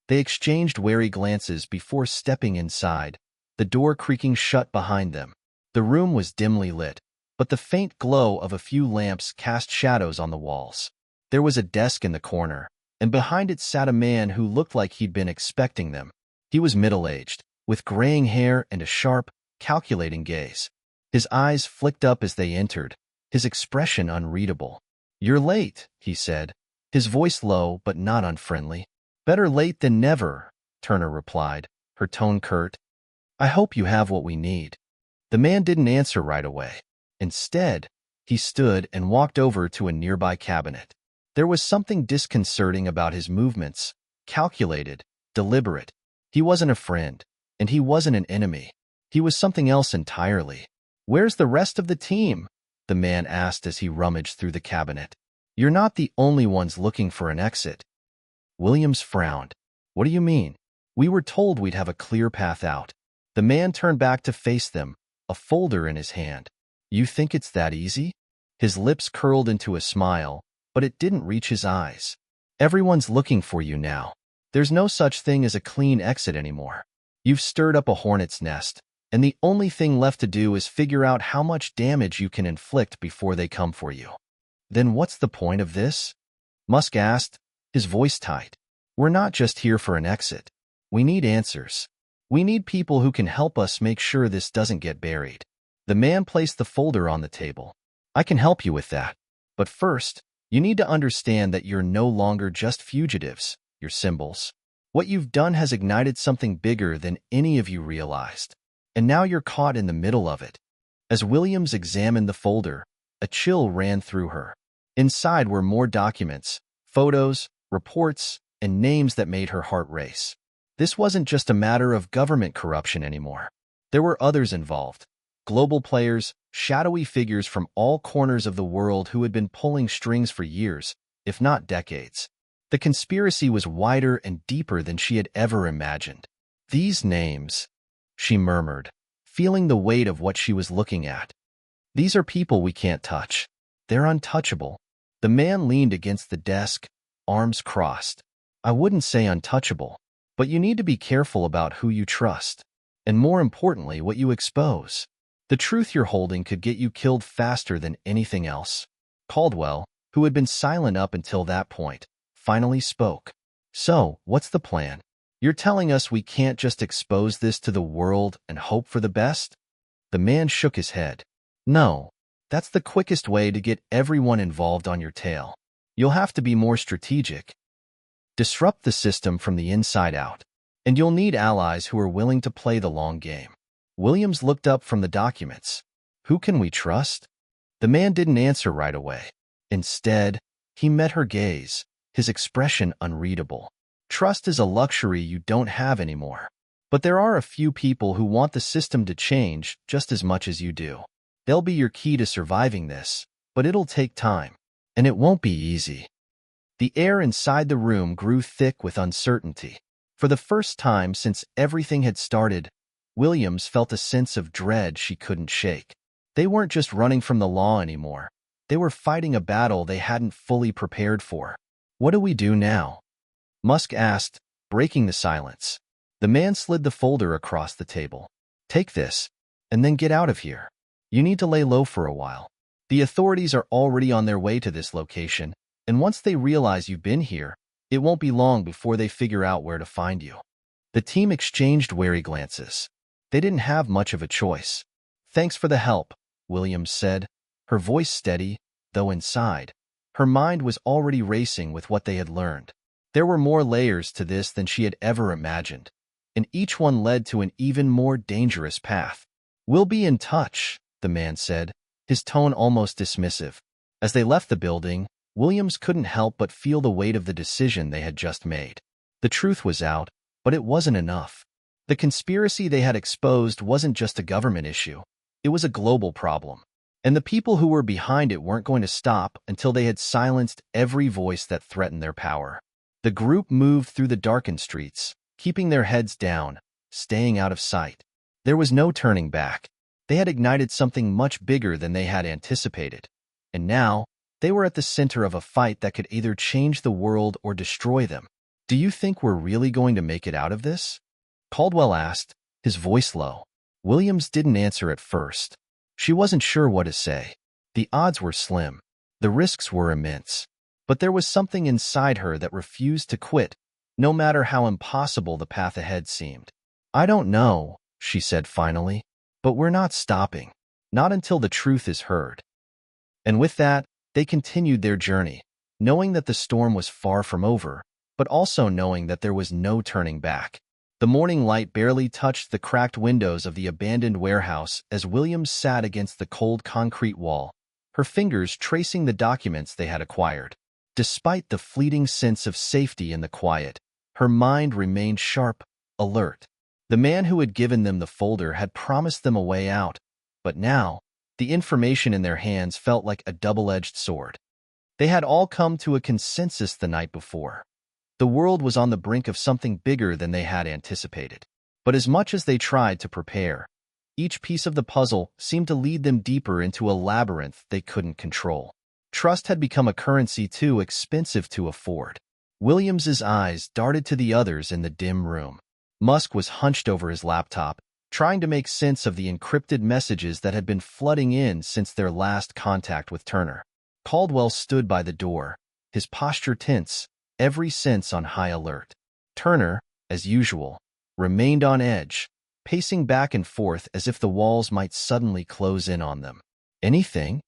A: They exchanged wary glances before stepping inside, the door creaking shut behind them. The room was dimly lit, but the faint glow of a few lamps cast shadows on the walls. There was a desk in the corner, and behind it sat a man who looked like he'd been expecting them. He was middle-aged, with graying hair and a sharp, calculating gaze. His eyes flicked up as they entered, his expression unreadable. "You're late," he said, his voice low but not unfriendly. "Better late than never," Turner replied, her tone curt. "I hope you have what we need." The man didn't answer right away. Instead, he stood and walked over to a nearby cabinet. There was something disconcerting about his movements, calculated, deliberate. He wasn't a friend, and he wasn't an enemy. He was something else entirely. "Where's the rest of the team?" the man asked as he rummaged through the cabinet. "You're not the only ones looking for an exit." Williams frowned. "What do you mean? We were told we'd have a clear path out." The man turned back to face them, a folder in his hand. "You think it's that easy?" His lips curled into a smile, but it didn't reach his eyes. "Everyone's looking for you now. There's no such thing as a clean exit anymore. You've stirred up a hornet's nest, and the only thing left to do is figure out how much damage you can inflict before they come for you." "Then what's the point of this?" Musk asked, his voice tight. "We're not just here for an exit. We need answers. We need people who can help us make sure this doesn't get buried." The man placed the folder on the table. "I can help you with that. But first, you need to understand that you're no longer just fugitives, you're symbols. What you've done has ignited something bigger than any of you realized. And now you're caught in the middle of it." As Williams examined the folder, a chill ran through her. Inside were more documents, photos, reports, and names that made her heart race. This wasn't just a matter of government corruption anymore. There were others involved. Global players, shadowy figures from all corners of the world who had been pulling strings for years, if not decades. The conspiracy was wider and deeper than she had ever imagined. "These names," she murmured, feeling the weight of what she was looking at. "These are people we can't touch. They're untouchable." The man leaned against the desk, arms crossed. "I wouldn't say untouchable, but you need to be careful about who you trust, and more importantly, what you expose. The truth you're holding could get you killed faster than anything else." Caldwell, who had been silent up until that point, finally spoke. "So, what's the plan? You're telling us we can't just expose this to the world and hope for the best?" The man shook his head. "No, that's the quickest way to get everyone involved on your tail. You'll have to be more strategic. Disrupt the system from the inside out, and you'll need allies who are willing to play the long game." Williams looked up from the documents. "Who can we trust?" The man didn't answer right away. Instead, he met her gaze, his expression unreadable. "Trust is a luxury you don't have anymore. But there are a few people who want the system to change just as much as you do. They'll be your key to surviving this, but it'll take time, and it won't be easy." The air inside the room grew thick with uncertainty. For the first time since everything had started, Williams felt a sense of dread she couldn't shake. They weren't just running from the law anymore. They were fighting a battle they hadn't fully prepared for. "What do we do now?" Musk asked, breaking the silence. The man slid the folder across the table. "Take this, and then get out of here. You need to lay low for a while. The authorities are already on their way to this location, and once they realize you've been here, it won't be long before they figure out where to find you." The team exchanged wary glances. They didn't have much of a choice. "Thanks for the help," Williams said, her voice steady, though inside, her mind was already racing with what they had learned. There were more layers to this than she had ever imagined, and each one led to an even more dangerous path. "We'll be in touch," the man said, his tone almost dismissive. As they left the building, Williams couldn't help but feel the weight of the decision they had just made. The truth was out, but it wasn't enough. The conspiracy they had exposed wasn't just a government issue. It was a global problem. And the people who were behind it weren't going to stop until they had silenced every voice that threatened their power. The group moved through the darkened streets, keeping their heads down, staying out of sight. There was no turning back. They had ignited something much bigger than they had anticipated. And now, they were at the center of a fight that could either change the world or destroy them. "Do you think we're really going to make it out of this?" Caldwell asked, his voice low. Williams didn't answer at first. She wasn't sure what to say. The odds were slim. The risks were immense. But there was something inside her that refused to quit, no matter how impossible the path ahead seemed. "I don't know," she said finally, "but we're not stopping. Not until the truth is heard." And with that, they continued their journey, knowing that the storm was far from over, but also knowing that there was no turning back. The morning light barely touched the cracked windows of the abandoned warehouse as Williams sat against the cold concrete wall, her fingers tracing the documents they had acquired. Despite the fleeting sense of safety in the quiet, her mind remained sharp, alert. The man who had given them the folder had promised them a way out, but now, the information in their hands felt like a double-edged sword. They had all come to a consensus the night before. The world was on the brink of something bigger than they had anticipated. But as much as they tried to prepare, each piece of the puzzle seemed to lead them deeper into a labyrinth they couldn't control. Trust had become a currency too expensive to afford. Williams's eyes darted to the others in the dim room. Musk was hunched over his laptop, trying to make sense of the encrypted messages that had been flooding in since their last contact with Turner. Caldwell stood by the door, his posture tense, every sense on high alert. Turner, as usual, remained on edge, pacing back and forth as if the walls might suddenly close in on them. "Anything?"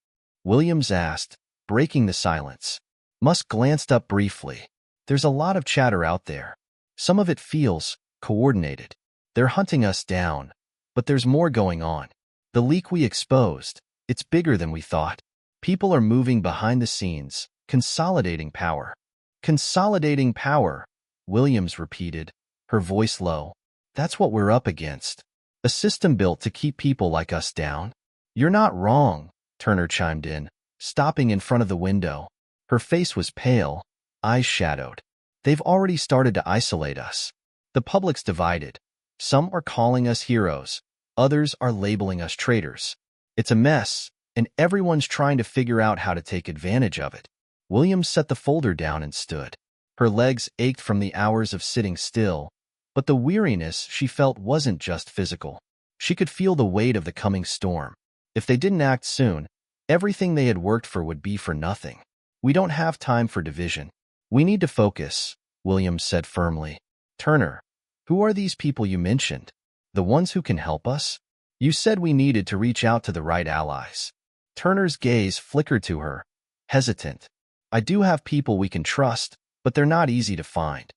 A: Williams asked, breaking the silence. Musk glanced up briefly. "There's a lot of chatter out there. Some of it feels coordinated. They're hunting us down, but there's more going on. The leak we exposed, it's bigger than we thought. People are moving behind the scenes, consolidating power." "Consolidating power," Williams repeated, her voice low. "That's what we're up against. A system built to keep people like us down." "You're not wrong," Turner chimed in, stopping in front of the window. Her face was pale, eyes shadowed. "They've already started to isolate us. The public's divided. Some are calling us heroes. Others are labeling us traitors. It's a mess, and everyone's trying to figure out how to take advantage of it." Williams set the folder down and stood. Her legs ached from the hours of sitting still, but the weariness she felt wasn't just physical. She could feel the weight of the coming storm. If they didn't act soon, everything they had worked for would be for nothing. "We don't have time for division. We need to focus," Williams said firmly. "Turner, who are these people you mentioned? The ones who can help us? You said we needed to reach out to the right allies." Turner's gaze flickered to her, hesitant. "I do have people we can trust, but they're not easy to find.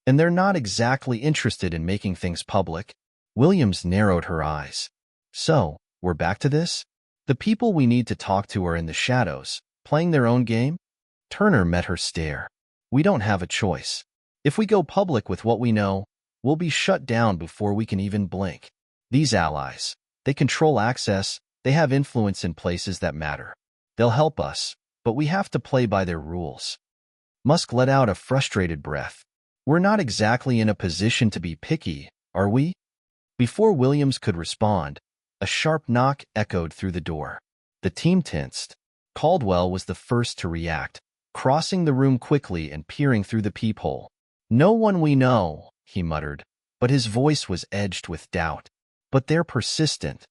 A: And they're not exactly interested in making things public." Williams narrowed her eyes. "So, we're back to this? The people we need to talk to are in the shadows, playing their own game?" Turner met her stare. "We don't have a choice. If we go public with what we know, we'll be shut down before we can even blink. These allies, they control access, they have influence in places that matter. They'll help us, but we have to play by their rules." Musk let out a frustrated breath. "We're not exactly in a position to be picky, are we?" Before Williams could respond, a sharp knock echoed through the door. The team tensed. Caldwell was the first to react, crossing the room quickly and peering through the peephole. "No one we know," he muttered, but his voice was edged with doubt. "But they're persistent."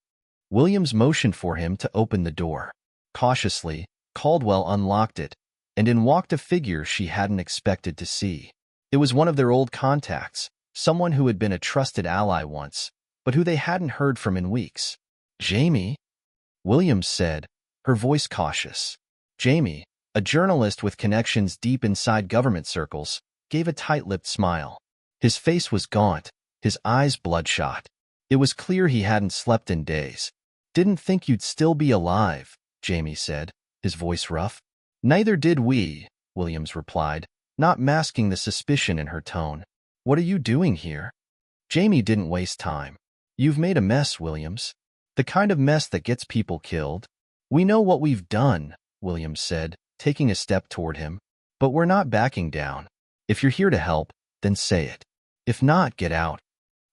A: Williams motioned for him to open the door. Cautiously, Caldwell unlocked it, and in walked a figure she hadn't expected to see. It was one of their old contacts, someone who had been a trusted ally once, but who they hadn't heard from in weeks. "Jamie?" Williams said, her voice cautious. Jamie, a journalist with connections deep inside government circles, gave a tight-lipped smile. His face was gaunt, his eyes bloodshot. It was clear he hadn't slept in days. "Didn't think you'd still be alive," Jamie said, his voice rough. "Neither did we," Williams replied, not masking the suspicion in her tone. "What are you doing here?" Jamie didn't waste time. "You've made a mess, Williams. The kind of mess that gets people killed." "We know what we've done," Williams said, taking a step toward him. "But we're not backing down. If you're here to help, then say it. If not, get out."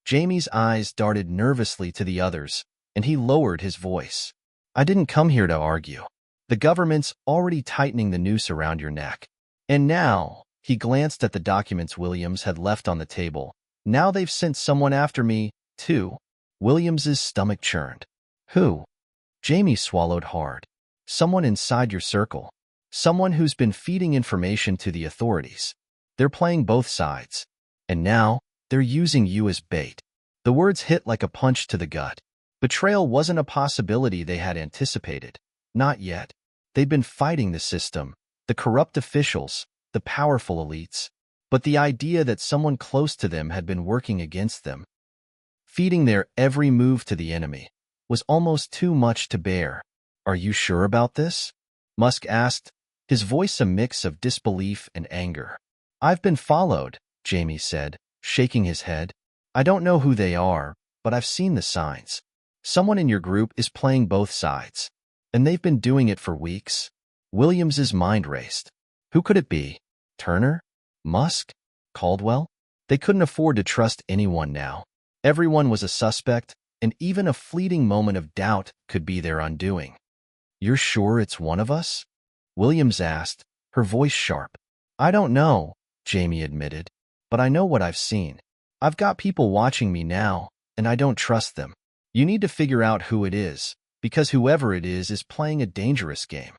A: Jamie's eyes darted nervously to the others, and he lowered his voice. "I didn't come here to argue. The government's already tightening the noose around your neck. And now," he glanced at the documents Williams had left on the table, "now they've sent someone after me, too." Williams's stomach churned. "Who?" Jamie swallowed hard. "Someone inside your circle. Someone who's been feeding information to the authorities. They're playing both sides. And now, they're using you as bait." The words hit like a punch to the gut. Betrayal wasn't a possibility they had anticipated. Not yet. They'd been fighting the system, the corrupt officials, the powerful elites. But the idea that someone close to them had been working against them, feeding their every move to the enemy, was almost too much to bear. "Are you sure about this?" Musk asked, his voice a mix of disbelief and anger. "I've been followed," Jamie said, shaking his head. "I don't know who they are, but I've seen the signs. Someone in your group is playing both sides, and they've been doing it for weeks." Williams's mind raced. Who could it be? Turner? Musk? Caldwell? They couldn't afford to trust anyone now. Everyone was a suspect, and even a fleeting moment of doubt could be their undoing. "You're sure it's one of us?" Williams asked, her voice sharp. "I don't know," Jamie admitted, "but I know what I've seen. I've got people watching me now, and I don't trust them. You need to figure out who it is, because whoever it is playing a dangerous game."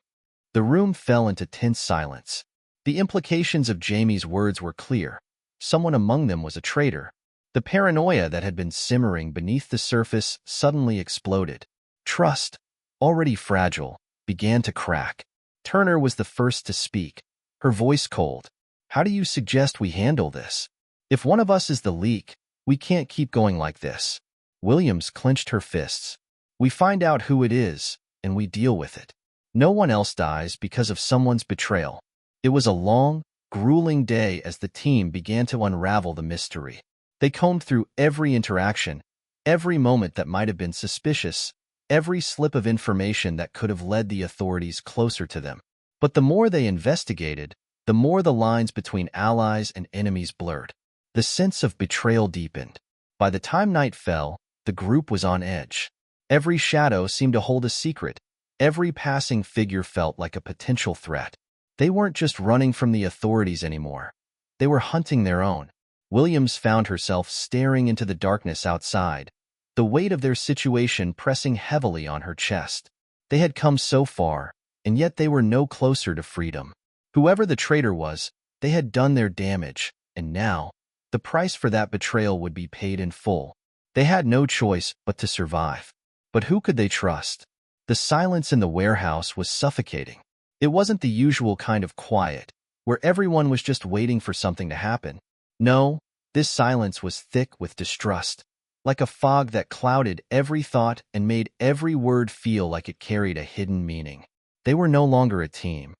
A: The room fell into tense silence. The implications of Jamie's words were clear. Someone among them was a traitor. The paranoia that had been simmering beneath the surface suddenly exploded. Trust, already fragile, began to crack. Turner was the first to speak, her voice cold. "How do you suggest we handle this? If one of us is the leak, we can't keep going like this." Williams clenched her fists. "We find out who it is, and we deal with it. No one else dies because of someone's betrayal." It was a long, grueling day as the team began to unravel the mystery. They combed through every interaction, every moment that might have been suspicious, every slip of information that could have led the authorities closer to them. But the more they investigated, the more the lines between allies and enemies blurred. The sense of betrayal deepened. By the time night fell, the group was on edge. Every shadow seemed to hold a secret. Every passing figure felt like a potential threat. They weren't just running from the authorities anymore. They were hunting their own. Williams found herself staring into the darkness outside, the weight of their situation pressing heavily on her chest. They had come so far, and yet they were no closer to freedom. Whoever the traitor was, they had done their damage, and now, the price for that betrayal would be paid in full. They had no choice but to survive. But who could they trust? The silence in the warehouse was suffocating. It wasn't the usual kind of quiet, where everyone was just waiting for something to happen. No, this silence was thick with distrust, like a fog that clouded every thought and made every word feel like it carried a hidden meaning. They were no longer a team.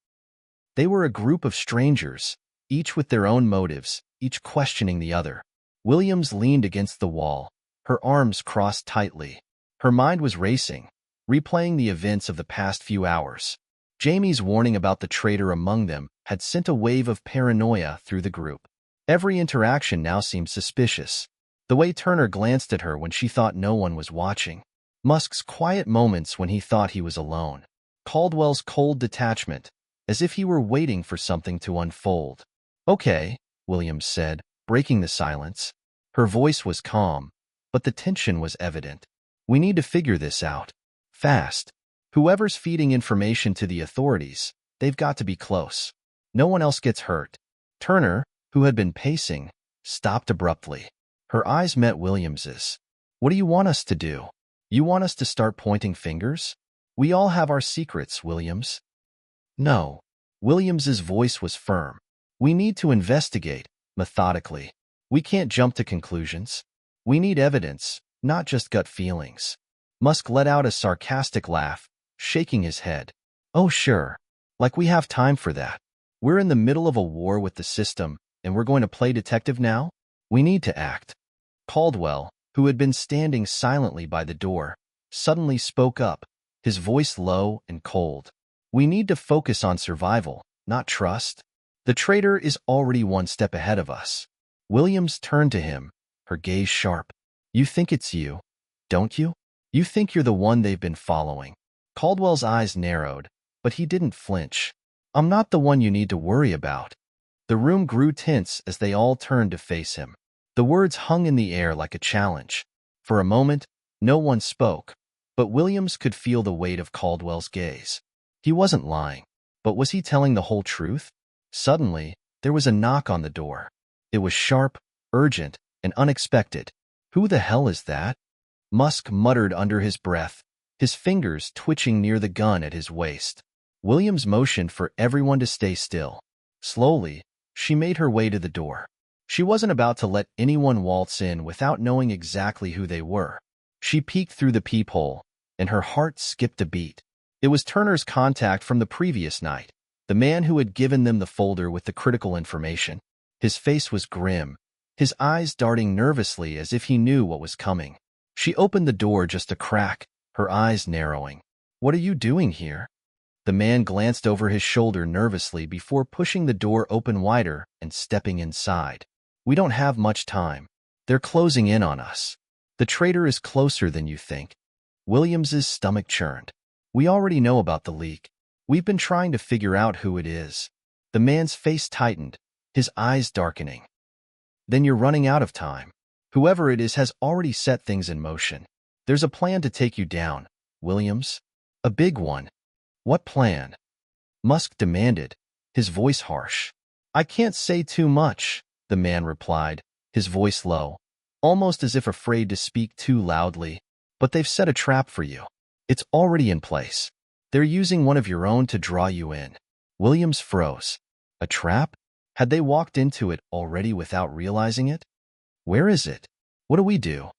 A: They were a group of strangers, each with their own motives, each questioning the other. Williams leaned against the wall, her arms crossed tightly. Her mind was racing, replaying the events of the past few hours. Jamie's warning about the traitor among them had sent a wave of paranoia through the group. Every interaction now seemed suspicious. The way Turner glanced at her when she thought no one was watching. Musk's quiet moments when he thought he was alone. Caldwell's cold detachment, as if he were waiting for something to unfold. "Okay," Williams said, breaking the silence. Her voice was calm, but the tension was evident. "We need to figure this out. Fast. Whoever's feeding information to the authorities, they've got to be close. No one else gets hurt." Turner, who had been pacing, stopped abruptly. Her eyes met Williams's. "What do you want us to do? You want us to start pointing fingers? We all have our secrets, Williams." "No." Williams's voice was firm. "We need to investigate, methodically. We can't jump to conclusions. We need evidence, not just gut feelings." Musk let out a sarcastic laugh, shaking his head. "Oh, sure. Like we have time for that. We're in the middle of a war with the system, and we're going to play detective now? We need to act." Caldwell, who had been standing silently by the door, suddenly spoke up, his voice low and cold. "We need to focus on survival, not trust. The traitor is already one step ahead of us." Williams turned to him, her gaze sharp. "You think it's you, don't you? You think you're the one they've been following." Caldwell's eyes narrowed, but he didn't flinch. "I'm not the one you need to worry about." The room grew tense as they all turned to face him. The words hung in the air like a challenge. For a moment, no one spoke, but Williams could feel the weight of Caldwell's gaze. He wasn't lying, but was he telling the whole truth? Suddenly, there was a knock on the door. It was sharp, urgent, and unexpected. "Who the hell is that?" Musk muttered under his breath, his fingers twitching near the gun at his waist. Williams motioned for everyone to stay still. Slowly, she made her way to the door. She wasn't about to let anyone waltz in without knowing exactly who they were. She peeked through the peephole, and her heart skipped a beat. It was Turner's contact from the previous night. the man who had given them the folder with the critical information. His face was grim, his eyes darting nervously as if he knew what was coming. She opened the door just a crack, her eyes narrowing. "What are you doing here?" The man glanced over his shoulder nervously before pushing the door open wider and stepping inside. "We don't have much time. They're closing in on us. The traitor is closer than you think." Williams's stomach churned. "We already know about the leak. We've been trying to figure out who it is." The man's face tightened, his eyes darkening. "Then you're running out of time. Whoever it is has already set things in motion. There's a plan to take you down, Williams. A big one." "What plan?" Musk demanded, his voice harsh. "I can't say too much," the man replied, his voice low, almost as if afraid to speak too loudly. "But they've set a trap for you. It's already in place. They're using one of your own to draw you in." Williams froze. A trap? Had they walked into it already without realizing it? "Where is it? What do we do?"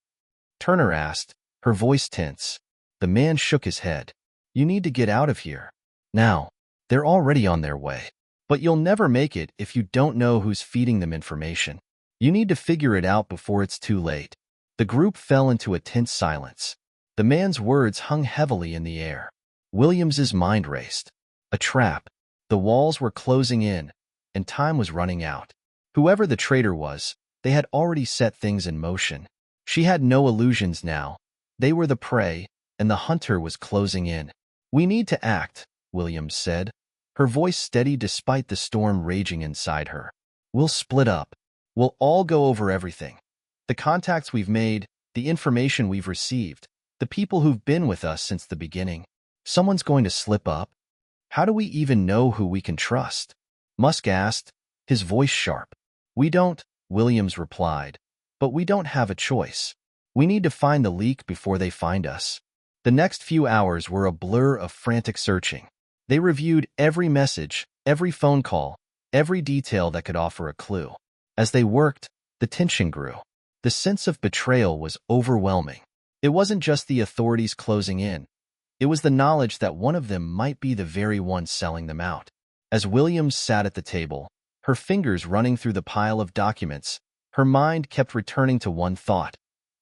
A: Turner asked, her voice tense. The man shook his head. "You need to get out of here. Now. They're already on their way. But you'll never make it if you don't know who's feeding them information. You need to figure it out before it's too late." The group fell into a tense silence. The man's words hung heavily in the air. Williams's mind raced. A trap. The walls were closing in, and time was running out. Whoever the traitor was, they had already set things in motion. She had no illusions now. They were the prey, and the hunter was closing in. "We need to act," Williams said, her voice steady despite the storm raging inside her. "We'll split up. We'll all go over everything. The contacts we've made, the information we've received, the people who've been with us since the beginning. Someone's going to slip up. How do we even know who we can trust?" Musk asked, his voice sharp. "We don't," Williams replied, "but we don't have a choice. We need to find the leak before they find us." The next few hours were a blur of frantic searching. They reviewed every message, every phone call, every detail that could offer a clue. As they worked, the tension grew. The sense of betrayal was overwhelming. It wasn't just the authorities closing in. It was the knowledge that one of them might be the very one selling them out. As Williams sat at the table, her fingers running through the pile of documents, her mind kept returning to one thought.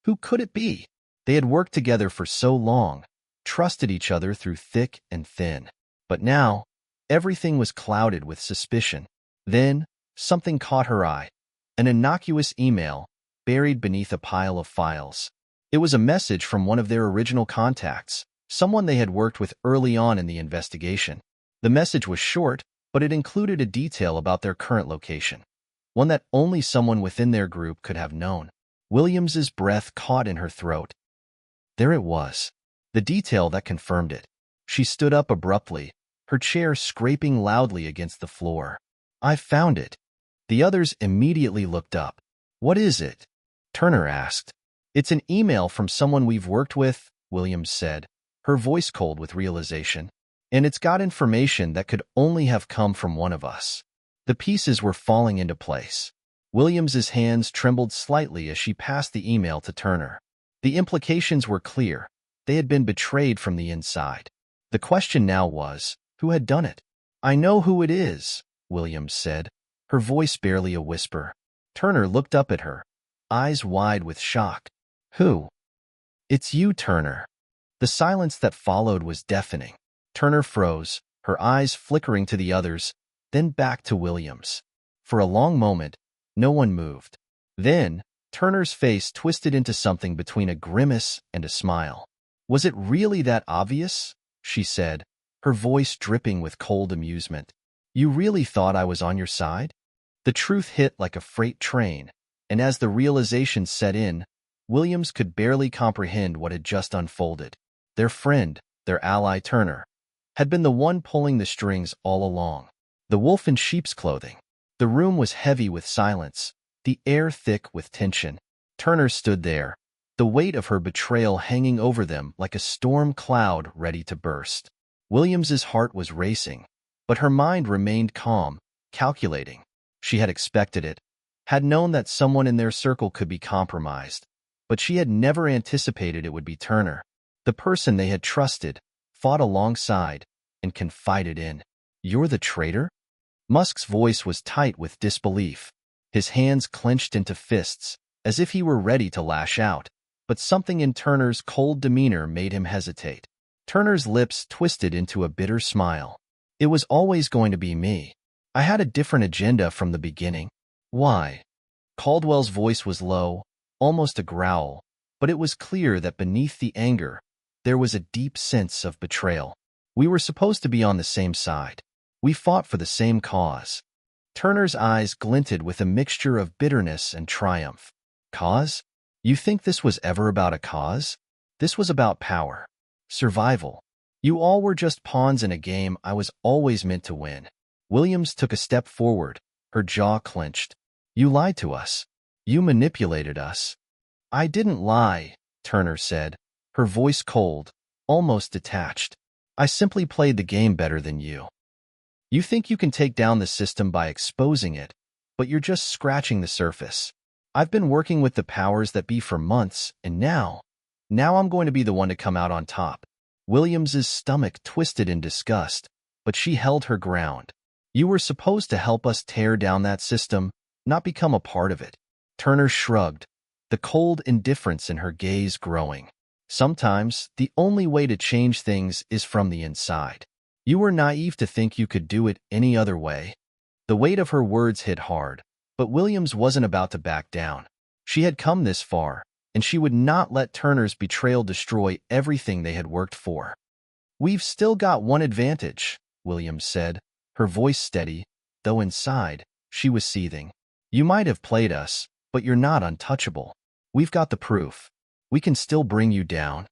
A: Who could it be? They had worked together for so long, trusted each other through thick and thin. But now, everything was clouded with suspicion. Then, something caught her eye. An innocuous email, buried beneath a pile of files. It was a message from one of their original contacts, someone they had worked with early on in the investigation. The message was short, but it included a detail about their current location, one that only someone within their group could have known. Williams's breath caught in her throat. There it was, the detail that confirmed it. She stood up abruptly, her chair scraping loudly against the floor. "I found it." The others immediately looked up. "What is it?" Turner asked. "It's an email from someone we've worked with," Williams said, her voice cold with realization. "And it's got information that could only have come from one of us." The pieces were falling into place. Williams's hands trembled slightly as she passed the email to Turner. The implications were clear. They had been betrayed from the inside. The question now was, who had done it? "I know who it is," Williams said, her voice barely a whisper. Turner looked up at her, eyes wide with shock. "Who?" "It's you, Turner." The silence that followed was deafening. Turner froze, her eyes flickering to the others, then back to Williams. For a long moment, no one moved. Then, Turner's face twisted into something between a grimace and a smile. "Was it really that obvious?" she said, her voice dripping with cold amusement. "You really thought I was on your side?" The truth hit like a freight train, and as the realization set in, Williams could barely comprehend what had just unfolded. Their friend, their ally Turner, had been the one pulling the strings all along. The wolf in sheep's clothing. The room was heavy with silence, the air thick with tension. Turner stood there, the weight of her betrayal hanging over them like a storm cloud ready to burst. Williams's heart was racing, but her mind remained calm, calculating. She had expected it, had known that someone in their circle could be compromised, but she had never anticipated it would be Turner, the person they had trusted, fought alongside, and confided in. You're the traitor? Musk's voice was tight with disbelief. His hands clenched into fists, as if he were ready to lash out, but something in Turner's cold demeanor made him hesitate. Turner's lips twisted into a bitter smile. It was always going to be me. I had a different agenda from the beginning. Why? Caldwell's voice was low, almost a growl, but it was clear that beneath the anger, there was a deep sense of betrayal. We were supposed to be on the same side. We fought for the same cause. Turner's eyes glinted with a mixture of bitterness and triumph. Cause? You think this was ever about a cause? This was about power. Survival. You all were just pawns in a game I was always meant to win. Williams took a step forward, her jaw clenched. You lied to us. You manipulated us. I didn't lie, Turner said, her voice cold, almost detached. I simply played the game better than you. You think you can take down the system by exposing it, but you're just scratching the surface. I've been working with the powers that be for months, and now I'm going to be the one to come out on top. Williams's stomach twisted in disgust, but she held her ground. You were supposed to help us tear down that system, not become a part of it. Turner shrugged, the cold indifference in her gaze growing. Sometimes, the only way to change things is from the inside. You were naive to think you could do it any other way. The weight of her words hit hard, but Williams wasn't about to back down. She had come this far, and she would not let Turner's betrayal destroy everything they had worked for. We've still got one advantage, Williams said, her voice steady, though inside, she was seething. You might have played us, but you're not untouchable. We've got the proof. We can still bring you down.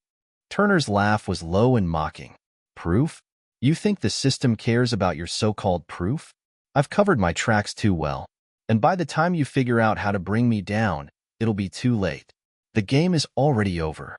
A: Turner's laugh was low and mocking. Proof? You think the system cares about your so-called proof? I've covered my tracks too well, and by the time you figure out how to bring me down, it'll be too late. The game is already over.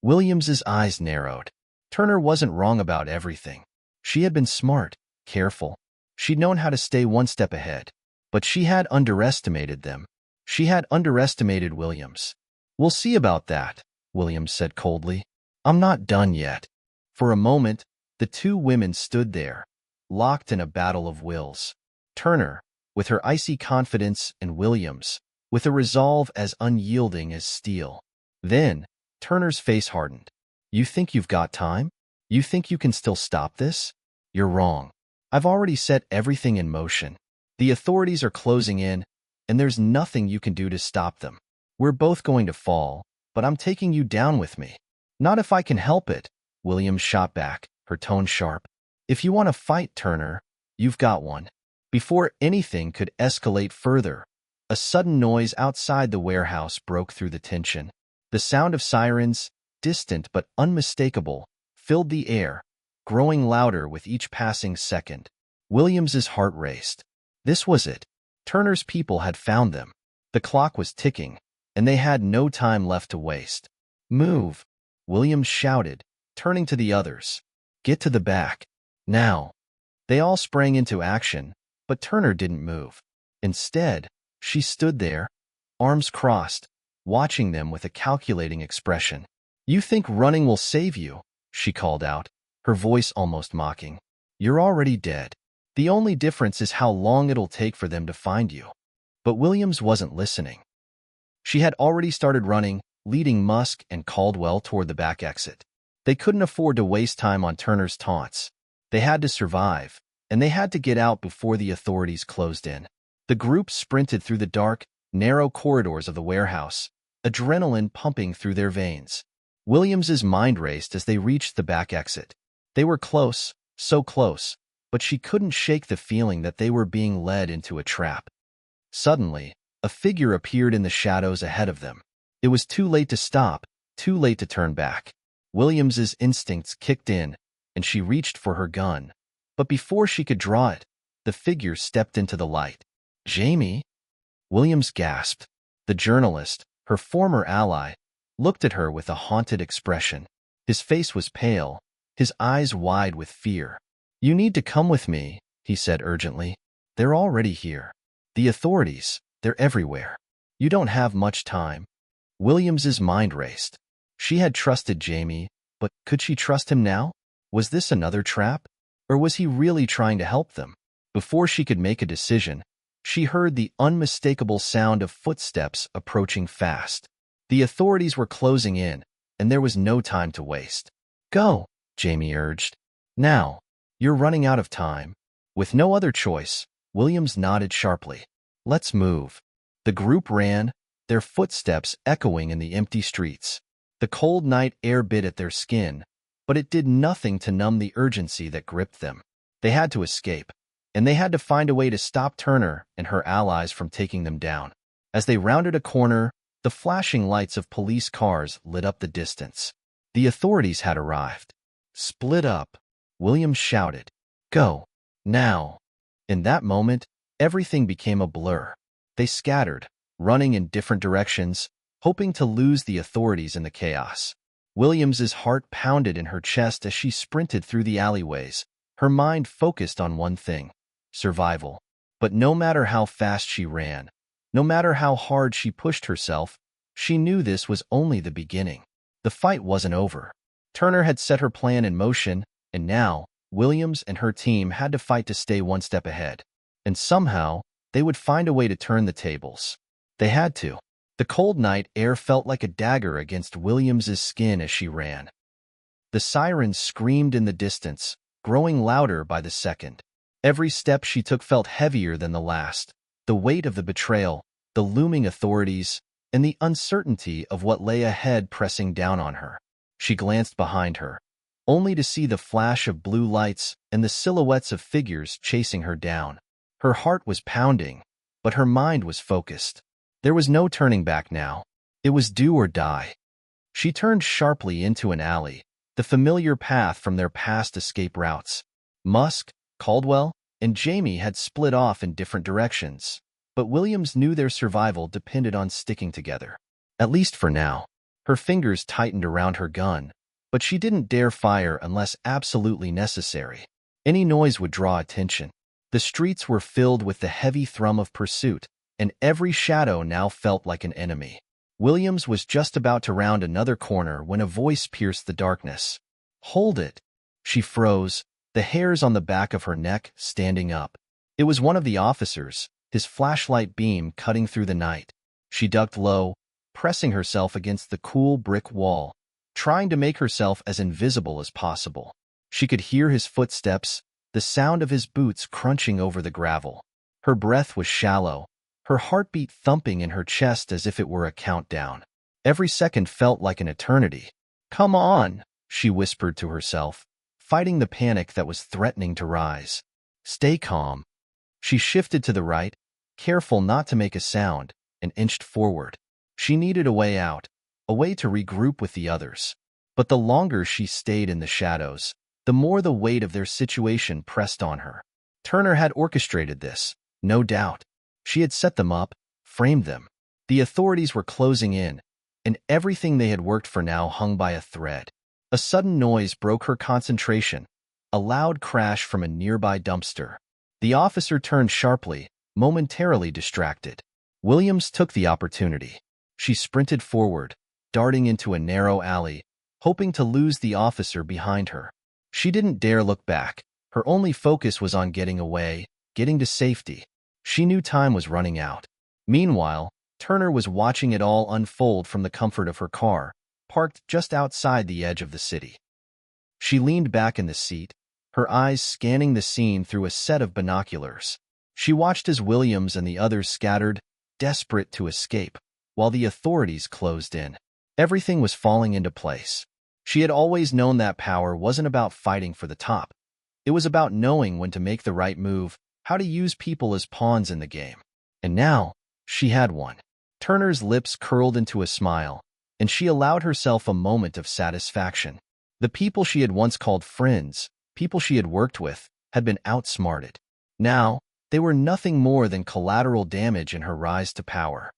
A: Williams's eyes narrowed. Turner wasn't wrong about everything. She had been smart, careful. She'd known how to stay one step ahead. But she had underestimated them. She had underestimated Williams. We'll see about that, Williams said coldly. I'm not done yet. For a moment, the two women stood there, locked in a battle of wills. Turner, with her icy confidence, and Williams, with a resolve as unyielding as steel. Then, Turner's face hardened. You think you've got time? You think you can still stop this? You're wrong. I've already set everything in motion. The authorities are closing in, and there's nothing you can do to stop them. We're both going to fall, but I'm taking you down with me. Not if I can help it, Williams shot back, her tone sharp. If you want to fight, Turner, you've got one. Before anything could escalate further, a sudden noise outside the warehouse broke through the tension. The sound of sirens, distant but unmistakable, filled the air, growing louder with each passing second. Williams's heart raced. This was it. Turner's people had found them. The clock was ticking, and they had no time left to waste. Move, Williams shouted, turning to the others. Get to the back. Now. They all sprang into action, but Turner didn't move. Instead, she stood there, arms crossed, watching them with a calculating expression. You think running will save you, she called out, her voice almost mocking. You're already dead. The only difference is how long it'll take for them to find you. But Williams wasn't listening. She had already started running, leading Musk and Caldwell toward the back exit. They couldn't afford to waste time on Turner's taunts. They had to survive, and they had to get out before the authorities closed in. The group sprinted through the dark, narrow corridors of the warehouse, adrenaline pumping through their veins. Williams's mind raced as they reached the back exit. They were close, so close, but she couldn't shake the feeling that they were being led into a trap. Suddenly, a figure appeared in the shadows ahead of them. It was too late to stop, too late to turn back. Williams's instincts kicked in, and she reached for her gun. But before she could draw it, the figure stepped into the light. Jamie? Williams gasped. The journalist, her former ally, looked at her with a haunted expression. His face was pale, his eyes wide with fear. You need to come with me, he said urgently. They're already here. The authorities, they're everywhere. You don't have much time. Williams's mind raced. She had trusted Jamie, but could she trust him now? Was this another trap? Or was he really trying to help them? Before she could make a decision, she heard the unmistakable sound of footsteps approaching fast. The authorities were closing in, and there was no time to waste. Go, Jamie urged. Now, you're running out of time. With no other choice, Williams nodded sharply. Let's move. The group ran, their footsteps echoing in the empty streets. The cold night air bit at their skin, but it did nothing to numb the urgency that gripped them. They had to escape, and they had to find a way to stop Turner and her allies from taking them down. As they rounded a corner, the flashing lights of police cars lit up the distance. The authorities had arrived. Split up, Williams shouted. Go, now. In that moment, everything became a blur. They scattered, running in different directions, hoping to lose the authorities in the chaos. Williams's heart pounded in her chest as she sprinted through the alleyways, her mind focused on one thing: survival. But no matter how fast she ran, no matter how hard she pushed herself, she knew this was only the beginning. The fight wasn't over. Turner had set her plan in motion, and now Williams and her team had to fight to stay one step ahead. And somehow, they would find a way to turn the tables. They had to. The cold night air felt like a dagger against Williams's skin as she ran. The sirens screamed in the distance, growing louder by the second. Every step she took felt heavier than the last. The weight of the betrayal, the looming authorities, and the uncertainty of what lay ahead pressing down on her. She glanced behind her, only to see the flash of blue lights and the silhouettes of figures chasing her down. Her heart was pounding, but her mind was focused. There was no turning back now. It was do or die. She turned sharply into an alley, the familiar path from their past escape routes. Musk, Caldwell, and Jamie had split off in different directions, but Williams knew their survival depended on sticking together. At least for now. Her fingers tightened around her gun, but she didn't dare fire unless absolutely necessary. Any noise would draw attention. The streets were filled with the heavy thrum of pursuit, and every shadow now felt like an enemy. Williams was just about to round another corner when a voice pierced the darkness. Hold it! She froze, the hairs on the back of her neck standing up. It was one of the officers, his flashlight beam cutting through the night. She ducked low, pressing herself against the cool brick wall, trying to make herself as invisible as possible. She could hear his footsteps, the sound of his boots crunching over the gravel. Her breath was shallow, her heartbeat thumping in her chest as if it were a countdown. Every second felt like an eternity. Come on, she whispered to herself, fighting the panic that was threatening to rise. Stay calm. She shifted to the right, careful not to make a sound, and inched forward. She needed a way out, a way to regroup with the others. But the longer she stayed in the shadows, the more the weight of their situation pressed on her. Turner had orchestrated this, no doubt. She had set them up, framed them. The authorities were closing in, and everything they had worked for now hung by a thread. A sudden noise broke her concentration, a loud crash from a nearby dumpster. The officer turned sharply, momentarily distracted. Williams took the opportunity. She sprinted forward, darting into a narrow alley, hoping to lose the officer behind her. She didn't dare look back. Her only focus was on getting away, getting to safety. She knew time was running out. Meanwhile, Turner was watching it all unfold from the comfort of her car, parked just outside the edge of the city. She leaned back in the seat, her eyes scanning the scene through a set of binoculars. She watched as Williams and the others scattered, desperate to escape, while the authorities closed in. Everything was falling into place. She had always known that power wasn't about fighting for the top. It was about knowing when to make the right move, how to use people as pawns in the game. And now, she had one. Turner's lips curled into a smile, and she allowed herself a moment of satisfaction. The people she had once called friends, people she had worked with, had been outsmarted. Now, they were nothing more than collateral damage in her rise to power.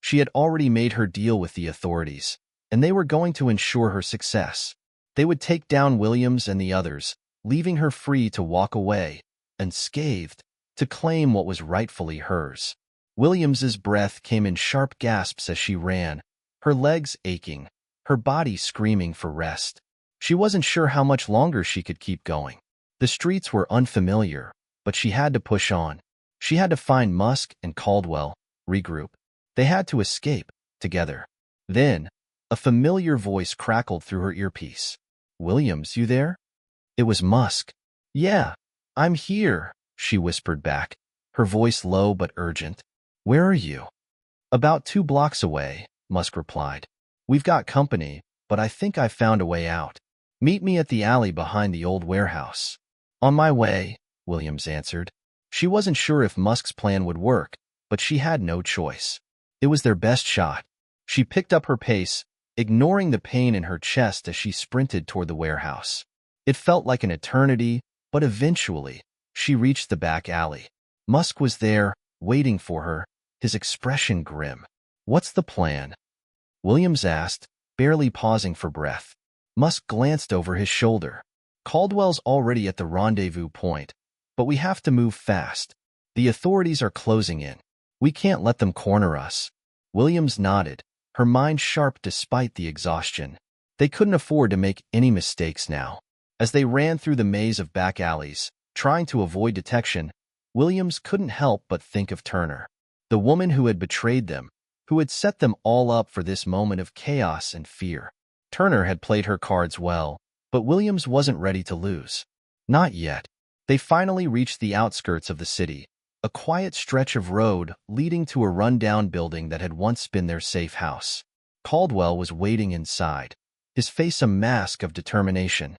A: She had already made her deal with the authorities, and they were going to ensure her success. They would take down Williams and the others, leaving her free to walk away, unscathed, to claim what was rightfully hers. Williams's breath came in sharp gasps as she ran, her legs aching, her body screaming for rest. She wasn't sure how much longer she could keep going. The streets were unfamiliar, but she had to push on. She had to find Musk and Caldwell, regroup. They had to escape, together. Then, a familiar voice crackled through her earpiece. "Williams, you there?" It was Musk. "Yeah, I'm here," she whispered back, her voice low but urgent. "Where are you?" "About 2 blocks away," Musk replied. "We've got company, but I think I've found a way out. Meet me at the alley behind the old warehouse." "On my way," Williams answered. She wasn't sure if Musk's plan would work, but she had no choice. It was their best shot. She picked up her pace, ignoring the pain in her chest as she sprinted toward the warehouse. It felt like an eternity, but eventually, she reached the back alley. Musk was there, waiting for her, his expression grim. "What's the plan?" Williams asked, barely pausing for breath. Musk glanced over his shoulder. "Caldwell's already at the rendezvous point, but we have to move fast. The authorities are closing in. We can't let them corner us." Williams nodded, her mind sharp despite the exhaustion. They couldn't afford to make any mistakes now. As they ran through the maze of back alleys, trying to avoid detection, Williams couldn't help but think of Turner, the woman who had betrayed them, who had set them all up for this moment of chaos and fear. Turner had played her cards well, but Williams wasn't ready to lose. Not yet. They finally reached the outskirts of the city, a quiet stretch of road leading to a run-down building that had once been their safe house. Caldwell was waiting inside, his face a mask of determination.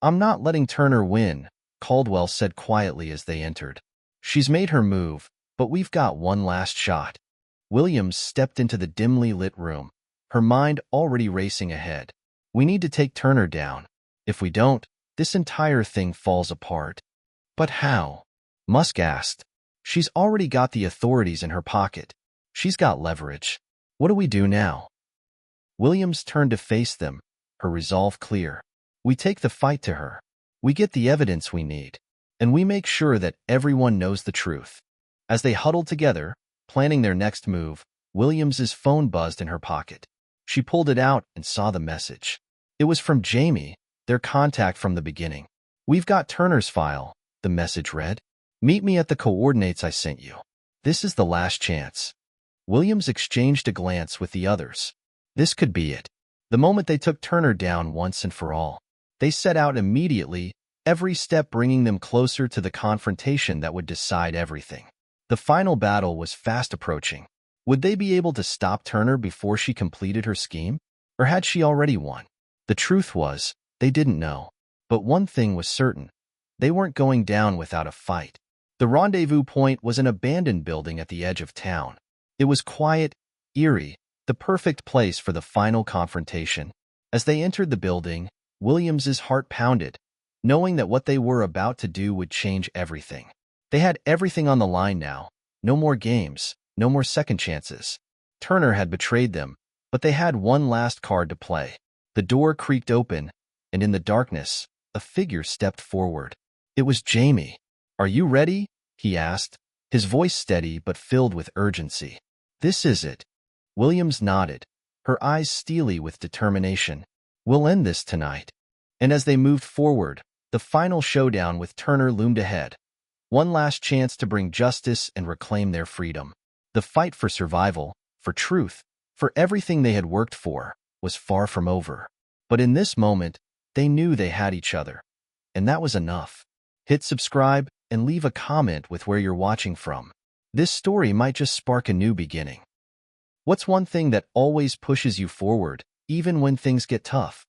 A: "I'm not letting Turner win," Caldwell said quietly as they entered. "She's made her move, but we've got one last shot." Williams stepped into the dimly lit room, her mind already racing ahead. "We need to take Turner down. If we don't, this entire thing falls apart." "But how?" Musk asked. "She's already got the authorities in her pocket. She's got leverage. What do we do now?" Williams turned to face them, her resolve clear. "We take the fight to her. We get the evidence we need, and we make sure that everyone knows the truth." As they huddled together, planning their next move, Williams's phone buzzed in her pocket. She pulled it out and saw the message. It was from Jamie, their contact from the beginning. "We've got Turner's file," the message read. "Meet me at the coordinates I sent you. This is the last chance." Williams exchanged a glance with the others. This could be it. The moment they took Turner down once and for all. They set out immediately, every step bringing them closer to the confrontation that would decide everything. The final battle was fast approaching. Would they be able to stop Turner before she completed her scheme? Or had she already won? The truth was, they didn't know. But one thing was certain. They weren't going down without a fight. The rendezvous point was an abandoned building at the edge of town. It was quiet, eerie, the perfect place for the final confrontation. As they entered the building, Williams's heart pounded, knowing that what they were about to do would change everything. They had everything on the line now. No more games, no more second chances. Turner had betrayed them, but they had one last card to play. The door creaked open, and in the darkness, a figure stepped forward. It was Jamie. "Are you ready?" he asked, his voice steady but filled with urgency. "This is it." Williams nodded, her eyes steely with determination. "We'll end this tonight." And as they moved forward, the final showdown with Turner loomed ahead. One last chance to bring justice and reclaim their freedom. The fight for survival, for truth, for everything they had worked for, was far from over. But in this moment, they knew they had each other. And that was enough. Hit subscribe and leave a comment with where you're watching from. This story might just spark a new beginning. What's one thing that always pushes you forward, even when things get tough?